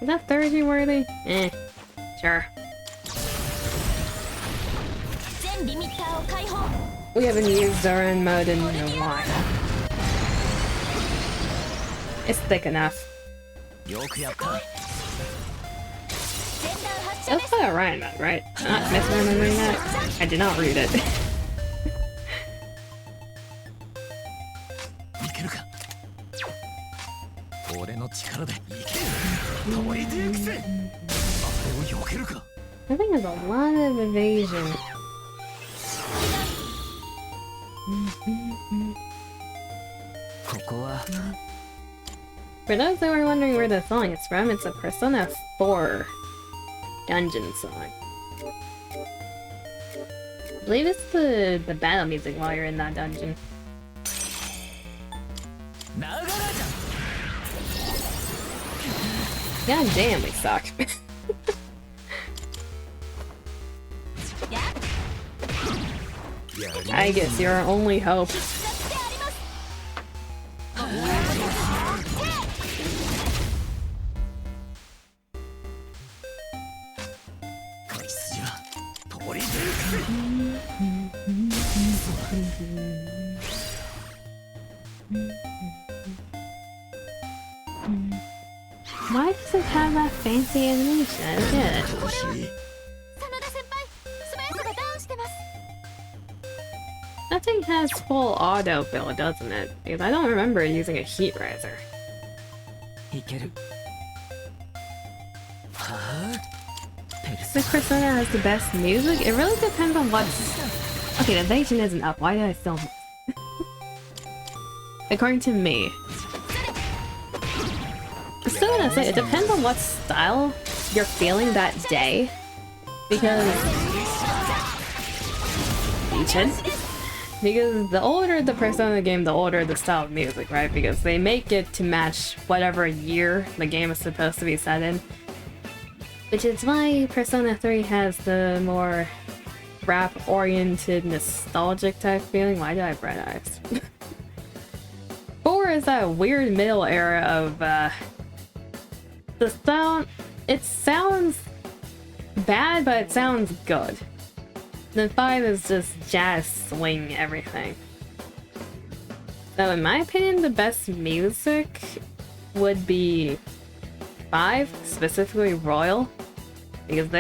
Is that 30 worthy? Eh. Sure. We haven't used our own mode in a while. It's thick enough. That's the Orion mode, right? I'm not misremembering that. I did not read it. I think there's a lot of evasion. For those that were wondering where the song is from, it's a Persona 4 dungeon song. I believe it's the battle music while you're in that dungeon. God damn, we suck. I guess you're our only hope. Why does it have that fancy animation? I don't get it. That thing has full auto build, doesn't it? Because I don't remember using a heat riser. This Persona has the best music? It really depends on what's... Okay, the evasion isn't up. Why did I still... According to me. I'm still gonna say, it depends on what style you're feeling that day. Because... Because the older the Persona game, the older the style of music, right? Because they make it to match whatever year the game is supposed to be set in. Which is why Persona 3 has the more rap-oriented, nostalgic type feeling. Why did I have red eyes? 4 is that weird middle era of, the sound... It sounds bad, but it sounds good. Then 5 is just jazz swing everything. So in my opinion, the best music would be 5, specifically Royal, because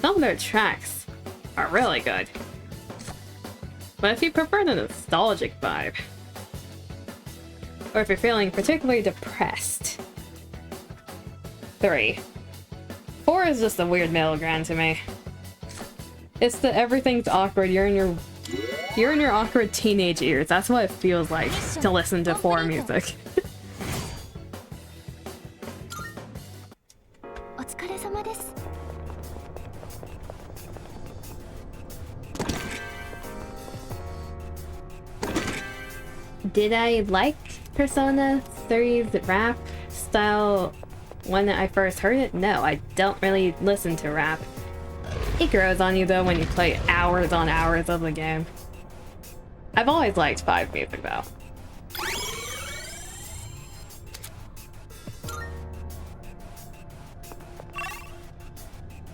some of their tracks are really good. But if you prefer the nostalgic vibe, or if you're feeling particularly depressed, 3. 4 is just a weird middle ground to me. It's the everything's awkward. You're in your awkward teenage years. That's what it feels like to listen to 4 music. Did I like Persona 3's rap style when I first heard it? No, I don't really listen to rap. It grows on you though when you play hours on hours of the game. I've always liked 5 music though.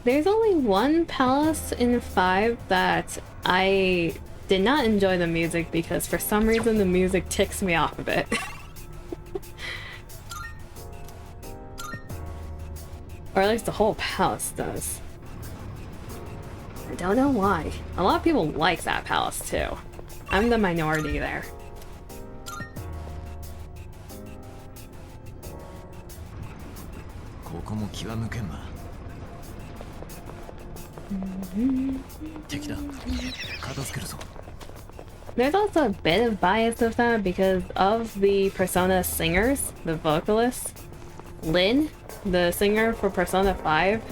There's only one palace in 5 that I did not enjoy the music because for some reason the music ticks me off a bit. Or at least the whole palace does. I don't know why. A lot of people like that palace too. I'm the minority there. There's also a bit of bias of that because of the Persona singers, the vocalists. Lynn, the singer for Persona 5,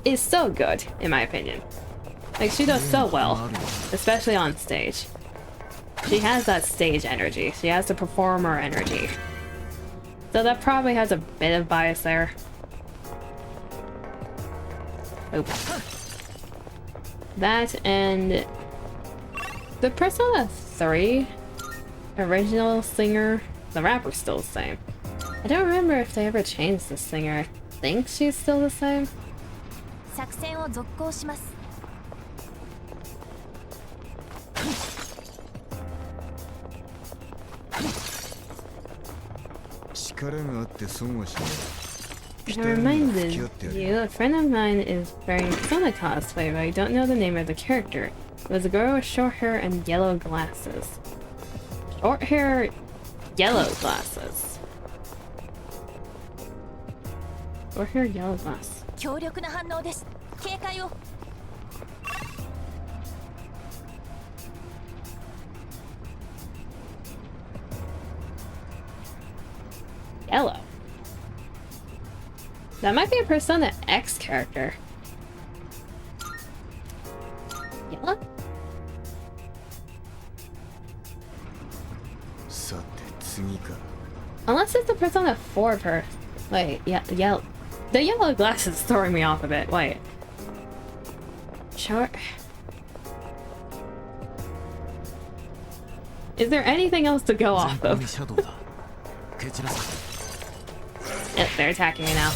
is so good, in my opinion. Like, she does so well, especially on stage. She has that stage energy. She has the performer energy. So that probably has a bit of bias there. Oops. That and the Persona 3 original singer, the rapper's still the same. I don't remember if they ever changed the singer. I think she's still the same. 作戦を続行します。I reminded you, a friend of mine is wearing Persona cosplay, but I don't know the name of the character. It was a girl with short hair and yellow glasses. Short hair, yellow glasses. Short hair, yellow glasses. 強力な反応です。警戒を。Yellow. That might be a Persona X character. Yellow? Unless it's a Persona 4 per... Wait, yeah, yellow. The yellow glasses is throwing me off a bit. Wait. Short... Is there anything else to go off of? Yep, they're attacking me now.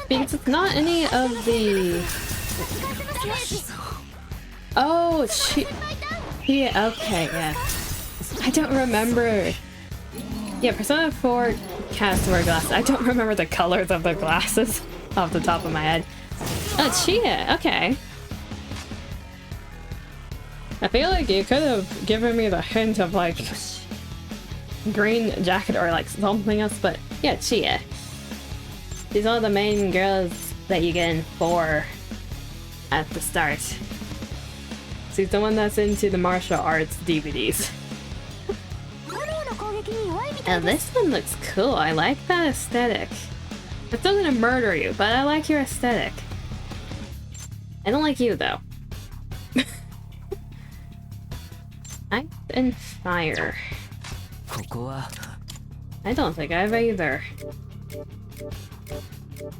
Because it's not any of the... Oh, okay, yeah. I don't remember... Yeah, Persona 4 cast wear glasses. I don't remember the colors of the glasses off the top of my head. Oh, Chia, okay. I feel like you could have given me the hint of like green jacket or like something else, but yeah, Chia. She's one of the main girls that you get in 4 at the start. She's the one that's into the martial arts DVDs. And this one looks cool. I like that aesthetic. It's still gonna murder you, but I like your aesthetic. I don't like you though. Ice and fire. I don't think I have either.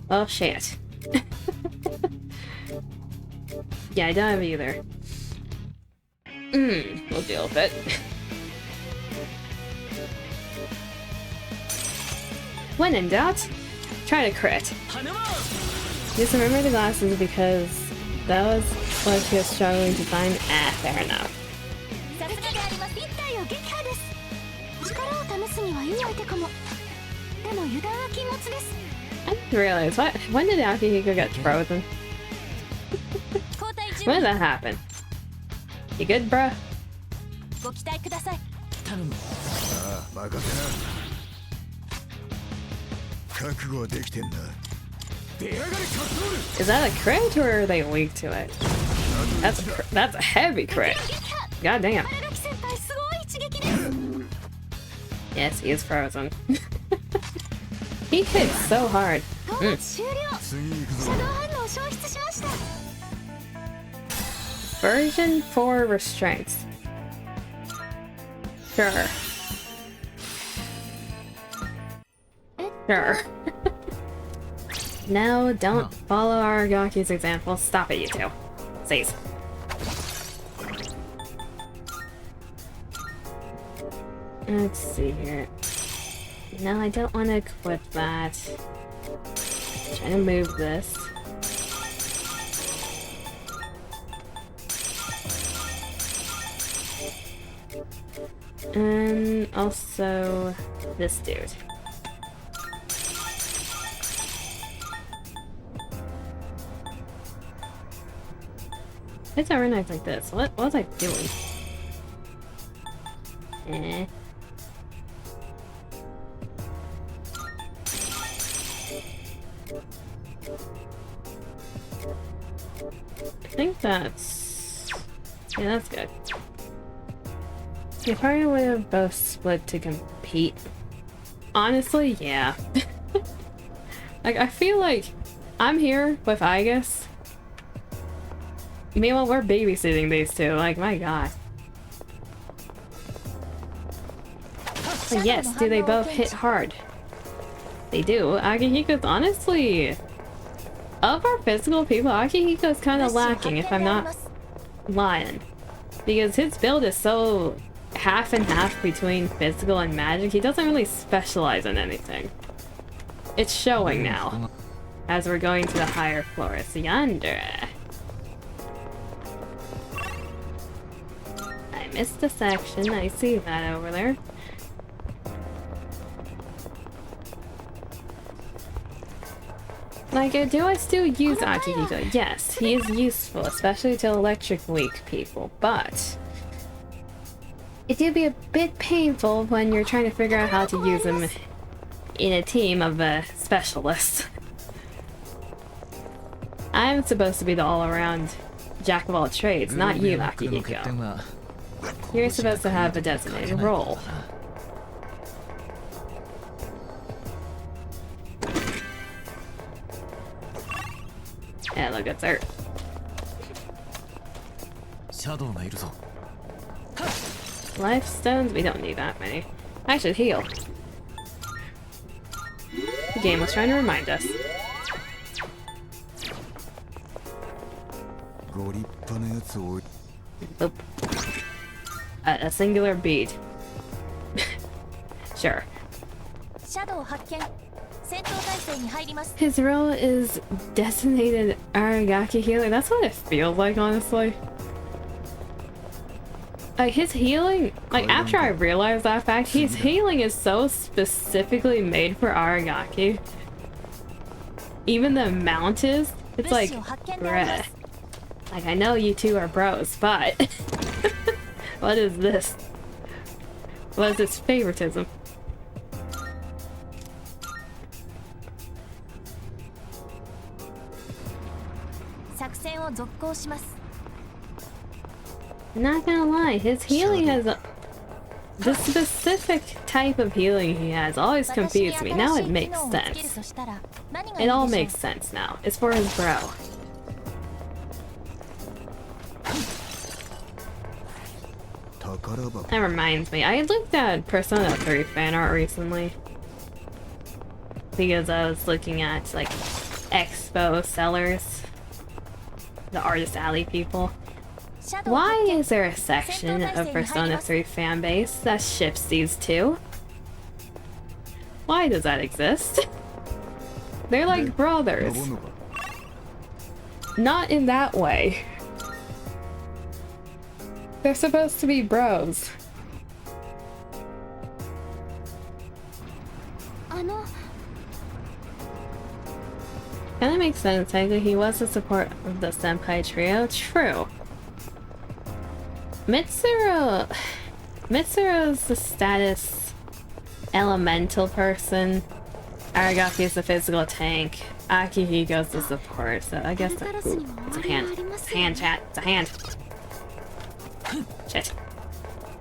Oh shit. Yeah, I don't have either. We'll deal with it. When in doubt, try to crit. Just remember the glasses because that was what she was struggling to find. Fair enough. I didn't realize, when did Akihiko get frozen? When did that happen? You good, bruh? Is that a crit or are they weak to it? That's a heavy crit. God damn. Yes, he is frozen. He hits so hard. Version 4 restraints. Sure. Sure. No, don't follow Aragaki's example. Stop it, you two. Please. Let's see here. No, I don't want to equip that. Trying to move this. And also this dude. It's organized like this. What was I doing? Eh. I think that's... yeah, that's good. You probably would have both split to compete. Honestly, yeah. Like, I feel like I'm here with Aegis. Meanwhile, we're babysitting these two. Like, my god. But yes, do they both hit hard? They do. Akihiko's honestly... of our physical people, Akihiko's kind of lacking, if I'm not lying. Because his build is so half and half between physical and magic, he doesn't really specialize in anything. It's showing now, as we're going to the higher floors. Yonder. I missed a section, I see that over there. Like, do I still use Akihiko? Yes, he is useful, especially to electric weak people, but it do be a bit painful when you're trying to figure out how to use him in a team of specialists. I'm supposed to be the all-around jack of all trades, not you, Akihiko. You're supposed to have a designated role. Yeah, look, it's hurt. Life stones? We don't need that many. I should heal. The game was trying to remind us. Oop. A singular bead. Sure. His role is designated Aragaki healer. That's what it feels like, honestly. Like, his healing, like, after I realized that fact, his healing is so specifically made for Aragaki. Even the mount is, it's like, bruh. Like, I know you two are bros, but what is this? What is this favoritism? Not gonna lie, his healing has the specific type of healing he has always confused me. Now it makes sense. It all makes sense now. It's for his bro. That reminds me, I looked at Persona 3 fan art recently. Because I was looking at, like, expo sellers. The Artist Alley people. Why is there a section of Persona 3 fanbase that ships these two? Why does that exist? They're like brothers. Not in that way. They're supposed to be bros. Kinda makes sense, technically he was the support of the Senpai trio. True. Mitsuru's the status elemental person. Aragaki is the physical tank. Akihiko's the support, so I guess that, ooh, it's a hand. It's a hand, chat. It's a hand. Shit.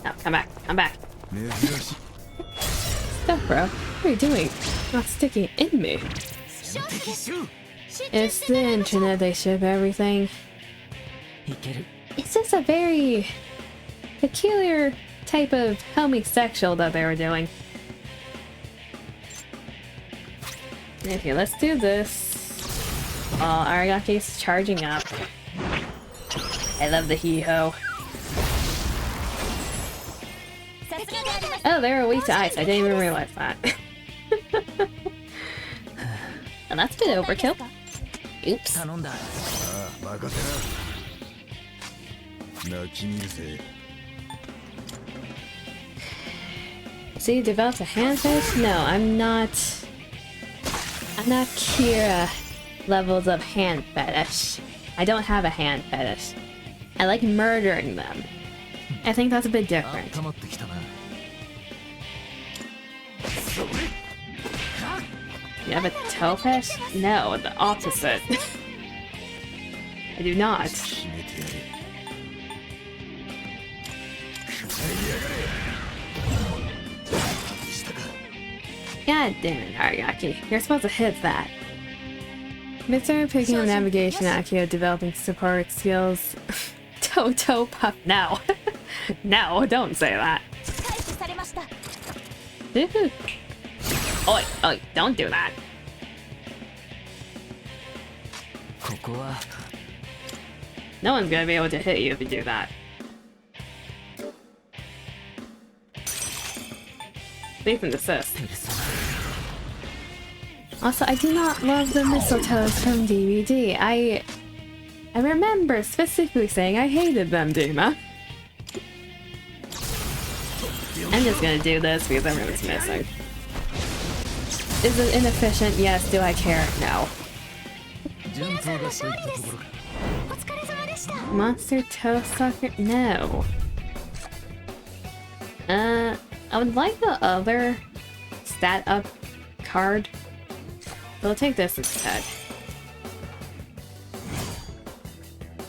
No, come back. Come back. Stop, bro. What are you doing? Not sticking it in me. It's the internet, they ship everything. It's just a very peculiar type of homosexual that they were doing. Okay, let's do this. Oh, Arigaki's charging up. I love the hee-ho. Oh, they're weak to ice. I didn't even realize that. And that's a bit overkill. Oops. ああ任せな泣き見るぜ So you developed a hand fetish? No, I'm not Kira levels of hand fetish. I don't have a hand fetish. I like murdering them. I think that's a bit different. You have a toe fetish? No, the opposite. I do not. God damn it, Ariaki. You're supposed to hit that. Mr. picking up navigation, Akio developing support skills. Toe puff. No. No, don't say that. Oi, oi, don't do that. No one's gonna be able to hit you if you do that. Cease and desist. Also, I do not love the mistletoes from DVD. I remember specifically saying I hated them, Duma. I'm just gonna do this because everyone's missing. Is it inefficient? Yes. Do I care? No. Monster toe sucker? No. I would like the other stat up card. We'll take this instead.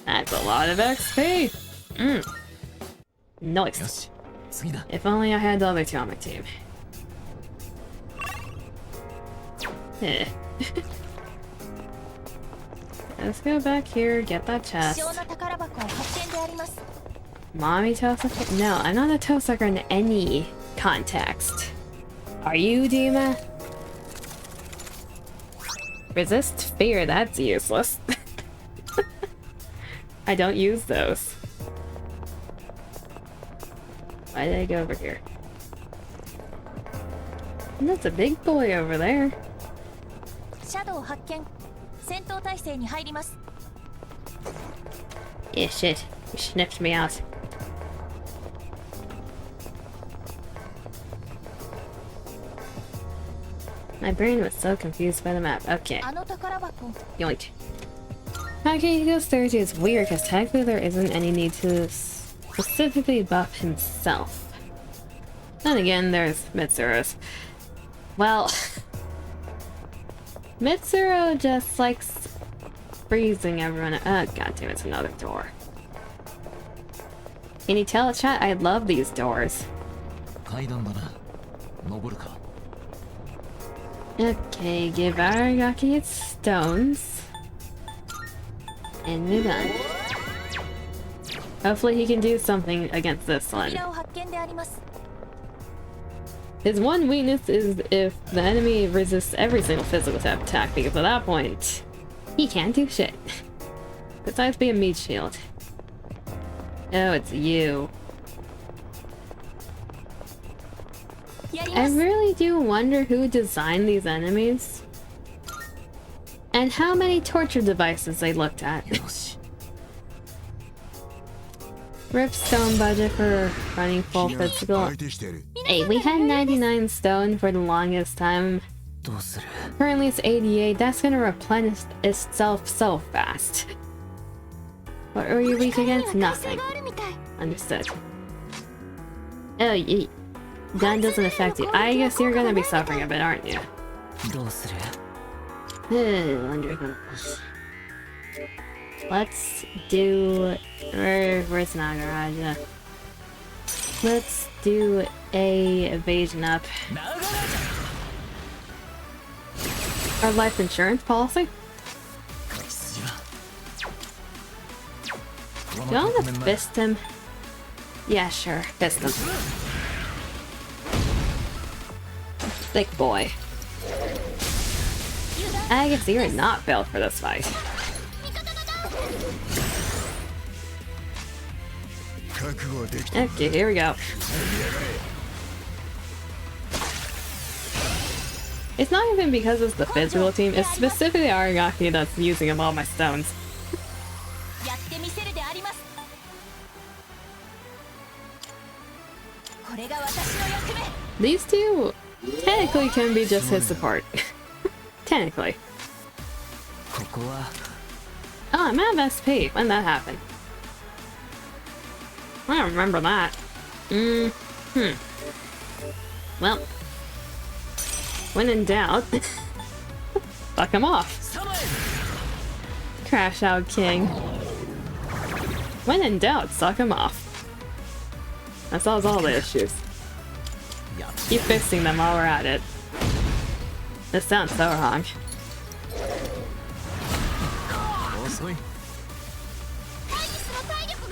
That's a lot of XP! Nice. If only I had the other two on my team. Let's go back here, get that chest. Mommy toe sucker? No, I'm not a toe sucker in any context. Are you, Dima? Resist fear, that's useless. I don't use those. Why did I go over here? And that's a big boy over there. Yeah, shit. You sniffed me out. My brain was so confused by the map. Okay. Yoink. Okay, Ego's 30 is weird because technically there isn't any need to specifically buff himself. Then again, there's Mitsuru's. Well, Mitsuru just likes freezing everyone. Oh, god damn, it's another door. Can you tell, chat? I love these doors. Okay, give Aragaki its stones. And move on. Hopefully he can do something against this one. His one weakness is if the enemy resists every single physical attack, because at that point, he can't do shit. Besides being meat shield. Oh, it's you. I really do wonder who designed these enemies. And how many torture devices they looked at. Rip stone budget for running full physical. Hey, we had 99 stone for the longest time. Currently it's 88. That's gonna replenish itself so fast. What are you weak against? Nothing. Understood. Oh, yeet. Gun doesn't affect you. I guess you're gonna be suffering a bit, aren't you? Let's do... Where's Nagaraja? Let's do a evasion up. Our life insurance policy? Do I want to fist him? Yeah, sure. Fist him. Thick boy. I guess you're not built for this fight. Okay, here we go. It's not even because it's the physical team, it's specifically Aragaki that's using up all my stones. These two technically can be just his support. Technically. Oh, I'm out of SP. When that happened? I don't remember that. Well, when in doubt, fuck him off. Crash out, King. When in doubt, suck him off. That solves all the issues. Keep fisting them while we're at it. This sounds so wrong.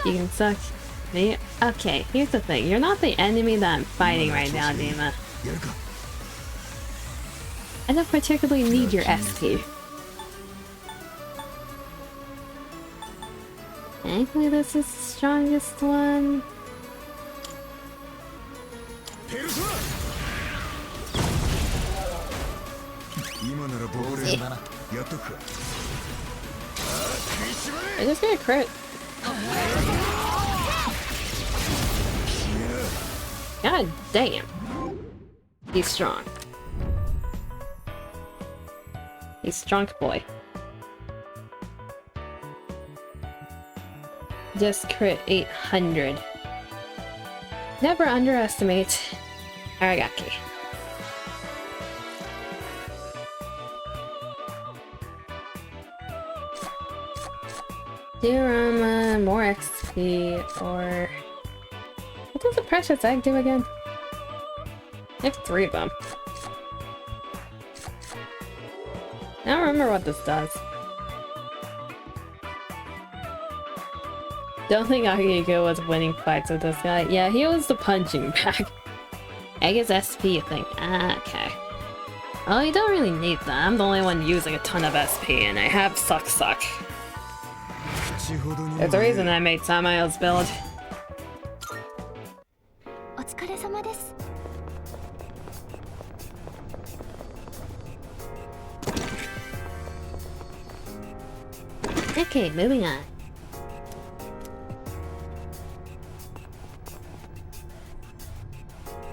You can suck me. Okay, here's the thing. You're not the enemy that I'm fighting right now, Dima. I don't particularly need your SP. Thankfully, this is the strongest one. I just got a crit. God damn. He's strong. He's strong boy. Just crit 800. Never underestimate Aragaki. Diorama, more XP, or... What does the precious egg do again? I have 3 of them. I don't remember what this does. Don't think Akihiko was winning fights with this guy. Yeah, he was the punching bag. Egg is SP, I think. Ah, okay. Well, you don't really need that. I'm the only one using a ton of SP, and I have Suck Suck. There's a reason I made Samael's build. Okay, moving on.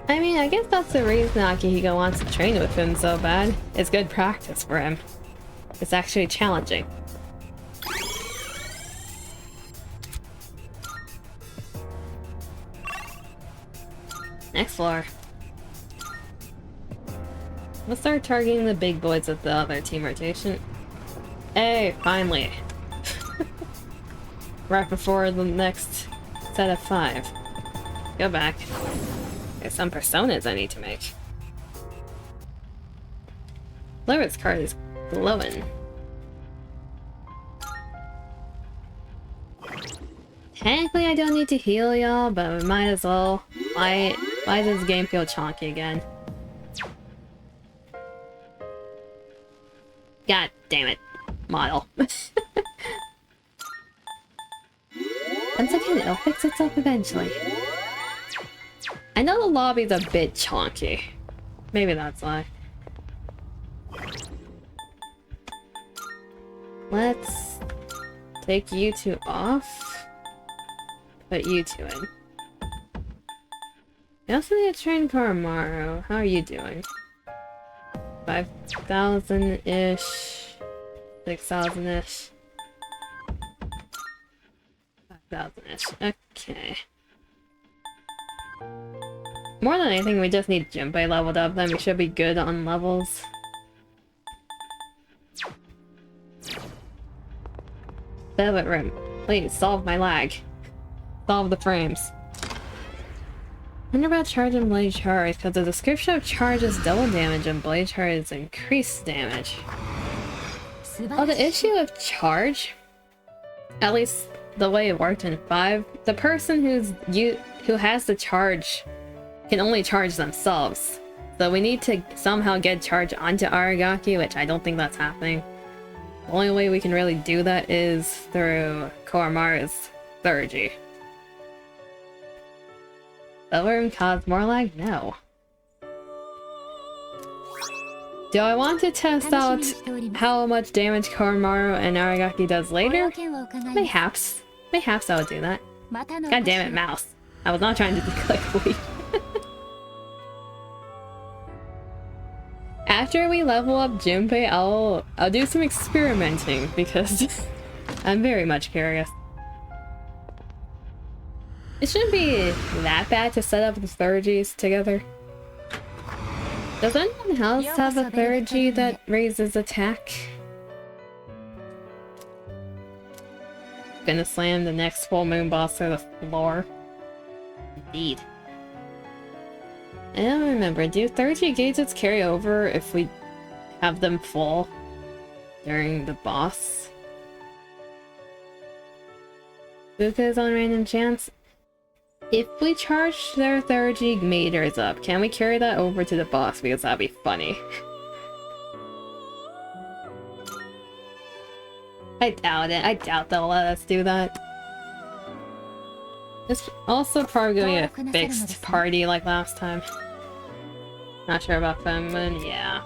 I mean, I guess that's the reason Akihiko wants to train with him so bad. It's good practice for him. It's actually challenging. Next floor. Let's start targeting the big boys with the other team rotation. Hey, finally. Right before the next set of 5. Go back. There's some personas I need to make. Lyrics card is glowing. Technically I don't need to heal y'all, but we might as well. Why does this game feel chonky again? God damn it. Model. Once again, it'll fix itself eventually. I know the lobby's a bit chonky. Maybe that's why. Let's take you two off. Put you two in. We also need to train Koromaru. How are you doing? 5,000-ish. 6,000-ish. 5,000-ish. Okay. More than anything, we just need Junpei leveled up, then we should be good on levels. Velvet room. Please, solve my lag. Solve the frames. I wonder about charge and blade charge, because the description of charge is double damage and blade charge is increased damage. Oh, the issue of charge, at least the way it worked in 5, the person who has the charge can only charge themselves. So we need to somehow get charged onto Aragaki, which I don't think that's happening. The only way we can really do that is through Koromaru's Theurgy. Overroom cause more lag? No. Do I want to test out how much damage Koromaru and Aragaki does later? Mayhaps. Mayhaps I would do that. God damn it, mouse. I was not trying to click leave. After we level up Junpei, I'll do some experimenting because I'm very much curious. It shouldn't be that bad to set up the Theurgies together. Does anyone else have a Theurgy that raises attack? Gonna slam the next full moon boss to the floor. Indeed. I don't remember, do Theurgy gadgets carry over if we have them full during the boss? Buka's on random chance? If we charge their Theurgy meters up, can we carry that over to the boss? Because that'd be funny. I doubt it. I doubt they'll let us do that. It's also probably gonna be a fixed party like last time. Not sure about Feminine, yeah.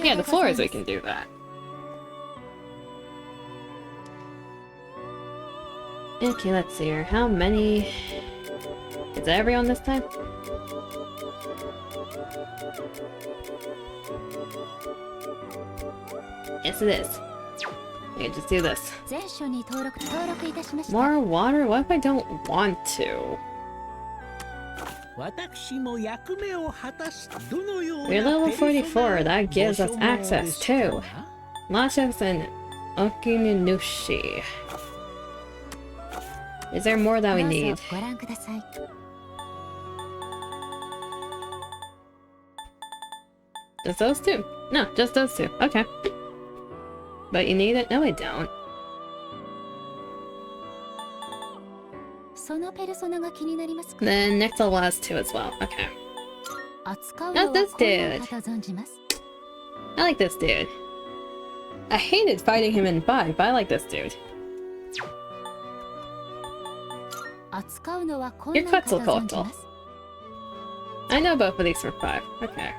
Yeah, the floors we can do that. Okay, let's see here. How many... Is it everyone this time? Yes, it is. Okay, just do this. More water? What if I don't want to? We're level 44, that gives us access to Lachos and Okininushi. Is there more that we need? Just those two? No, just those two. Okay. But you need it? No, I don't. Then next level has two as well. Okay. That's this dude. I like this dude. I hated fighting him in 5, but I like this dude. You're Quetzalcoatl. I know both of these from 5. Okay.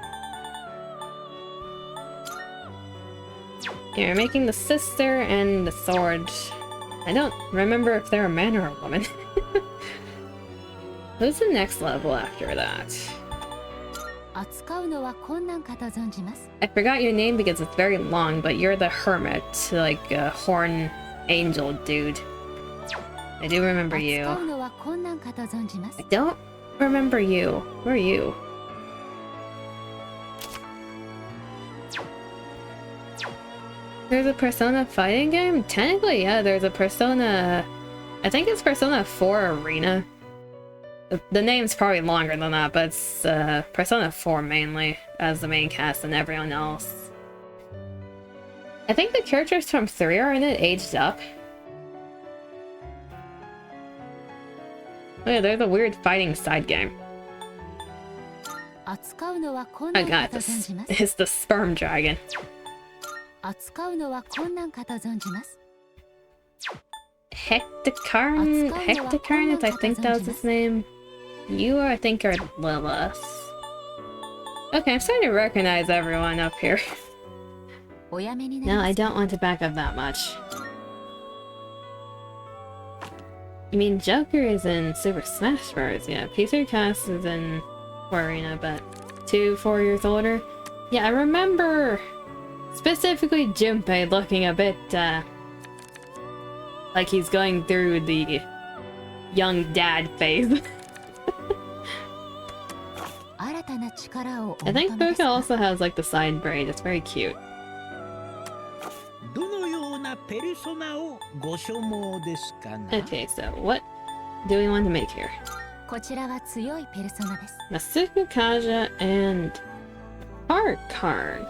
You're making the sister and the sword. I don't remember if they're a man or a woman. Who's the next level after that? I forgot your name because it's very long, but you're the hermit, like a horn angel dude. I do remember you. I don't remember you. Where are you? There's a Persona fighting game? Technically, yeah, there's a Persona... I think it's Persona 4 Arena. The name's probably longer than that, but it's Persona 4 mainly, as the main cast and everyone else. I think the characters from 3R in it aged up. Oh yeah, there's a weird fighting side game. I got this. It's the sperm dragon. Hectocarn, I think that was his name. You, I think, are Lilith. Okay, I'm starting to recognize everyone up here. No, I don't want to back up that much. You mean Joker is in Super Smash Bros. Yeah, P3R cast is in Arena, but 4 years older. Yeah, I remember specifically Junpei looking a bit like he's going through the young dad phase. I think Buka also has like the side braid, it's very cute. Okay, so what do we want to make here? Masuku Kaja and Karn.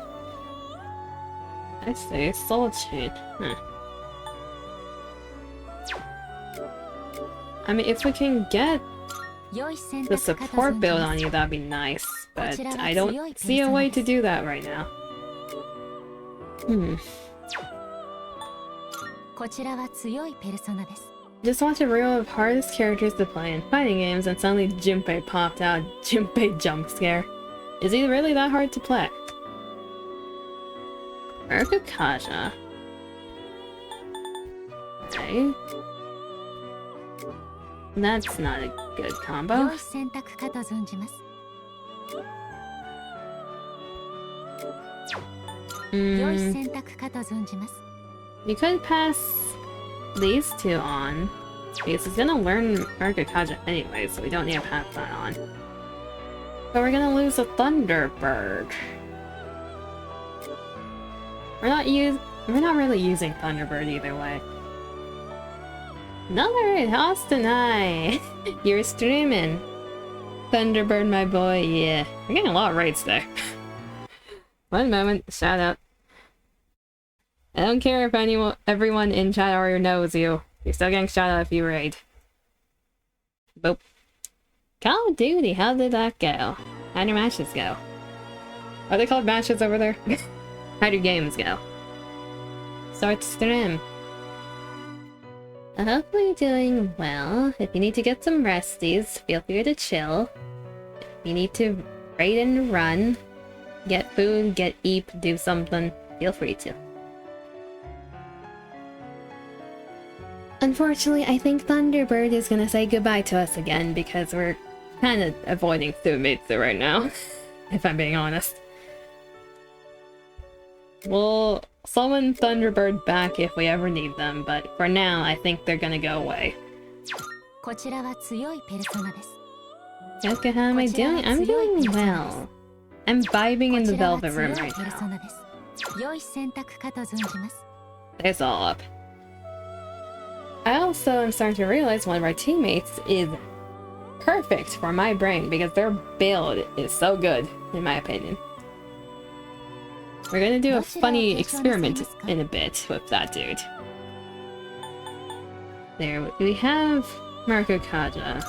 I say Soul Chain. I mean, if we can get the support build on you, that'd be nice. But I don't see a way to do that right now. Just watch a reel of hardest characters to play in fighting games and suddenly Junpei popped out. Junpei jump scare. Is he really that hard to play? Urkukaja. Okay. That's not a good combo. You could pass these two on, because he's gonna learn Urkukaja anyway, so we don't need to pass that on. But we're gonna lose a Thunderbird. We're not really using Thunderbird either way. Another hit, Austin, hi! You're streaming. Thunderbird, my boy, yeah. We're getting a lot of raids there. One moment, shout out. I don't care if everyone in chat already knows you. You're still getting shout out if you raid. Boop. Call of Duty, how did that go? How'd your matches go? Are they called matches over there? How'd your games go? Start stream. I hope you're doing well. If you need to get some resties, feel free to chill. If you need to raid and run, get food, get eat, do something, feel free to. Unfortunately, I think Thunderbird is gonna say goodbye to us again because we're kind of avoiding Sumitsu right now, if I'm being honest. We'll summon Thunderbird back if we ever need them, but for now, I think they're gonna go away. Okay, how am I doing? I'm doing well. I'm vibing in the Velvet Room right now. It's all up. I also am starting to realize one of our teammates is perfect for my brain because their build is so good, in my opinion. We're gonna do a funny experiment in a bit with that dude. There, we have Urkukaja.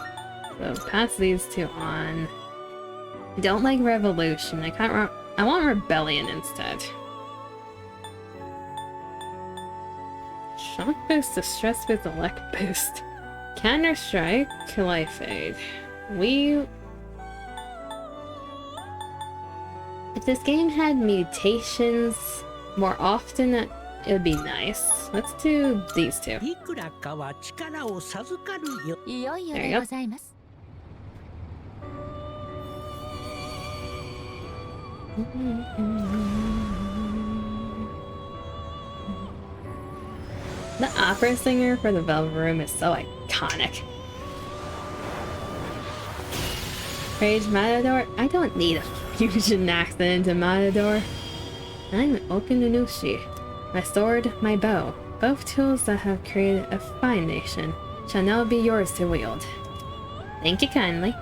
So pass these two on. I don't like Revolution. I want Rebellion instead. Shock boost, distress boost, elect boost. Counter strike, life aid. If this game had mutations more often, it would be nice. Let's do these two. There you go. The opera singer for the Velvet Room is so iconic. Rage Matador? I don't need a fusion accent into Matador. I'm Okununushi. My sword, my bow. Both tools that have created a fine nation shall now be yours to wield. Thank you kindly.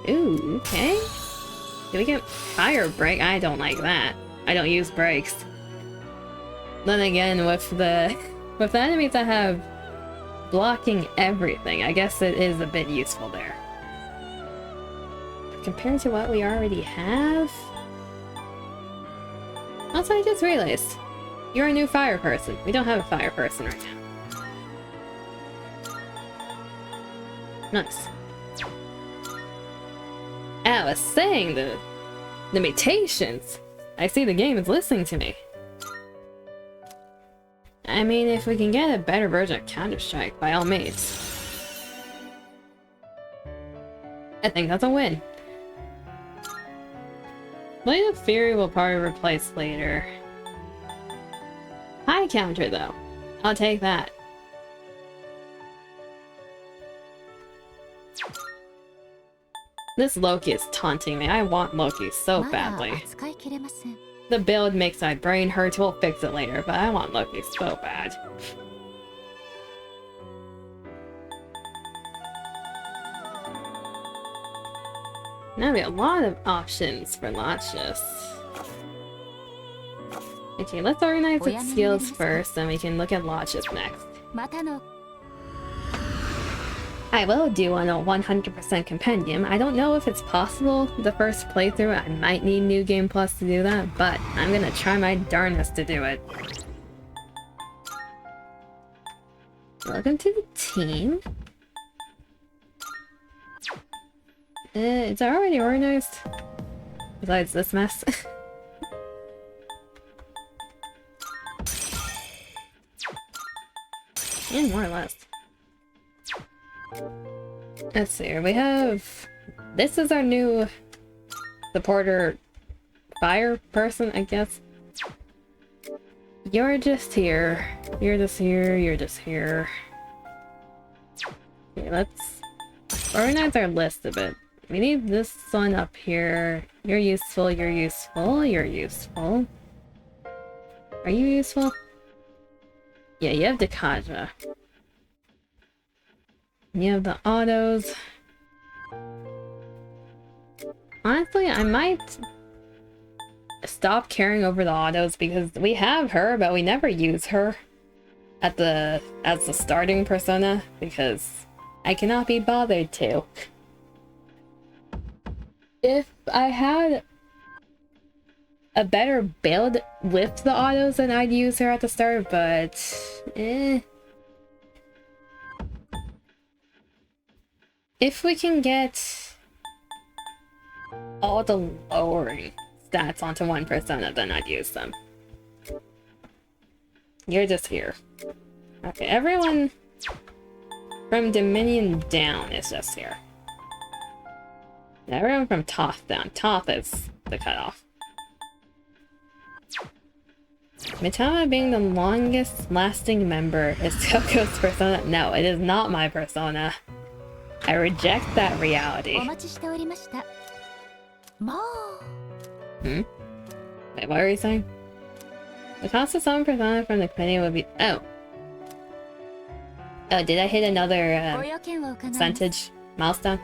Ooh, okay. Do we get fire break? I don't like that. I don't use breaks. Then again, with the enemies that have blocking everything, I guess it is a bit useful there. But compared to what we already have... Also, I just realized, you're a new fire person. We don't have a fire person right now. Nice. I was saying the mutations. I see the game is listening to me. I mean, if we can get a better version of Counter-Strike, by all means. I think that's a win. Blade of Fury will probably replace later. High counter though. I'll take that. This Loki is taunting me. I want Loki so badly. The build makes my brain hurt. We'll fix it later, but I want Loki so bad. Now we have a lot of options for launches. Okay, let's organize its skills first, then we can look at launches next. またの I will do on a 100% compendium. I don't know if it's possible the first playthrough. I might need New Game Plus to do that, but I'm gonna try my darnest to do it. Welcome to the team. It's already organized. Besides this mess. And more or less. Let's see, we have... This is our new supporter fire person, I guess. You're just here. You're just here. You're just here. Okay, let's organize our list a bit. We need this one up here. You're useful, you're useful, you're useful. Are you useful? Yeah, you have Dekaja. You have the autos. Honestly, I might stop caring over the autos because we have her, but we never use her at as the starting persona because I cannot be bothered to. If I had a better build with the autos, then I'd use her at the start, but if we can get all the lowering stats onto one persona, then I'd use them. You're just here. Okay, everyone from Dominion down is just here. Everyone from Toth down. Toth is the cutoff. Mitama being the longest lasting member is Coco's persona. No, it is not my persona. I reject that reality. お待ちしておりました。もう Hmm? Wait, what were you saying? The cost of some persona from the committee would be... Oh. Oh, did I hit another ご用件を伺います。 percentage milestone?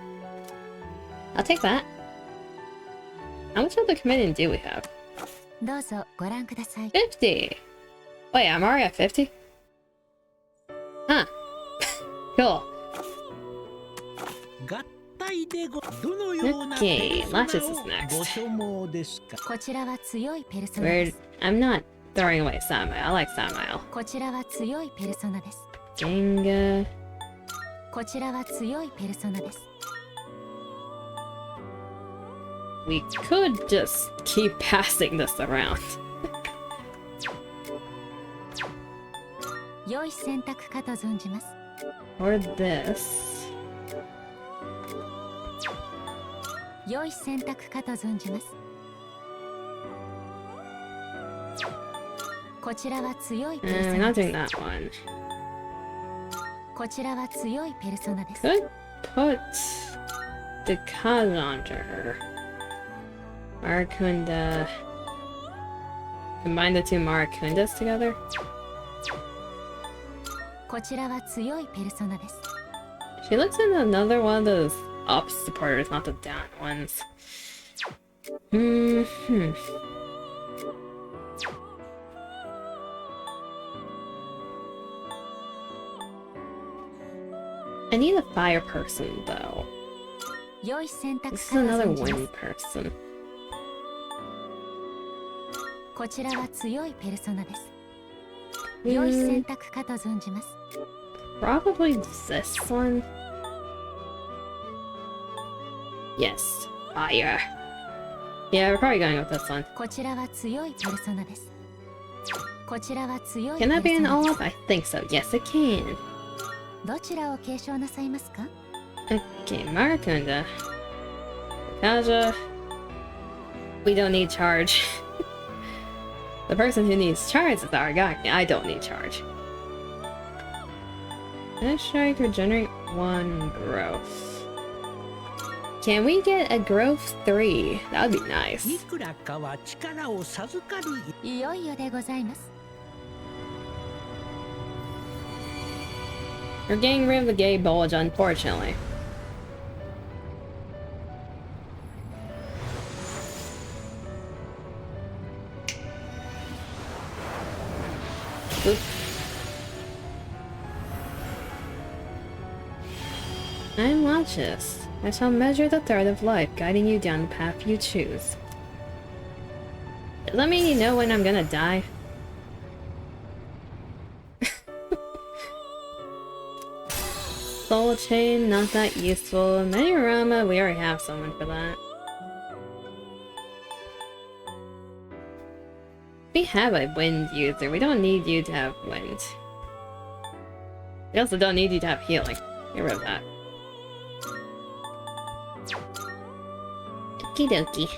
I'll take that. How much of the committee do we have? どうぞご覧ください。 50! Wait, I'm already at 50? Huh. Cool. Okay, Lashes is next. こちらは強いペルソナ Weird. です。 I'm not throwing away Samael. I like Samael. こちらは強いペルソナです。 Genga. こちらは強いペルソナです。 We could just keep passing this around. 良い選択かと存じます。 Or this. 良い選択かと存じます。こちらは強いペルソ We're ナ not で doing す。 that one. こちらは強いペルソナです。 Could put the Kaz onto her. Marakunda. Combine the two Marakundas together. こちらは強いペルソナです。 She looks in another one of those up supporters, not the down ones. I need a fire person though. 良い選択 This か is と another 存じま wind す。 person. こちらは強いペルソナです。良い選択かと存じます。 Probably this one. Yes, fire. Yeah, we're probably going with this one. こちらは強いペルソナです。こちらは強い Can ペ that ル be ソ an ナ all で up? I think so. Yes, it can. す。どちらを継承なさいますか？ Okay, Marakunda. Kaja. We don't need charge. The person who needs charge is Aragaki. I don't need charge. Let's try to regenerate 1 growth. Can we get a growth 3? That would be nice. いよいよでございます。 We're getting rid of the gay bulge, unfortunately. Oop. I'm Launches. I shall measure the thread of life, guiding you down the path you choose. Let me know when I'm gonna die. Soul Chain, not that useful. Menorama, we already have someone for that. We have a wind user. We don't need you to have wind. We also don't need you to have healing. Get rid of that. Okie dokie.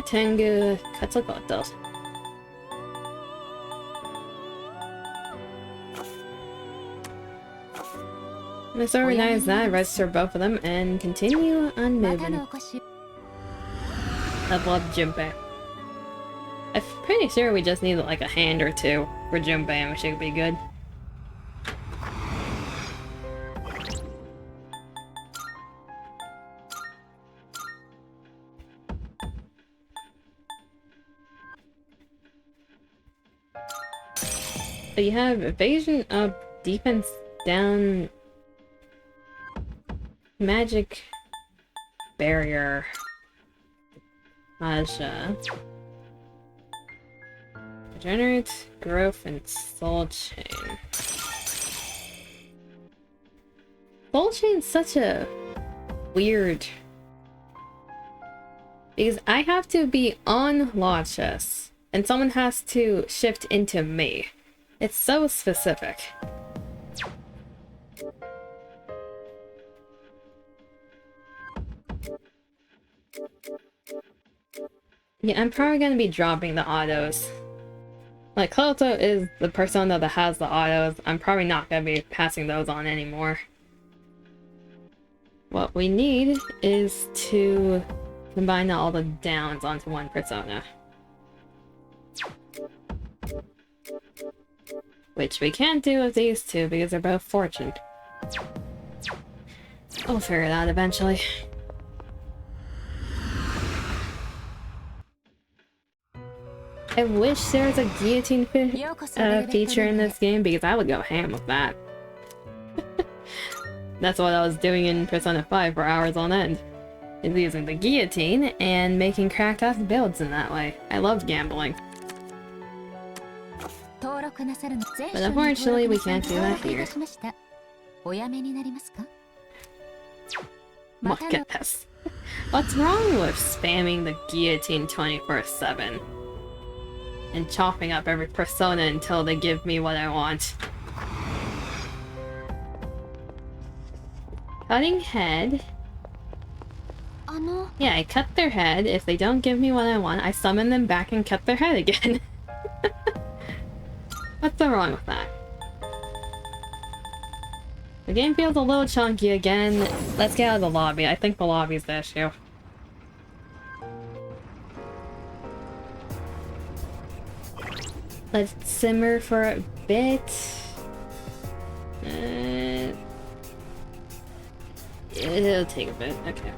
Tengu Katsukoto. Let's organize that, register both of them, and continue on moving. Level up Junpei. I'm pretty sure we just need like a hand or two for Junpei and we should be good. So you have evasion up, defense down, magic barrier, Aja, regenerate, growth, and soul chain. Soul chain's such a weird, because I have to be on Launches and someone has to shift into me. It's so specific. Yeah, I'm probably gonna be dropping the autos. Like, Koto is the persona that has the autos. I'm probably not gonna be passing those on anymore. What we need is to combine all the downs onto one persona. Which we can't do with these two because they're both fortune. We'll figure it out eventually. I wish there was a guillotine feature in this game because I would go ham with that. That's what I was doing in Persona 5 for hours on end. Is using the guillotine and making cracked ass builds in that way. I love gambling. But unfortunately we can't do that here. Look at this. What's wrong with spamming the guillotine 24/7? And chopping up every persona until they give me what I want. Cutting head. Yeah, I cut their head. If they don't give me what I want, I summon them back and cut their head again. What's so wrong with that? The game feels a little chunky again. Let's get out of the lobby. I think the lobby's the issue. Let's simmer for a bit. It'll take a bit. Okay.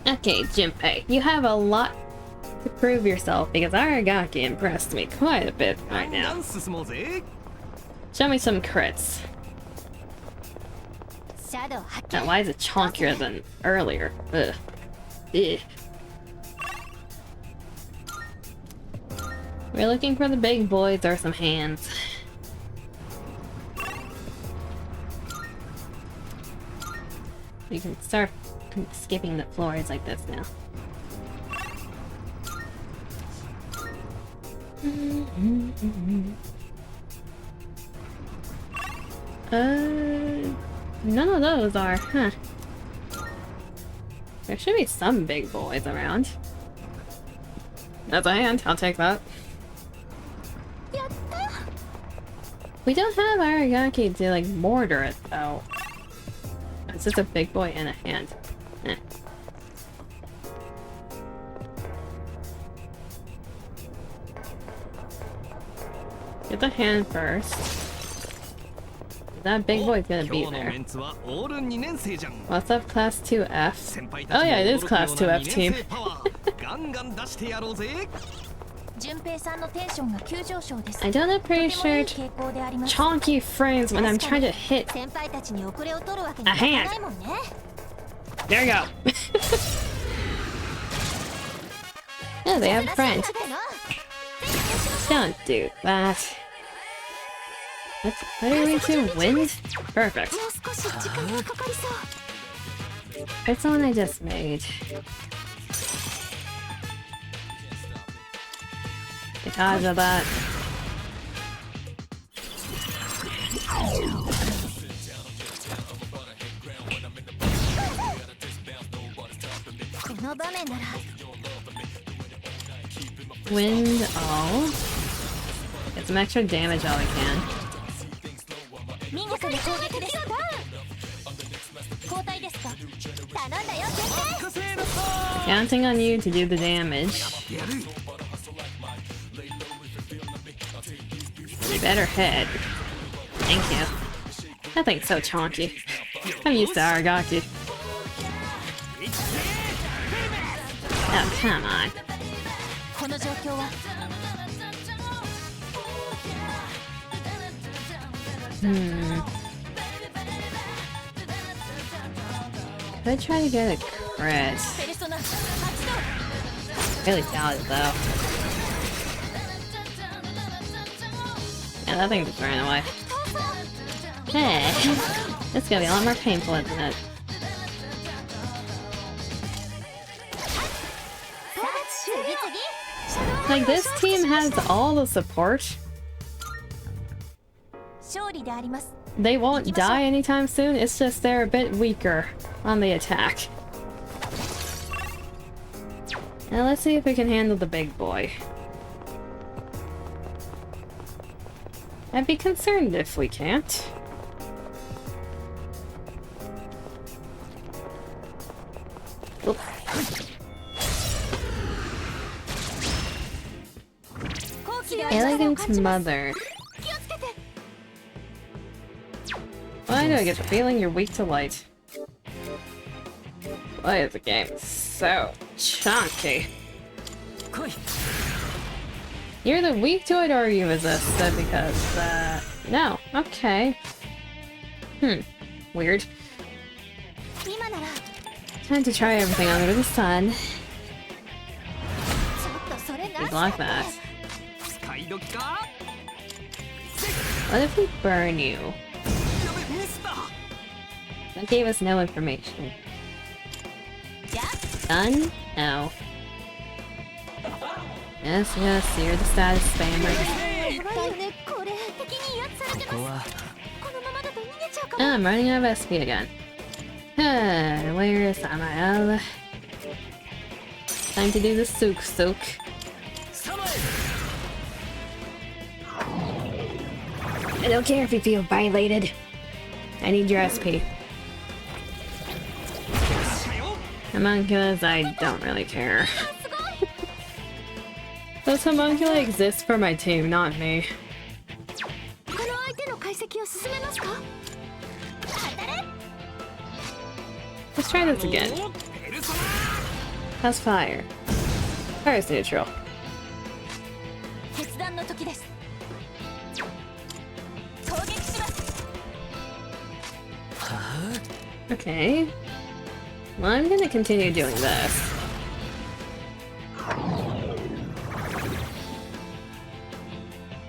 Okay, Junpei, you have a lot to prove yourself because Aragaki impressed me quite a bit right now. Show me some crits. Now, why is it chunkier than earlier? Ugh. Ugh. We're looking for the big boys or some hands. You can start skipping the floors like this now. None of those are, huh? There should be some big boys around. That's a hand, I'll take that. We don't have Aragaki to like mortar it though. It's just a big boy and a hand. Eh. Get the hand first. That big boy's gonna be there. What's up, Class 2F? Oh yeah, it is Class 2F team. I don't appreciate chonky frames when I'm trying to hit a hand. There you go. Oh, they have a friend. Don't do that. What are we to? Wind? Perfect. It's the one I just made. Because of that. Wind all. Get some extra damage while we can. Counting on you to do the damage. You better hit. Thank you. That thing's so chonky. I'm used to Aragaki. Oh, come on. Could try to get a crit. Really doubt it though. Yeah, that thing just ran away. Hey, it's gonna be a lot more painful, isn't it? Like, this team has all the support. They won't die anytime soon, it's just they're a bit weaker on the attack. Now let's see if we can handle the big boy. I'd be concerned if we can't. Oops. Elegant mother. Why do I get the feeling you're weak to light? Why is the game so chunky? You're the weak to it, or are you resistant? Because, no. Okay. Weird. Time to try everything under the sun. We block that. What if we burn you? That gave us no information. Done? No. Yes, yes, you're the status spammer. Oh, I'm running out of SP again. Where is Samael? Time to do the souk. I don't care if you feel violated. I need your SP. Homunculus, I don't really care. Those homunculi exist for my team, not me. Let's try this again. How's fire? Fire's neutral. Okay. Well, I'm gonna continue doing this.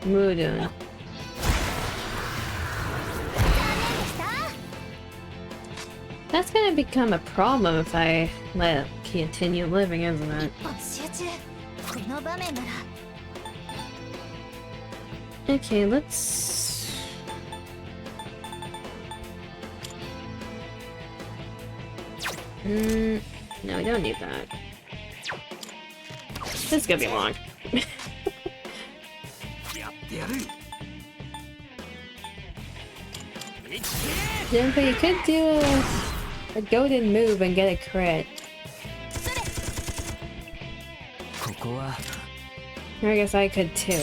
Mudun. That's gonna become a problem if I let it continue living, isn't it? Okay, let's... no, we don't need that. This is gonna be long. Yeah, but you could do a golden move and get a crit. Or I guess I could too.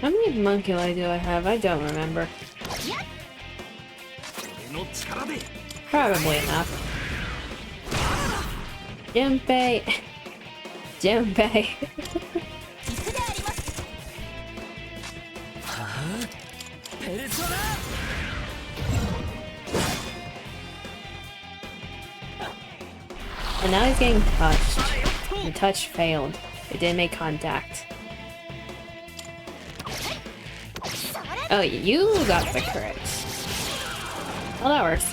How many homunculi do I have? I don't remember. Probably enough. Junpei! Junpei! And now he's getting touched. The touch failed. It didn't make contact. Oh, you got the crit. Well, that works.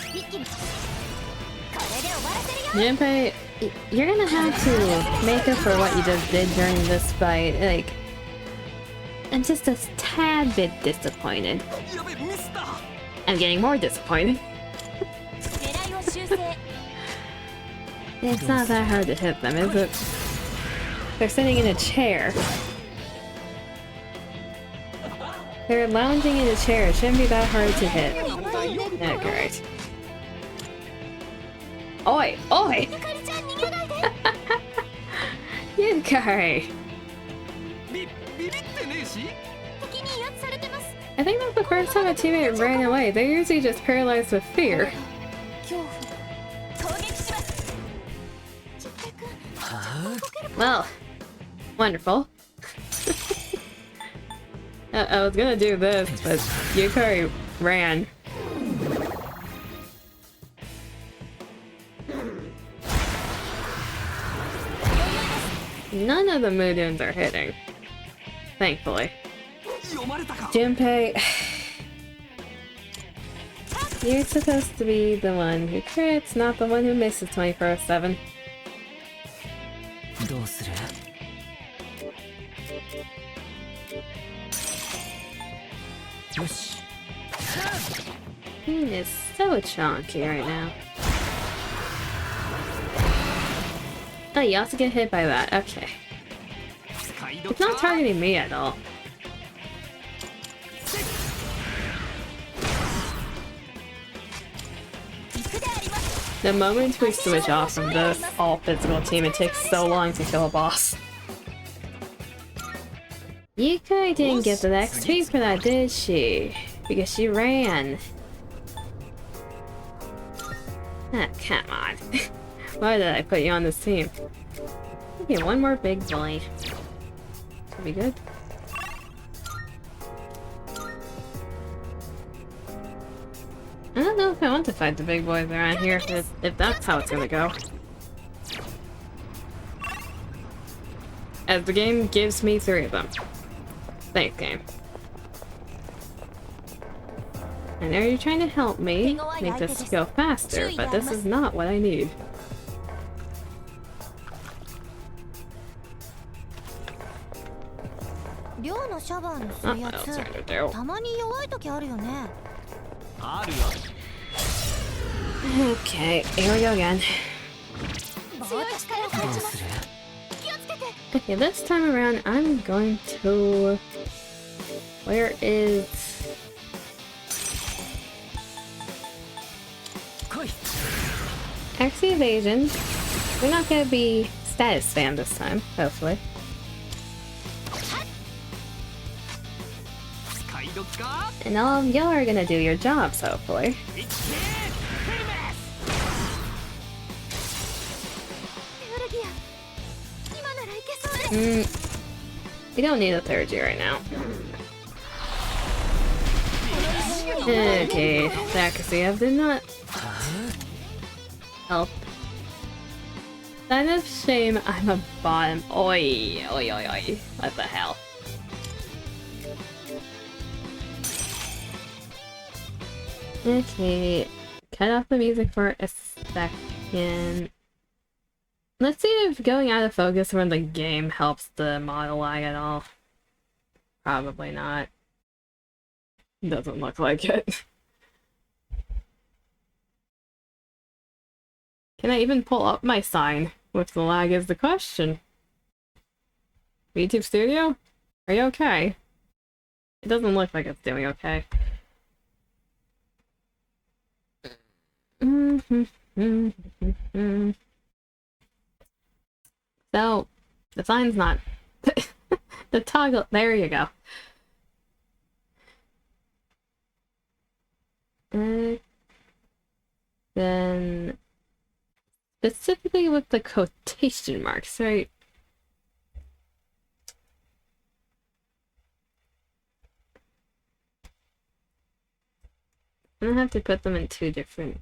Junpei, you're gonna have to make up for what you just did during this fight. Like, I'm just a tad bit disappointed. I'm getting more disappointed. It's not that hard to hit them, is it? They're sitting in a chair. They're lounging in a chair. It shouldn't be that hard to hit. Yeah, great. Oi! Oi! Yukari! I think that's the first time a teammate ran away. They're usually just paralyzed with fear. Well, wonderful. I was gonna do this, but Yukari ran. None of the Muduns are hitting. Thankfully. Junpei, you're supposed to be the one who crits, not the one who misses 24/7. He is so chunky right now. Oh, you also get hit by that. Okay. It's not targeting me at all. The moment we switch off from this all-physical team, it takes so long to kill a boss. Yukari didn't get the XP for that, did she? Because she ran. Ah, come on. Why did I put you on this team? Okay, one more big boy. That'll be good. I don't know if I want to fight the big boys around here, if that's how it's gonna go. As the game gives me 3 of them. Thanks, game. I know you're trying to help me make this go faster, but this is not what I need. Okay, here we go again. Okay, this time around I'm going to... Where is... X evasion. We're not gonna be status spam this time, hopefully. And all of y'all are gonna do your jobs, hopefully. We don't need a third G right now. Okay, Dakasev did not help. Kind of shame I'm a bottom. Oi, oi, oi, oi. What the hell? Okay, cut off the music for a second. Let's see if going out of focus when the game helps the model lag at all. Probably not. Doesn't look like it. Can I even pull up my sign with the lag is the question. YouTube Studio? Are you okay? It doesn't look like it's doing okay. So, the sign's not... the toggle... There you go. then specifically with the quotation marks, right? I'm gonna have to put them in two different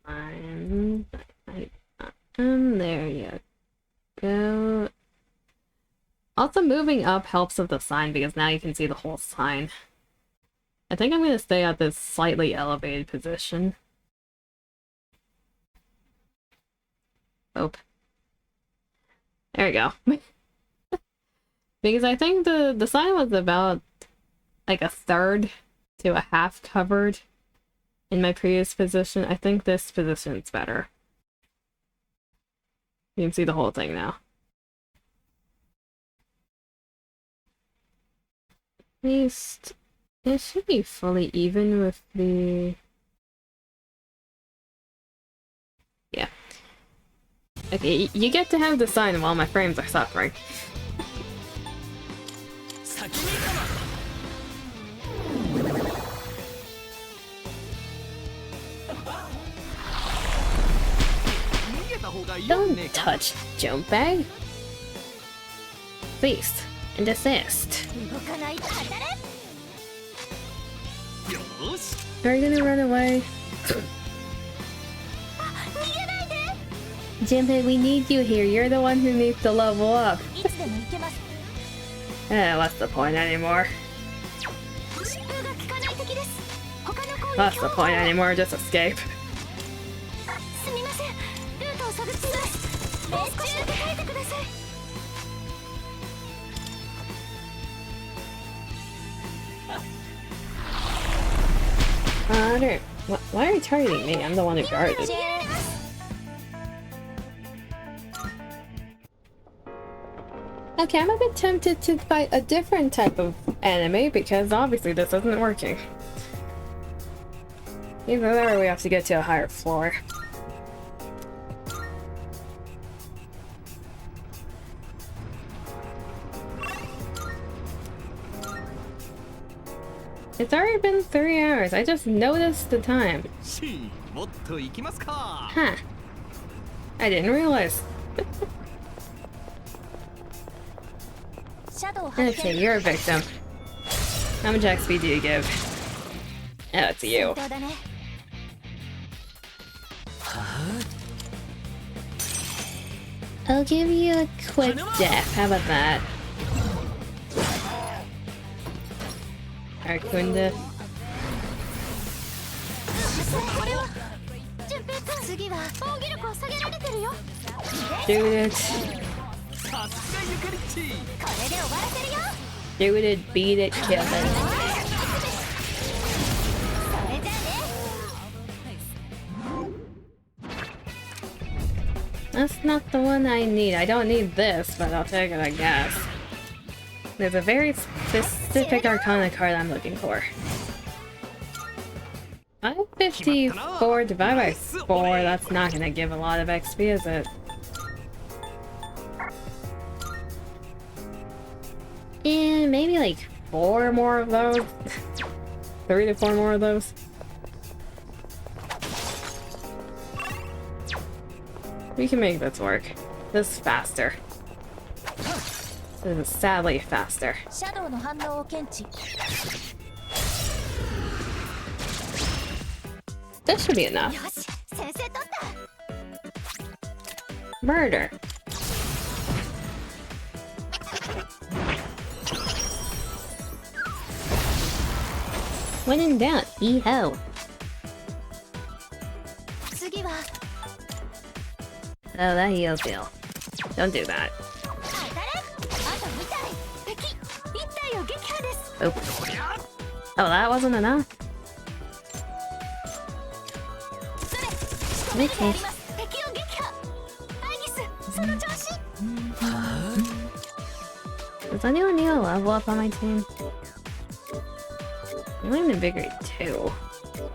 lines. There you go. Also, moving up helps with the sign because now you can see the whole sign. I think I'm gonna stay at this slightly elevated position. Oh. There we go. Because I think the sign was about like a third to a half covered in my previous position. I think this position's better. You can see the whole thing now. At least it should be fully even with the... Yeah. Okay, you get to have the sign while my frames are suffering. Don't touch jump bag. Please, and desist. Are you gonna run away? Junpei, we need you here. You're the one who needs to level up. What's the point anymore? What's the point anymore? Just escape. Why are you targeting me? I'm the one who guarded. Okay, I'm a bit tempted to fight a different type of enemy because obviously this isn't working. Either that or we have to get to a higher floor. It's already been 3 hours. I just noticed the time. Huh. I didn't realize. Okay, you're a victim. How much XP do you give? Oh, it's you. I'll give you a quick death. How about that? Arkunda. Shoot it. Shoot it, beat it, kill it. That's not the one I need. I don't need this, but I'll take it, I guess. There's a very specific Arcana card I'm looking for. 554 divided by 4, that's not gonna give a lot of XP, is it? And maybe like 4 more of those? 3 to 4 more of those? We can make this work. This is faster. This is sadly faster. This should be enough. Murder. When in doubt, be hell. Oh, that heals you. Don't do that. Oh. Oh, that wasn't enough? Okay. Does anyone need a level up on my team? I'm going to invigorate 2.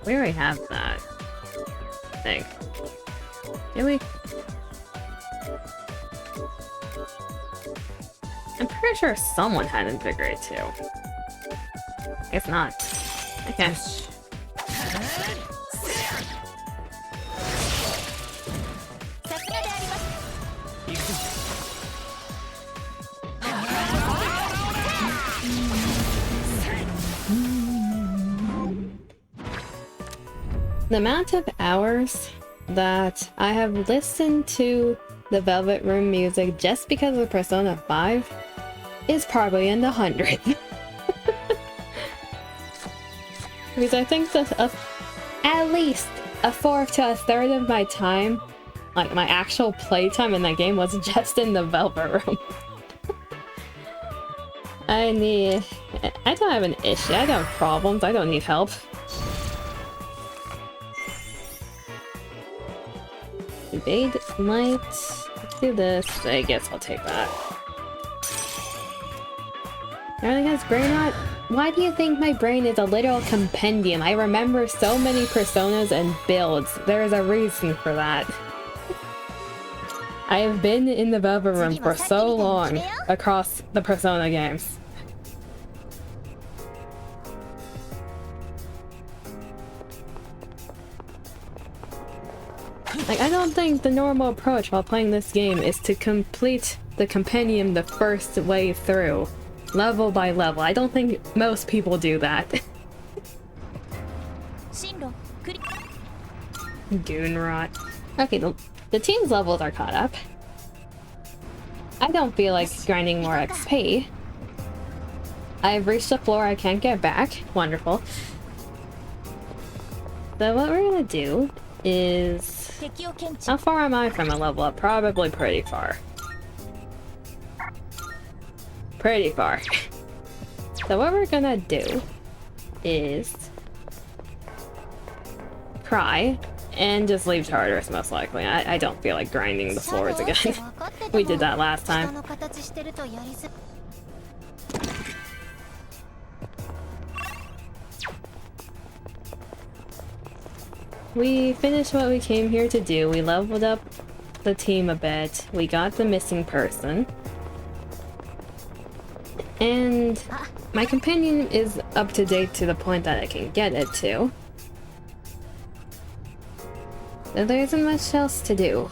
We already have that. I think. Did we? I'm pretty sure someone had invigorate 2. If not. Okay. The amount of hours that I have listened to the Velvet Room music just because of Persona 5 is probably in the hundreds. Because I think that at least a fourth to a third of my time, like my actual playtime in that game, was just in the Velvet Room. I don't have an issue, I don't have problems, I don't need help. Evade might do this. I guess I'll take that. Everything has brain rot? Why do you think my brain is a literal compendium? I remember so many personas and builds. There is a reason for that. I have been in the Velvet Room for so long across the Persona games. Like, I don't think the normal approach while playing this game is to complete the compendium the first way through, level by level. I don't think most people do that. Goon rot. Okay, the team's levels are caught up. I don't feel like grinding more XP. I've reached the floor I can't get back. Wonderful. So what we're gonna do is... How far am I from a level up? Probably pretty far. Pretty far. So what we're gonna do is cry and just leave Tartarus, most likely. I don't feel like grinding the floors again. We did that last time. We finished what we came here to do. We leveled up the team a bit. We got the missing person. And my companion is up to date to the point that I can get it to. So there isn't much else to do.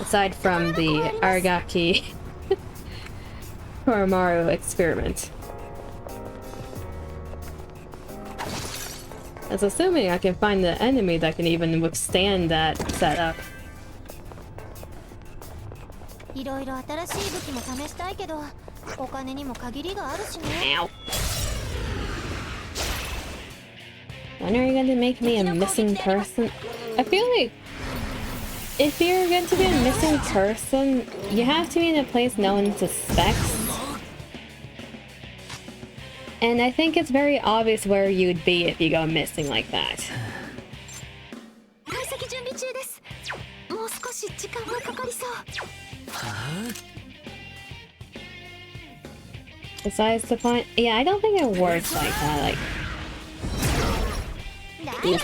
Aside from the Aragaki Koromaru experiment. That's assuming I can find the enemy that can even withstand that setup. Ow. When are you going to make me a missing person? I feel like if you're going to be a missing person, you have to be in a place no one suspects. And I think it's very obvious where you'd be if you go missing like that. Besides the point, yeah, I don't think it works like that. Like,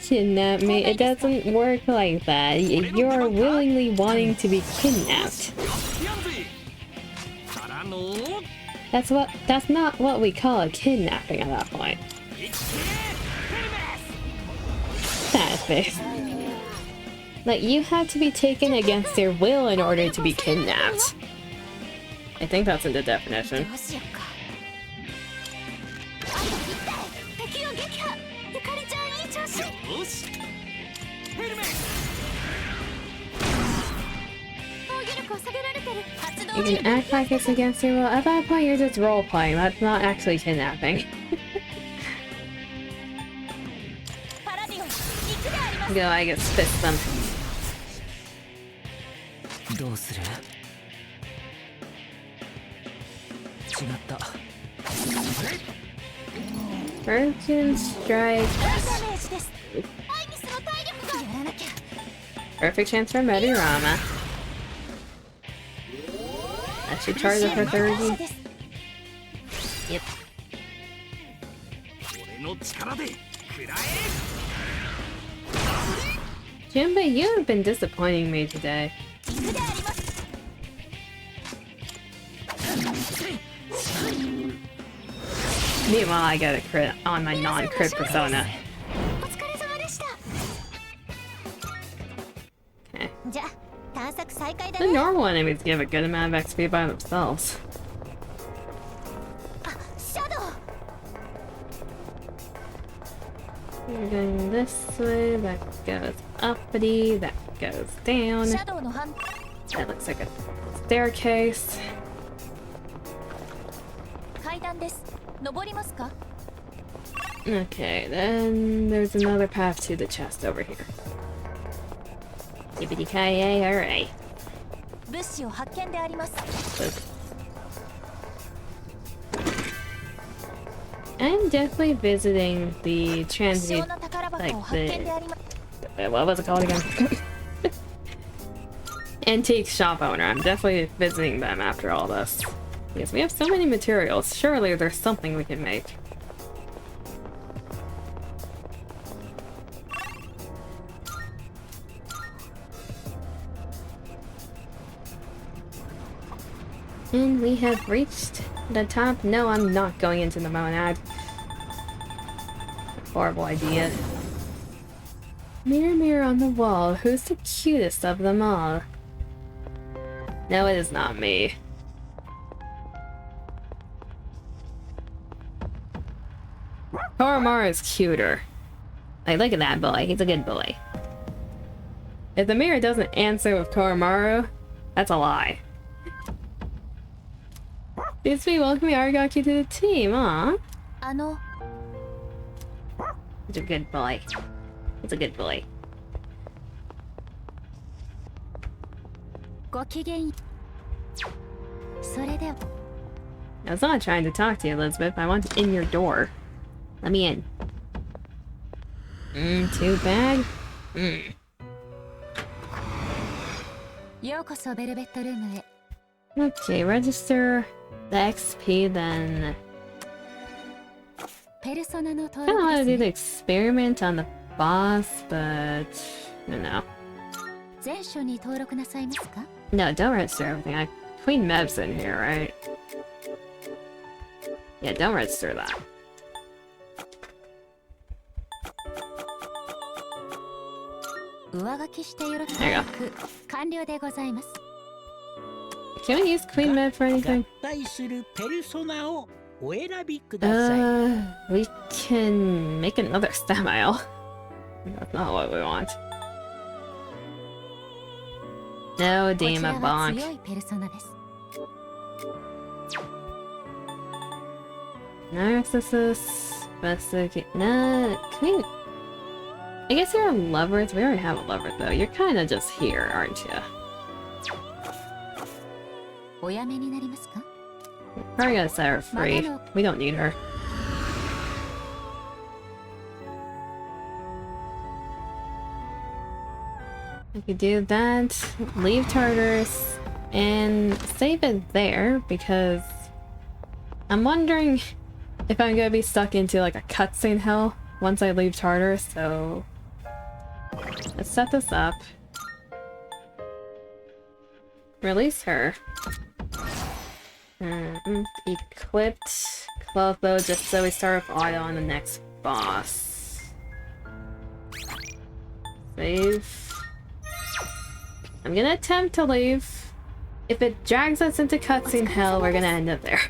kidnap me. It doesn't work like that. You're willingly wanting to be kidnapped. That's not what we call a kidnapping at that point. Sad face. Like, you have to be taken against your will in order to be kidnapped. I think that's in the definition. You can act like it's against your will. At that point, you're just role-playing. That's not actually kidnapping. Go, I guess, fist them. Virgin Strike. Perfect chance for Medirama. I should charge it for 30. Yep. Jinbei, you have been disappointing me today. Meanwhile, I got a crit on my non-crit persona. Okay. The normal enemies give a good amount of XP by themselves. We're going this way, that goes uppity, that goes down. シャドウの反 That looks like a staircase. 階段です。登りますか？ Okay, then there's another path to the chest over here. Yippee-ki-yay, alright. 物資を発見であります。 I'm definitely visiting the 希 transit, 少な宝箱 like を発見であります。 what was it called again? Antique shop owner. I'm definitely visiting them after all this. Because we have so many materials. Surely there's something we can make. And we have reached the top. No, I'm not going into the monad. Horrible idea. Mirror, mirror on the wall, who's the cutest of them all? No, it is not me. Koromaru is cuter. Like, look at that boy. He's a good boy. If the mirror doesn't answer with Koromaru, that's a lie. It's me welcoming Aragaki to the team, aw. あの He's a good boy. He's a good boy. ごきげん。それでは I was not trying to talk to you, Elizabeth. I want in your door. Let me in. Too bad. ようこそベルベットルームへ。 Okay, register the XP then. ペルソナの登 I don't know how 録 to do です the ね。 experiment on the boss, but you know. 全書に登録なさいますか？ No, don't register everything. Queen Mev's in here, right? Yeah, don't register that. 上書きしてよろし There you く完了でございます。 Can we use Queen Mev for anything? 合体するペルソナをお選びください。 We can make another Stamile. That's not what we want. No, こち Dima らは Bonk. 強いペルソナです。 Narcissus. Investigate. Nah, can we... I guess you're lovers. We already have a lover though. You're kind of just here, aren't you? おやめになりますか？ Probably gotta set her free. We don't need her. I could do that, leave Tartarus, and save it there because I'm wondering if I'm gonna be stuck into like a cutscene hell once I leave Tartarus, so let's set this up. Release her. Equipped Clotho just so we start with auto on the next boss. Save. I'm gonna attempt to leave. If it drags us into cutscene hell, we're gonna end up there.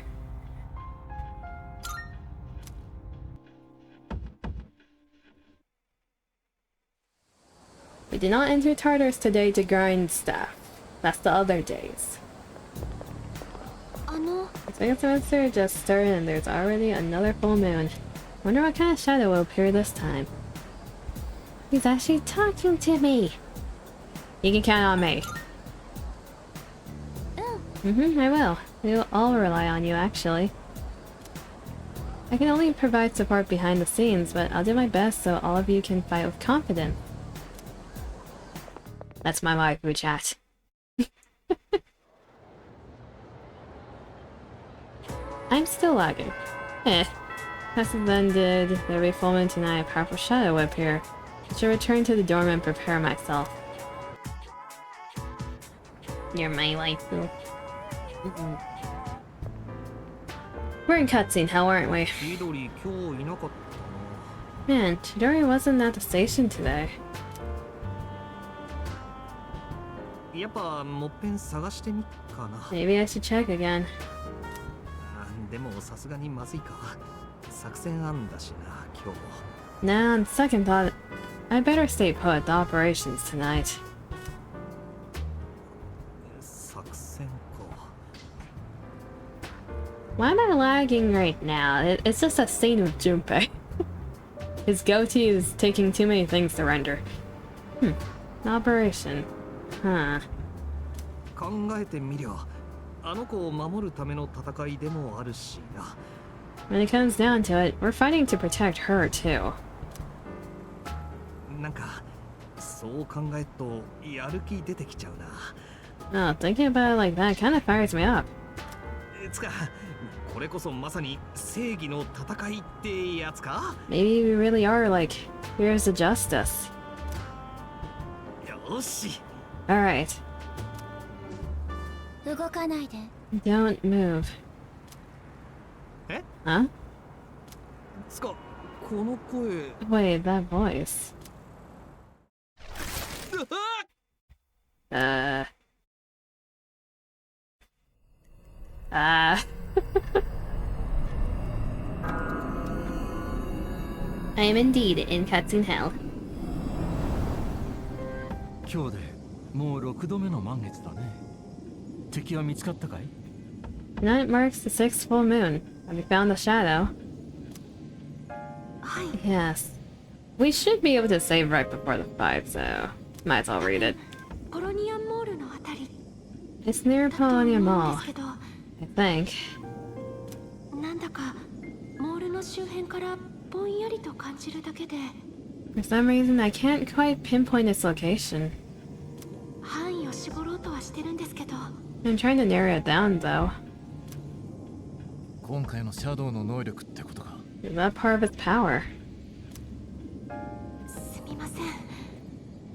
We did not enter Tartarus today to grind stuff. That's the other days. あの Second semester just started and there's already another full moon. Wonder what kind of shadow will appear this time. He's actually talking to me. You can count on me. I will. We'll all rely on you, actually. I can only provide support behind the scenes, but I'll do my best so all of you can fight with confidence. That's my waifu chat. I'm still lagging. Class has ended. There'll be full moon tonight. A powerful shadow will appear. I should return to the dorm and prepare myself. You're my waifu. We're in cutscene hell, aren't we? 緑今日いなかったな。 Man, Chidori wasn't at the station today. やっぱもっぺん探してみっかな。 Maybe I should check again. でもさすがにまずいか。作戦案だしな今日も。Now, on second thought, I better stay put. The operations tonight. 作戦か。 Why am I lagging right now? It's just a scene with Junpei. His goatee is taking too many things to render. Operation. Huh. 考えてみりゃ、あの子を守るための戦いでもあるしな。 When it comes down to it, we're fighting to protect her too. なんかそう考えるとやる気出てきちゃうな。 Oh, thinking about it like that kind of fires me up. つか、これこそまさに正義の戦いってやつか。 Maybe we really are like, here's the justice. よし。 Alright, 動かないで。 don't move. え？ Huh? つか、この声。 Wait, that voice. I am indeed in cutscene hell. 今日でもう6度目の満月だね。敵は見つかったかい？ Tonight marks the sixth full moon. Have you found the shadow? はい。 Yes. We should be able to save right before the fight, so might as well read it. ポロニアンモールのあたり It's near だと思 Polonia うんで Mall, すけど、 I think. なんだかモールの周辺からぼんやりと感じるだけで For some reason, I can't quite pinpoint its location. 範囲を絞ろうとはしてるんですけど、 I'm trying to narrow it down, though. 今回のシャドウの能力ってことか。 Is that part of its power? すみません。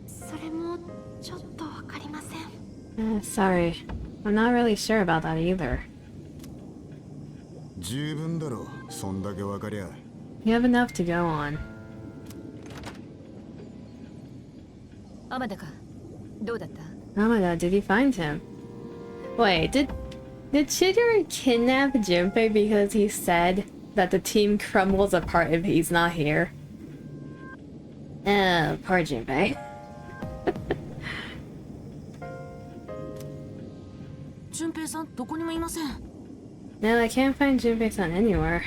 それもちょっとわかりません。 Sorry. I'm not really sure about that either. 十分だろ、そんだけわかりゃ。 You have enough to go on. 天田か。どうだった？ Amada, did you find him? Wait, did Chidori kidnap Junpei because he said that the team crumbles apart if he's not here? Oh, poor Junpei. 俊平さんどこにもいません。 No, I can't find Junpei-san anywhere.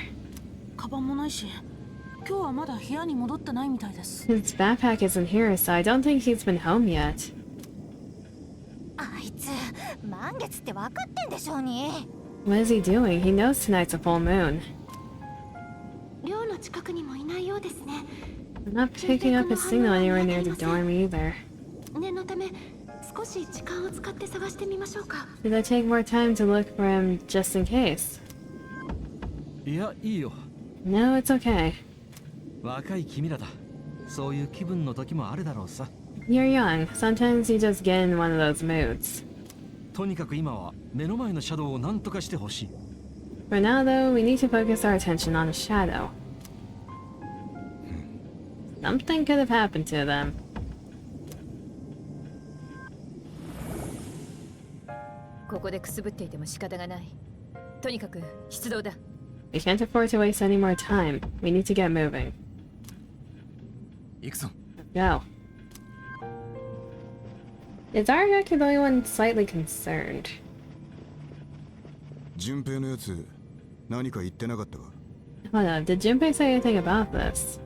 カバンもないし、今日はまだ部屋に戻ってないみたいです。 His backpack isn't here, so I don't think he's been home yet. あいつ満月ってわかってんでしょうに。 What is he doing? He knows tonight's a full moon. 寮の近くにもいないようですね。 I'm not picking up his signal anywhere near the dorm either. 念のため少し時間を使って探してみましょうか。 Should I take more time to look for him just in case? いや、いいよ。 No, it's okay. 若い君らだ。そういう気分の時もあるだろうさ。 You're young. Sometimes you just get in one of those moods. とにかく今は目の前のシャドウを何とかしてほしい。 For now, though, we need to focus our attention on the shadow. Something could have happened to them. ここでくすぶっていても仕方がない。とにかく出動だ。 We can't afford to waste any more time. We need to get moving. 行くぞ。 Go. Is Aragaki the only one slightly concerned? 順平のやつ、何か言ってなかったか？ Hold on, did Junpei say anything about this?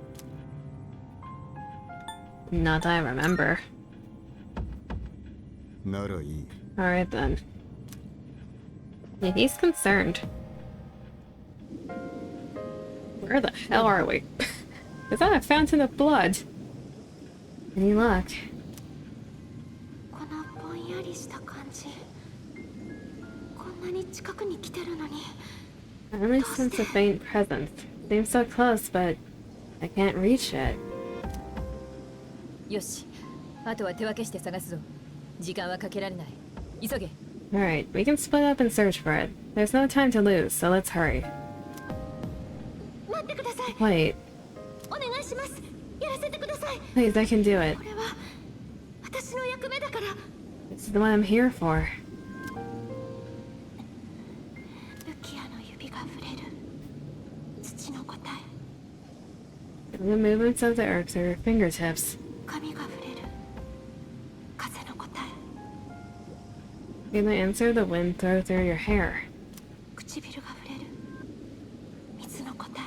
Not that I remember. ならいい。 Alright then. Yeah, he's concerned. Where the hell are we? Is that a fountain of blood? Any luck? このぼんやりした感じ。こんなに近くに来てるのに。 I only sense a faint presence. Seems so close, but I can't reach it. よし。あとは手分けして探すぞ。時間はかけられない。急げ。 Alright, we can split up and search for it. There's no time to lose, so let's hurry. 待ってください。 Wait, お願いします。やらせてください。 please, I can do it. これは私の役目だから。 This is the one I'm here for. ルキアの指が触れる土の答え。The movements of the earth through your fingertips. 髪が触れる風の答 Feel the answer of the wind throw through your hair. え唇が触れる水の答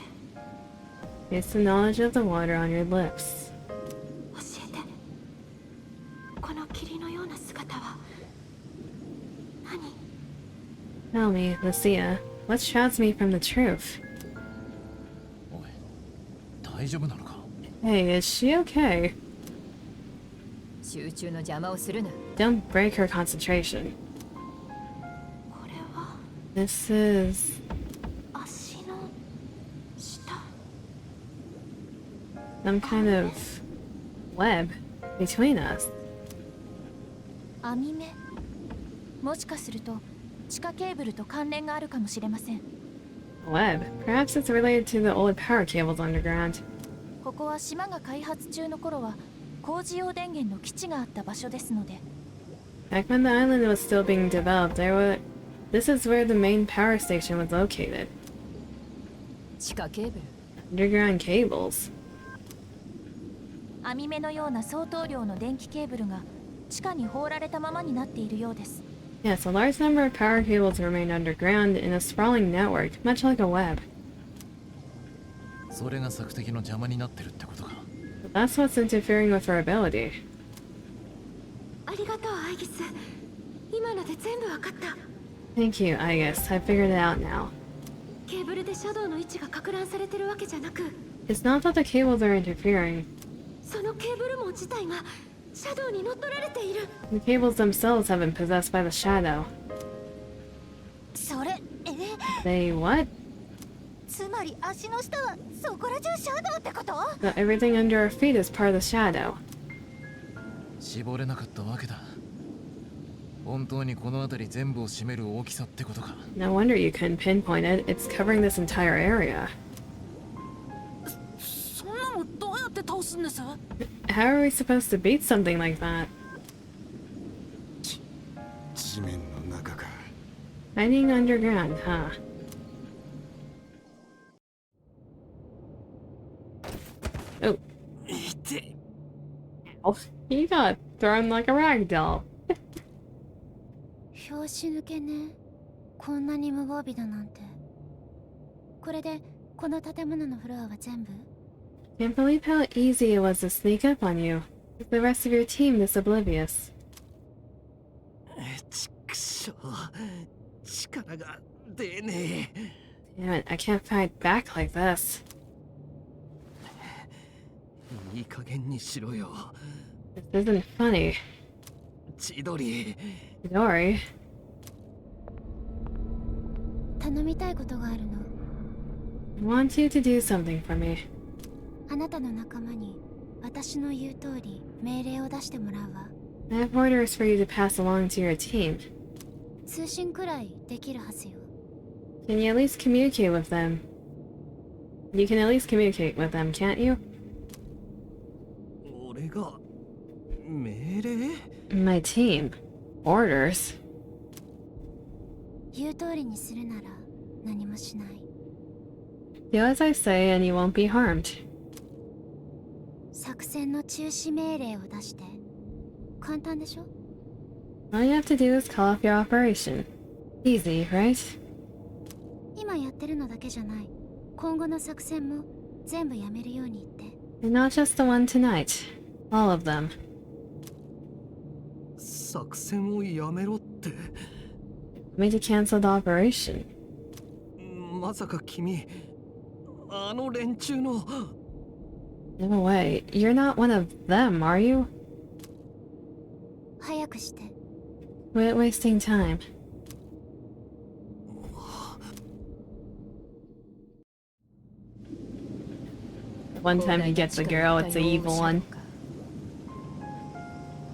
It's the knowledge of the water on your lips. え教えてこの霧のような姿は何 Tell me, Lucia, what shrouds me from the truth? おい、大丈夫なのか？ Hey, is she okay? 集中の邪魔をするな。 Don't break her concentration. これは This is... 足の下 some kind of web between us. 網目もしかすると地下ケーブルと関連があるかもしれません。 Web? Perhaps it's related to the old power cables underground. ここは島が開発中の頃は工事用電源の基地があった場所ですので。 Back when the island was still being developed, this is where the main power station was located. 地下ケーブル。 Underground cables. 網目のような相当量の電気ケーブルが地下に放られたままになっているようです。 Yes, a large number of power cables remain underground in a sprawling network, much like a web. それが索敵の邪魔になってるってことか。 That's what's interfering with her ability. ありがとうアイギス今ので全部わかった Thank you, I guess. I figured it out now. ケーブルでシャドウの位置が撹乱されてるわけじゃなく It's not that the cables are interfering. そのケーブル網自体がシャドウに乗っ取られている The cables themselves have been possessed by the shadow. それThey what? つまり足の下はそこら中シャドウってこと？ So everything under our feet is part of the shadow. 絞れなかったわけだ。本当にこの辺り全部を占める大きさってことか。 No wonder you couldn't pinpoint it. It's covering this entire area. そんなのどうやって倒すんです？ How are we supposed to beat something like that? 地面の中か。 Hiding underground, huh? Oh. Ow. He got thrown like a rag doll. 拍子抜けねこんなに無防備だなんてこれでこの建物のフロアは全部 Can't believe how easy it was to sneak up on you. With the rest of your team this oblivious. ちくしょう力が出ねえ Damn it, I can't fight back like this. いい加減にしろよ This isn't funny. 千鳥 Dory. 頼みたいことがあるの I want you to do something for me. あなたの仲間に私の言う通り命令を出してもらうわ I have orders for you to pass along to your team. 通信くらいできるはずよ Can you at least communicate with them? You can at least communicate with them, can't you? 俺が命令 My team. Orders? 言う通りにするなら何もしない Do as I say and you won't be harmed. 作戦の中止命令を出して簡単でしょ All you have to do is call off your operation. Easy, right? 今やってるのだけじゃない今後の作戦も全部やめるように言って And not just the one tonight. All of them. 作戦をやめろって Me to cancel the operation. まさか君あの連中の No way. You're not one of them, are you? 早くして Quit wasting time. One time he gets the girl, it's the evil one.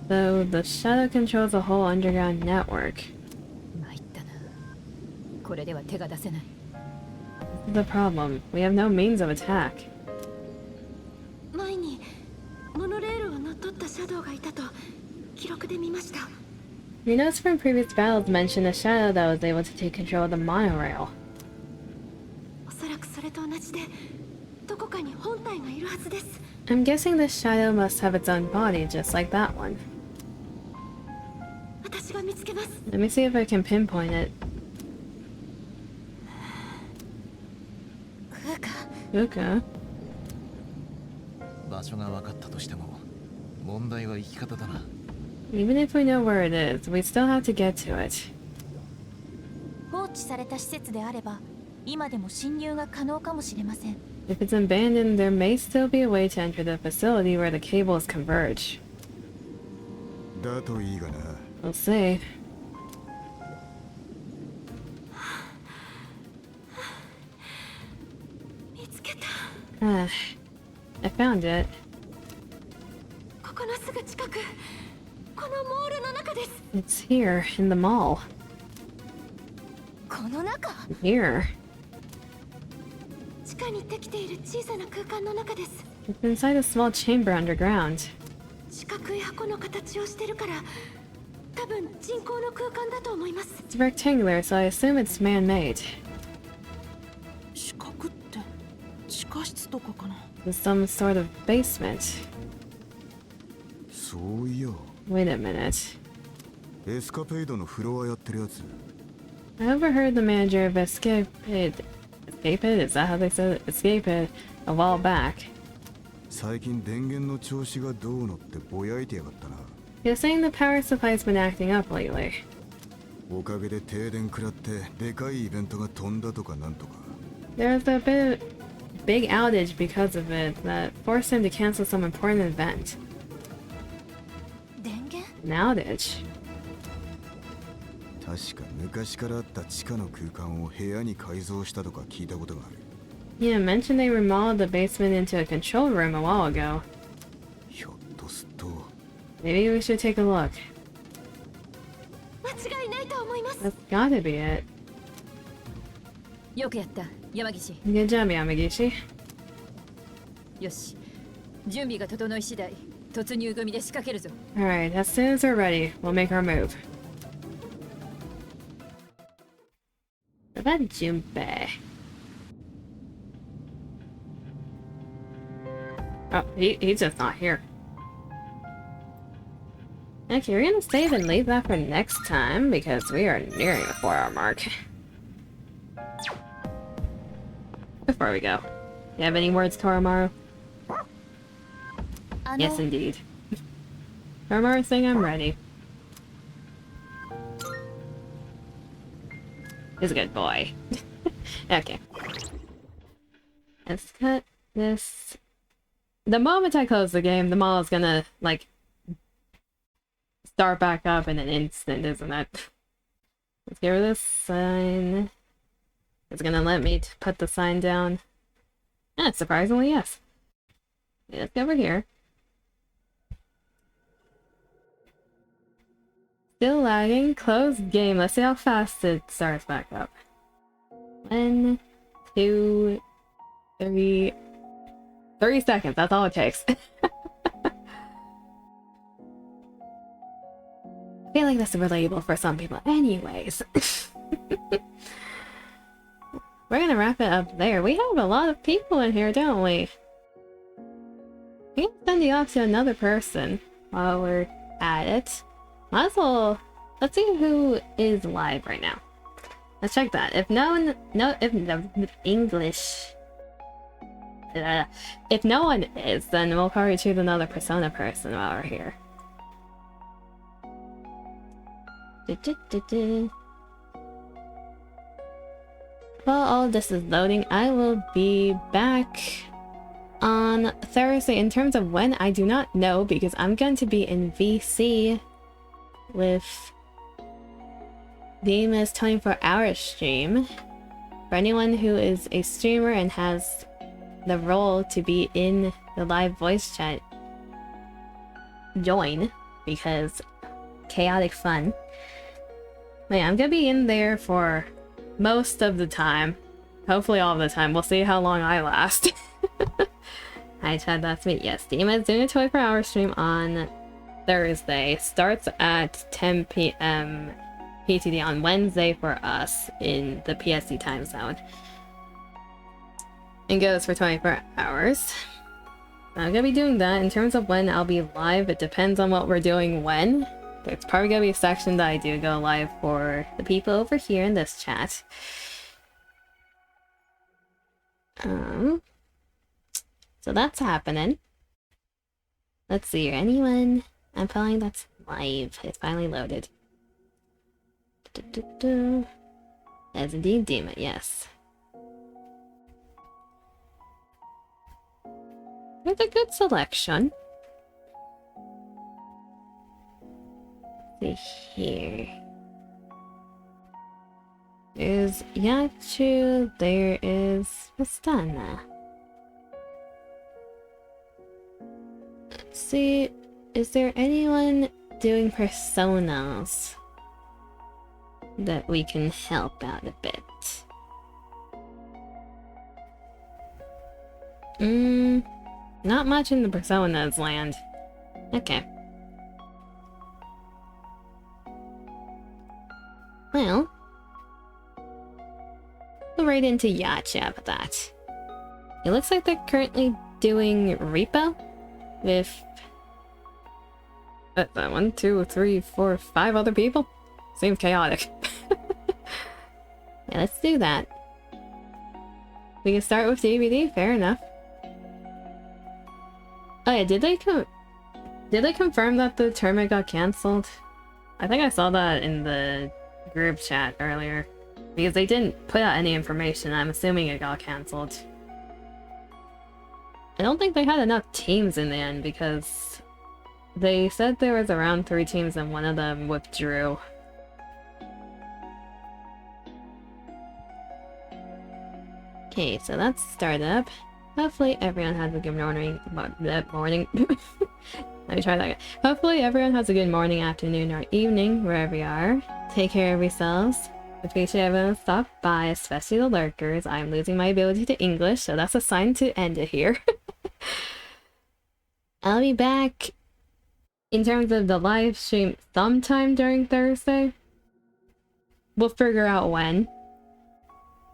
So the shadow controls the whole underground network. 参ったな。これでは手が出せない。 The problem, we have no means of attack. 前にモノレールを乗っ取ったシャドウがいたと記録で見ました Your notes from previous battles mention a shadow that was able to take control of the monorail. おそらくそれと同じでどこかに本体がいるはずです。 I'm guessing this shadow must have its own body, just like that one. 私が見つけます。 Let me see if I can pinpoint it. 風か Uka. 場所が分かったとしても問題は生き方だな。 Even if we know where it is, we still have to get to it. 放置された施設であれば今でも侵入が可能かもしれません。 If it's abandoned, there may still be a way to enter the facility where the cables converge. だといいがな。 We'll see. 見つけた。 Ah, I found it. ここのすぐ近く。このモールの中です。 It's here, in the mall. この中 Here. 地下にできている小さな空間の中です。 It's inside a small chamber underground. 四角い箱の形をしてるから多分人工の空間だと思います。 It's rectangular, so I assume it's man-made. 四角って地下室とかかな。 It's some sort of basement. そういや、 Wait a minute. エスカペイドのフロアやってるやつ。 I overheard the manager of Escape It. Escape It? Is that how they said it? Escape It a while back. 最近電源の調子がどうのってぼやいてやがったな。 He was saying the power supply's been acting up lately. おかげで停電食らってでかいイベントが飛んだとかなんとか。 There was a big outage because of it that forced him to cancel some important event. 電源 An outage? 確か昔からあった地下の空間を部屋に改造したとか聞いたことがある。 Yeah, mentioned they remodeled the basement into a control room a while ago. ひょっとすると Maybe we should take a look. 間違いないと思います。 That's gotta be it. よくやった山岸。 Good job, Yamagishi. よし、準備が整い次第突入組で仕掛けるぞ。 Alright, as soon as we're ready, we'll make our move. What about Junpei? Oh, he's just not here. Okay, we're gonna save and leave that for next time because we are nearing the 4-hour mark. Before we go, you have any words, Koromaru? あの Yes, indeed. Koromaru's saying I'm ready. He's a good boy. Okay. Let's cut this. The moment I close the game, the mall is gonna, like, start back up in an instant, isn't it? Let's get rid of this sign. It's gonna let me put the sign down. Ah, surprisingly, yes. Okay, let's go over here. Still lagging. Close game. Let's see how fast it starts back up. 1, 2, 3. 30 seconds. That's all it takes. I feel like that's relatable for some people. Anyways. We're gonna wrap it up there. We have a lot of people in here, don't we? We can send you off to another person while we're at it. Might as well. Let's see who is live right now. Let's check that. If no one, if no one is, then we'll probably choose another Persona person while we're here. While all this is loading, I will be back on Thursday. In terms of when, I do not know because I'm going to be in VC with Dima's 24-hour stream. For anyone who is a streamer and has the role to be in the live voice chat, join, because chaotic fun. But yeah, I'm gonna be in there for most of the time. Hopefully all of the time. We'll see how long I last. Hi Chad, that's me. Yes, Dima is doing a 24-hour stream on Thursday. Starts at 10 p.m. PTD on Wednesday for us in the PST time zone. and goes for 24 hours. I'm gonna be doing that. In terms of when I'll be live, it depends on what we're doing when. There's probably gonna be a section that I do go live for the people over here in this chat. So that's happening. Let's see here. Anyone? I'm following that's live. It's finally loaded. As indeed Demon, yes. There's a good selection. Let's see here. There's Yachu, there is Vistana. Let's see, is there anyone doing personas that we can help out a bit? Not much in the personas land. Okay. Well, go right into Yacha with that. It looks like they're currently doing repo with 1, 2, 3, 4, 5 other people. Seems chaotic. Yeah, let's do that. We can start with DVD, fair enough. Oh yeah, did they confirm that the tournament got cancelled? I think I saw that in the group chat earlier. Because they didn't put out any information, I'm assuming it got cancelled. I don't think they had enough teams in the end because they said there was around 3 teams and one of them withdrew. Okay, so that's startup. Hopefully everyone has a good morning. Let me try that again. Hopefully everyone has a good morning, afternoon, or evening, wherever you are. Take care of yourselves. Appreciate everyone stop by, especially the lurkers. I'm losing my ability to English, so that's a sign to end it here. I'll be back in terms of the live stream sometime during Thursday. We'll figure out when.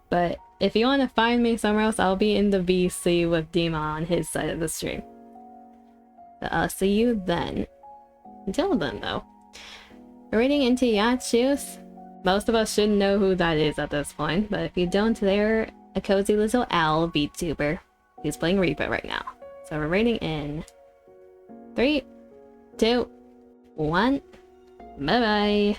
But if you want to find me somewhere else, I'll be in the VC with Dima on his side of the stream. So I'll see you then. Until then, though. Reading into Yachius. Most of us should know who that is at this point, but if you don't, they're a cozy little owl VTuber who's playing Reaper right now. So we're rating in 3, 2, 1. Bye bye.